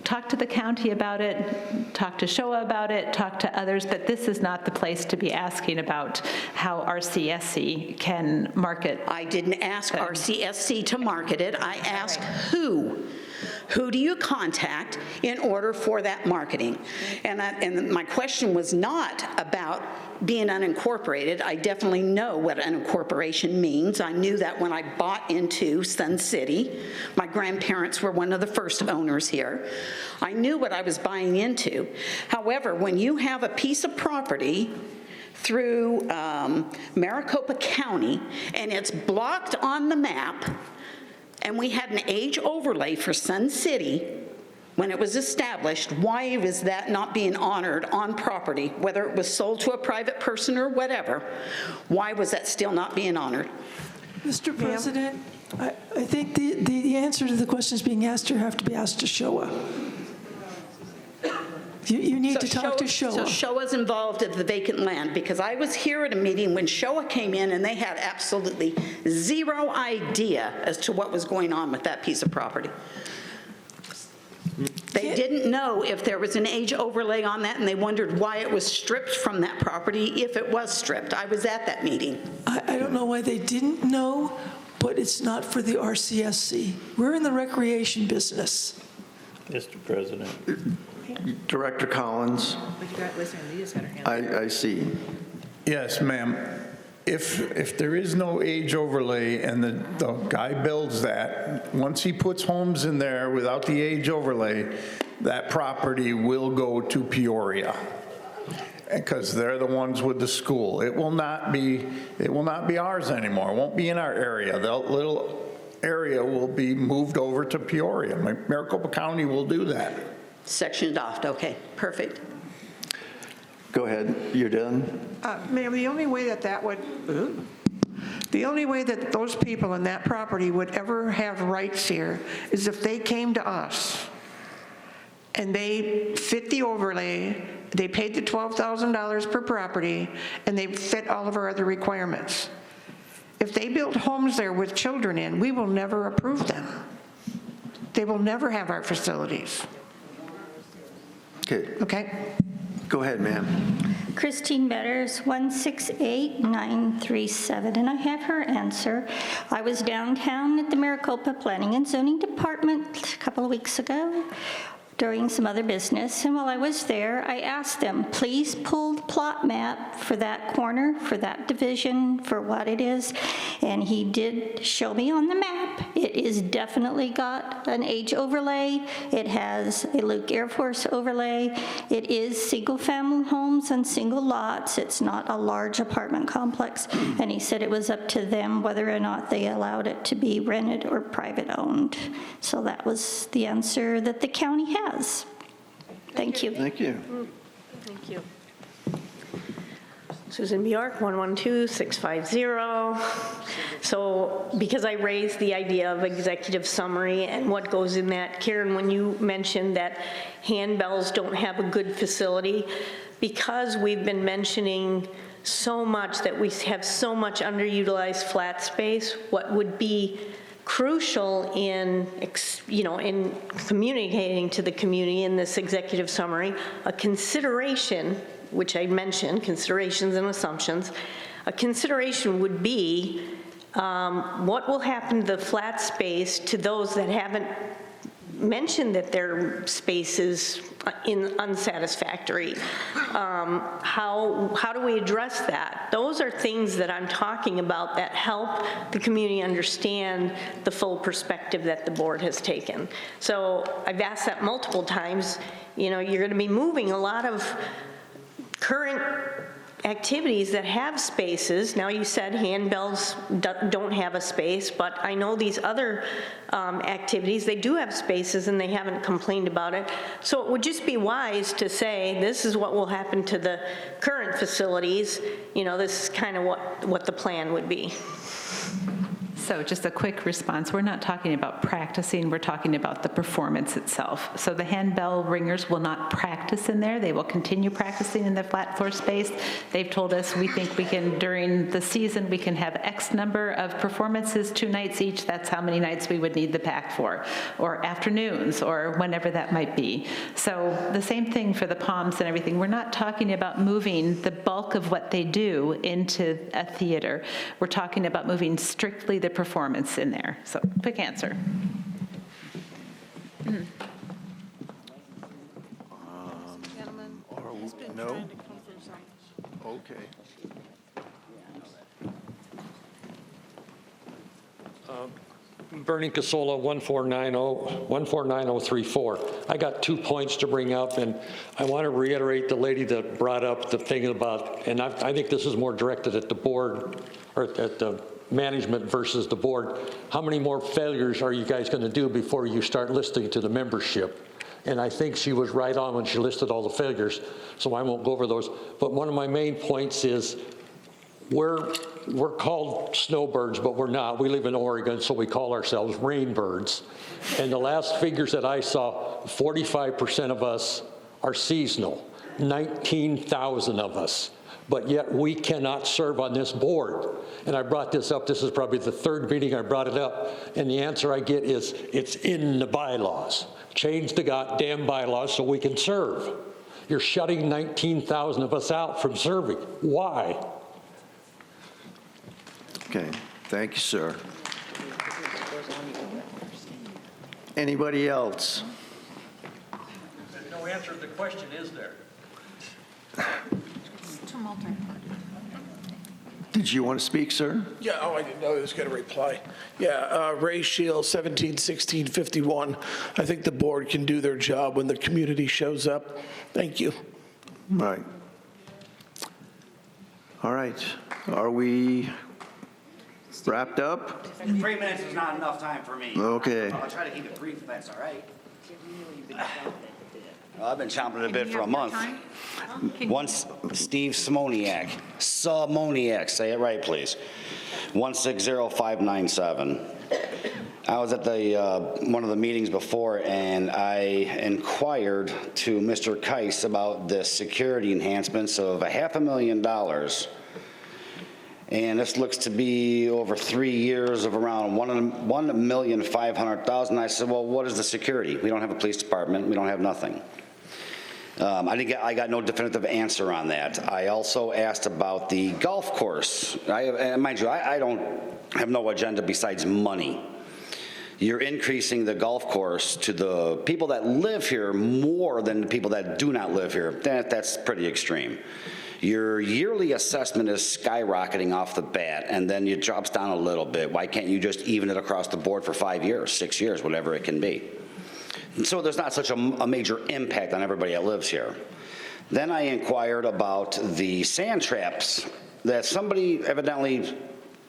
Talk to the county about it, talk to Showa about it, talk to others, but this is not the place to be asking about how RCSC can market. I didn't ask RCSC to market it. I asked who. Who do you contact in order for that marketing? And my question was not about being unincorporated. I definitely know what unincorporation means. I knew that when I bought into Sun City. My grandparents were one of the first owners here. I knew what I was buying into. However, when you have a piece of property through Maricopa County and it's blocked on the map, and we had an age overlay for Sun City when it was established, why was that not being honored on property, whether it was sold to a private person or whatever? Why was that still not being honored? Mr. President, I think the answer to the questions being asked here have to be asked to Showa. You need to talk to Showa. So Showa's involved at the vacant land, because I was here at a meeting when Showa came in and they had absolutely zero idea as to what was going on with that piece of property. They didn't know if there was an age overlay on that, and they wondered why it was stripped from that property if it was stripped. I was at that meeting. I don't know why they didn't know, but it's not for the RCSC. We're in the recreation business. Mr. President. Director Collins, I see. Yes, ma'am. If there is no age overlay and the guy builds that, once he puts homes in there without the age overlay, that property will go to Peoria, because they're the ones with the school. It will not be ours anymore. It won't be in our area. The little area will be moved over to Peoria. Maricopa County will do that. Sectioned off, okay, perfect. Go ahead, you're done? Ma'am, the only way that those people in that property would ever have rights here is if they came to us and they fit the overlay, they paid the $12,000 per property, and they fit all of our other requirements. If they build homes there with children in, we will never approve them. They will never have our facilities. Okay? Go ahead, ma'am. Christine Betters, 168937, and I have her answer. I was downtown at the Maricopa Planning and Zoning Department a couple of weeks ago during some other business, and while I was there, I asked them, please pull the plot map for that corner, for that division, for what it is, and he did show me on the map. It is definitely got an age overlay. It has a Luke Air Force overlay. It is single-family homes and single lots. It's not a large apartment complex, and he said it was up to them whether or not they allowed it to be rented or private-owned. So that was the answer that the county has. Thank you. Thank you. Thank you. Susan Bjork, 112650. So because I raised the idea of executive summary and what goes in that, Karen, when you mentioned that handbells don't have a good facility, because we've been mentioning so much that we have so much underutilized flat space, what would be crucial in, in communicating to the community in this executive summary, a consideration, which I mentioned, considerations and assumptions, a consideration would be what will happen to the flat space to those that haven't mentioned that their space is unsatisfactory. How do we address that? Those are things that I'm talking about that help the community understand the full perspective that the board has taken. So I've asked that multiple times. You're going to be moving a lot of current activities that have spaces. Now, you said handbells don't have a space, but I know these other activities, they do have spaces and they haven't complained about it. So it would just be wise to say, this is what will happen to the current facilities. This is kind of what the plan would be. So just a quick response. We're not talking about practicing, we're talking about the performance itself. So the handbell ringers will not practice in there. They will continue practicing in the flat floor space. They've told us we think we can, during the season, we can have X number of performances, 2 nights each. That's how many nights we would need the pack for, or afternoons, or whenever that might be. So the same thing for the Palms and everything. We're not talking about moving the bulk of what they do into a theater. We're talking about moving strictly the performance in there. So quick answer. No? Okay. Bernie Casola, 1499034. I got 2 points to bring up, and I want to reiterate the lady that brought up the thing about, and I think this is more directed at the board, or at the management versus the board. How many more failures are you guys going to do before you start listening to the membership? And I think she was right on when she listed all the failures, so I won't go over those. But one of my main points is we're called snowbirds, but we're not. We live in Oregon, so we call ourselves rainbirds. And the last figures that I saw, 45% of us are seasonal, 19,000 of us. But yet we cannot serve on this board. And I brought this up, this is probably the 3rd meeting I brought it up, and the answer I get is, it's in the bylaws. Change the goddamn bylaws so we can serve. You're shutting 19,000 of us out from serving. Why? Okay, thank you, sir. Anybody else? No answer to the question, is there? Did you want to speak, sir? Yeah, I didn't know he was going to reply. Yeah, Ray Shield, 171651. I think the board can do their job when the community shows up. Thank you. Right. All right. Are we wrapped up? 3 minutes is not enough time for me. Okay. I'll try to keep it brief if that's all right. Well, I've been chomping at a bit for a month. Once Steve Simoniak, say it right, please. 160597. I was at the one of the meetings before, and I inquired to Mr. Keiss about the security enhancements of $500,000. And this looks to be over 3 years of around $1,500,000. I said, well, what is the security? We don't have a police department. We don't have nothing. I got no definitive answer on that. I also asked about the golf course. Mind you, I don't have no agenda besides money. You're increasing the golf course to the people that live here more than the people that do not live here. That's pretty extreme. Your yearly assessment is skyrocketing off the bat, and then it drops down a little bit. Why can't you just even it across the board for 5 years, 6 years, whatever it can be? And so there's not such a major impact on everybody that lives here. Then I inquired about the sand traps that somebody evidently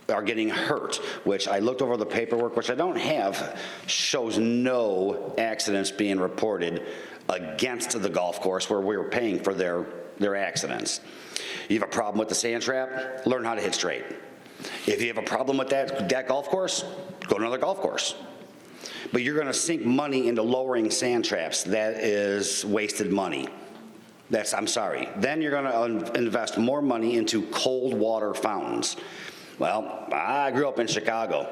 are getting hurt, which I looked over the paperwork, which I don't have, shows no accidents being reported against the golf course where we were paying for their accidents. You have a problem with the sand trap, learn how to hit straight. If you have a problem with that golf course, go to another golf course. But you're gonna sink money into lowering sand traps. That is wasted money. I'm sorry. Then you're gonna invest more money into cold water fountains. Well, I grew up in Chicago,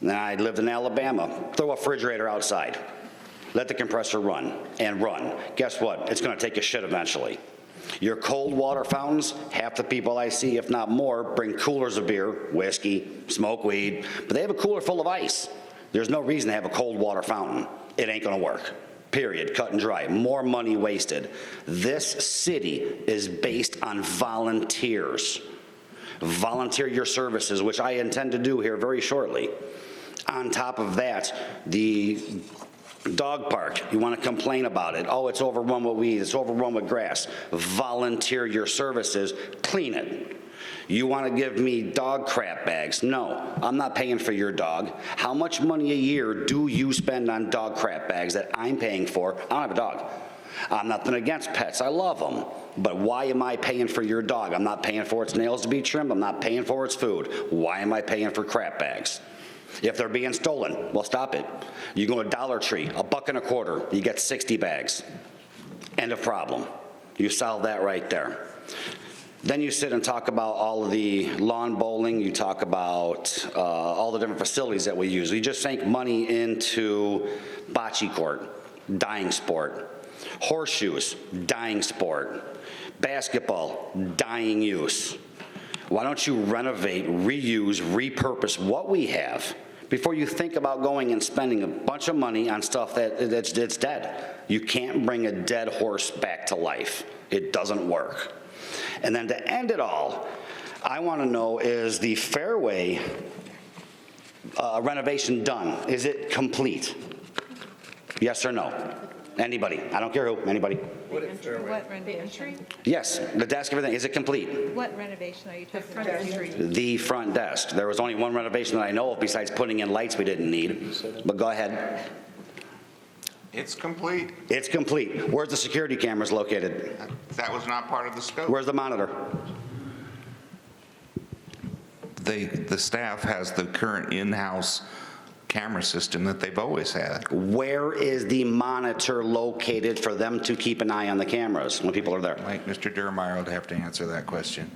and I lived in Alabama. Throw a refrigerator outside. Let the compressor run and run. Guess what? It's gonna take a shit eventually. Your cold water fountains, half the people I see, if not more, bring coolers of beer, whiskey, smoke weed, but they have a cooler full of ice. There's no reason to have a cold water fountain. It ain't gonna work. Period, cut and dry. More money wasted. This city is based on volunteers. Volunteer your services, which I intend to do here very shortly. On top of that, the dog park, you want to complain about it. Oh, it's overrun with weeds, it's overrun with grass. Volunteer your services, clean it. You want to give me dog crap bags? No, I'm not paying for your dog. How much money a year do you spend on dog crap bags that I'm paying for? I don't have a dog. I'm nothing against pets, I love them. But why am I paying for your dog? I'm not paying for its nails to be trimmed, I'm not paying for its food. Why am I paying for crap bags? If they're being stolen, well, stop it. You go to Dollar Tree, $1.25, you get 60 bags. End of problem. You solve that right there. Then you sit and talk about all of the lawn bowling, you talk about all the different facilities that we use. We just sank money into bocce court, dying sport. Horseshoes, dying sport. Basketball, dying use. Why don't you renovate, reuse, repurpose what we have before you think about going and spending a bunch of money on stuff that's dead? You can't bring a dead horse back to life. It doesn't work. And then to end it all, I want to know, is the fairway renovation done? Is it complete? Yes or no? Anybody? I don't care who. Anybody? What renovation? Yes, the desk, everything. Is it complete? What renovation are you talking about? The front desk. There was only one renovation that I know of besides putting in lights we didn't need. But go ahead. It's complete. It's complete. Where's the security cameras located? That was not part of the scope. Where's the monitor? The staff has the current in-house camera system that they've always had. Where is the monitor located for them to keep an eye on the cameras when people are there? Like Mr. Durmeyer would have to answer that question.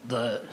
The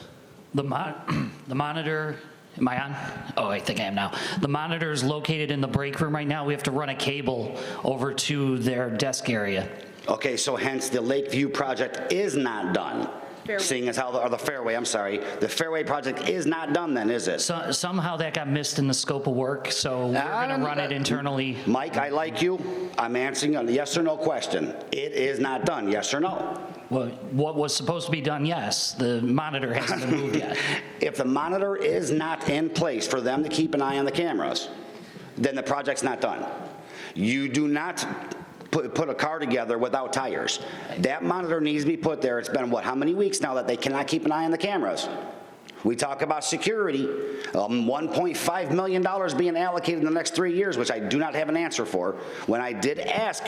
monitor, am I on? Oh, I think I am now. The monitor is located in the break room right now. We have to run a cable over to their desk area. Okay, so hence the Lakeview project is not done. Fairway. Seeing as how, or the fairway, I'm sorry. The fairway project is not done then, is it? So, somehow that got missed in the scope of work, so we're going to run it internally. Mike, I like you. I'm answering a yes or no question. It is not done, yes or no? Well, what was supposed to be done, yes. The monitor hasn't been moved yet. If the monitor is not in place for them to keep an eye on the cameras, then the project's not done. You do not put a car together without tires. That monitor needs to be put there. It's been, what, how many weeks now that they cannot keep an eye on the cameras? We talk about security, $1.5 million being allocated in the next 3 years, which I do not have an answer for. When I did ask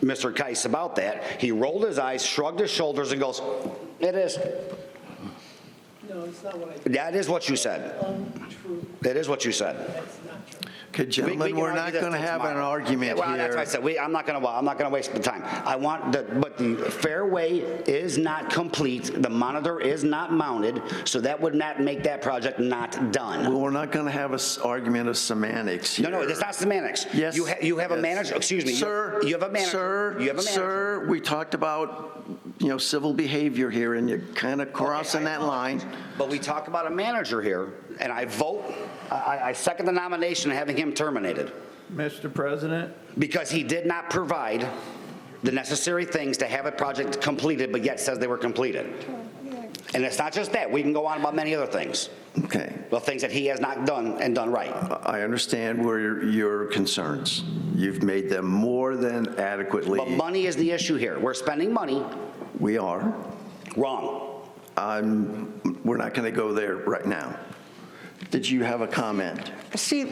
Mr. Keiss about that, he rolled his eyes, shrugged his shoulders, and goes, it is. No, it's not what I did. That is what you said. Untrue. That is what you said. That's not true. Okay, gentlemen, we're not going to have an argument well, here. That's what I said. I'm not going to waste the time. But the fairway is not complete. The monitor is not mounted, so that would not make that project not done. Well, we're not going to have an argument of semantics here. No, it's not semantics. Yes. You have a manager. Excuse me. Sir. You have a manager. You have a manager. Sir, we talked about, civil behavior here, and you're kind of crossing that line. But we talk about a manager here, and I vote I second the nomination of having him terminated. Mr. President? Because he did not provide the necessary things to have a project completed, but yet says they were completed. And it's not just that. We can go on about many other things. Okay. Well, things that he has not done and done right. I understand where your concerns. You've made them more than adequately. But money is the issue here. We're spending money. We are. Wrong. We're not going to go there right now. Did you have a comment? See,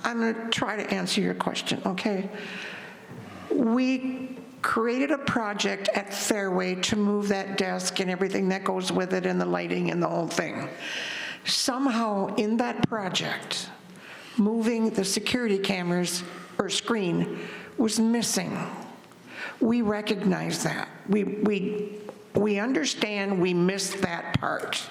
I'm going to try to answer your question, okay? We created a project at Fairway to move that desk and everything that goes with it and the lighting and the whole thing. Somehow in that project, moving the security cameras or screen was missing. We recognize that. We understand we missed that part.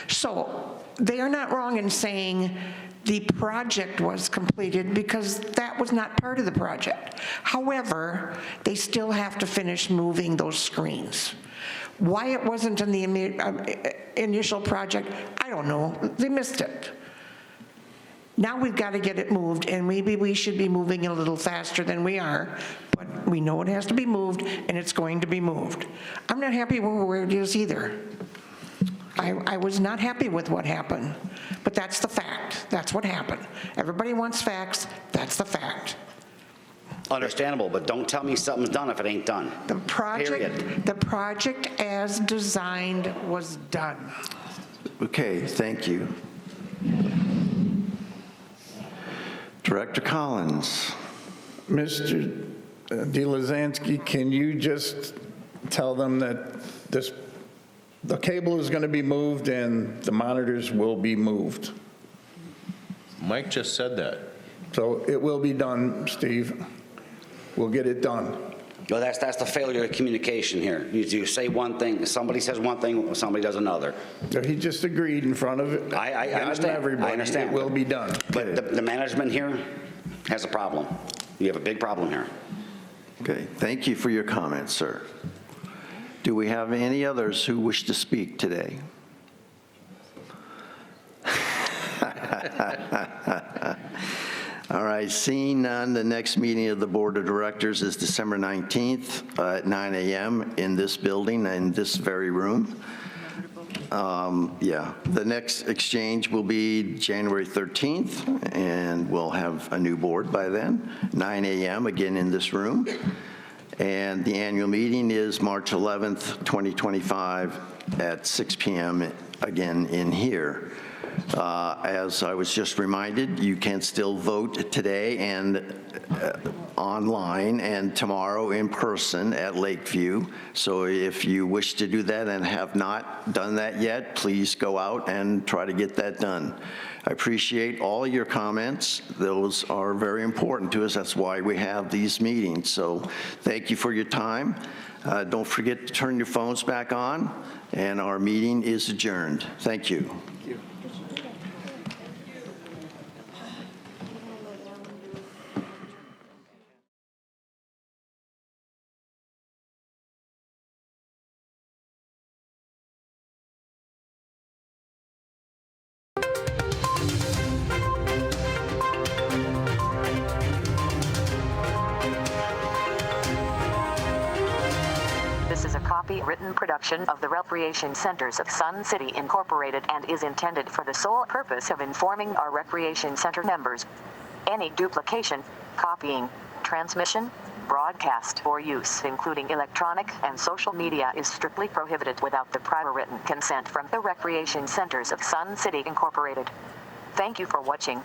So they are not wrong in saying the project was completed because that was not part of the project. However, they still have to finish moving those screens. Why it wasn't in the initial project, I don't know. They missed it. Now we've got to get it moved, and maybe we should be moving a little faster than we are, but we know it has to be moved, and it's going to be moved. I'm not happy where it is either. I was not happy with what happened, but that's the fact. That's what happened. Everybody wants facts. That's the fact. Understandable, but don't tell me something's done if it ain't done. The project as designed was done. Okay, thank you. Director Collins. Mr. DeLazansky, can you just tell them that the cable is going to be moved and the monitors will be moved? Mike just said that. So it will be done, Steve. We'll get it done. Well, that's the failure of communication here. You say one thing, somebody says one thing, somebody does another. So he just agreed in front of it. I understand. Everybody. I understand. It will be done. But the management here has a problem. You have a big problem here. Okay, thank you for your comments, sir. Do we have any others who wish to speak today? All right, seeing none, the next meeting of the Board of Directors is December 19th at 9 a.m. in this building, in this very room. The next exchange will be January 13th, and we'll have a new board by then, 9 a.m. again in this room. And the annual meeting is March 11th, 2025 at 6 p.m. again in here. As I was just reminded, you can still vote today and online and tomorrow in person at Lakeview. So if you wish to do that and have not done that yet, please go out and try to get that done. I appreciate all your comments. Those are very important to us. That's why we have these meetings. So thank you for your time. Don't forget to turn your phones back on, and our meeting is adjourned. Thank you. This is a copyrighted production of the Recreation Centers of Sun City Incorporated and is intended for the sole purpose of informing our Recreation Center members. Any duplication, copying, transmission, broadcast, or use, including electronic and social media, is strictly prohibited without the prior written consent from the Recreation Centers of Sun City Incorporated. Thank you for watching.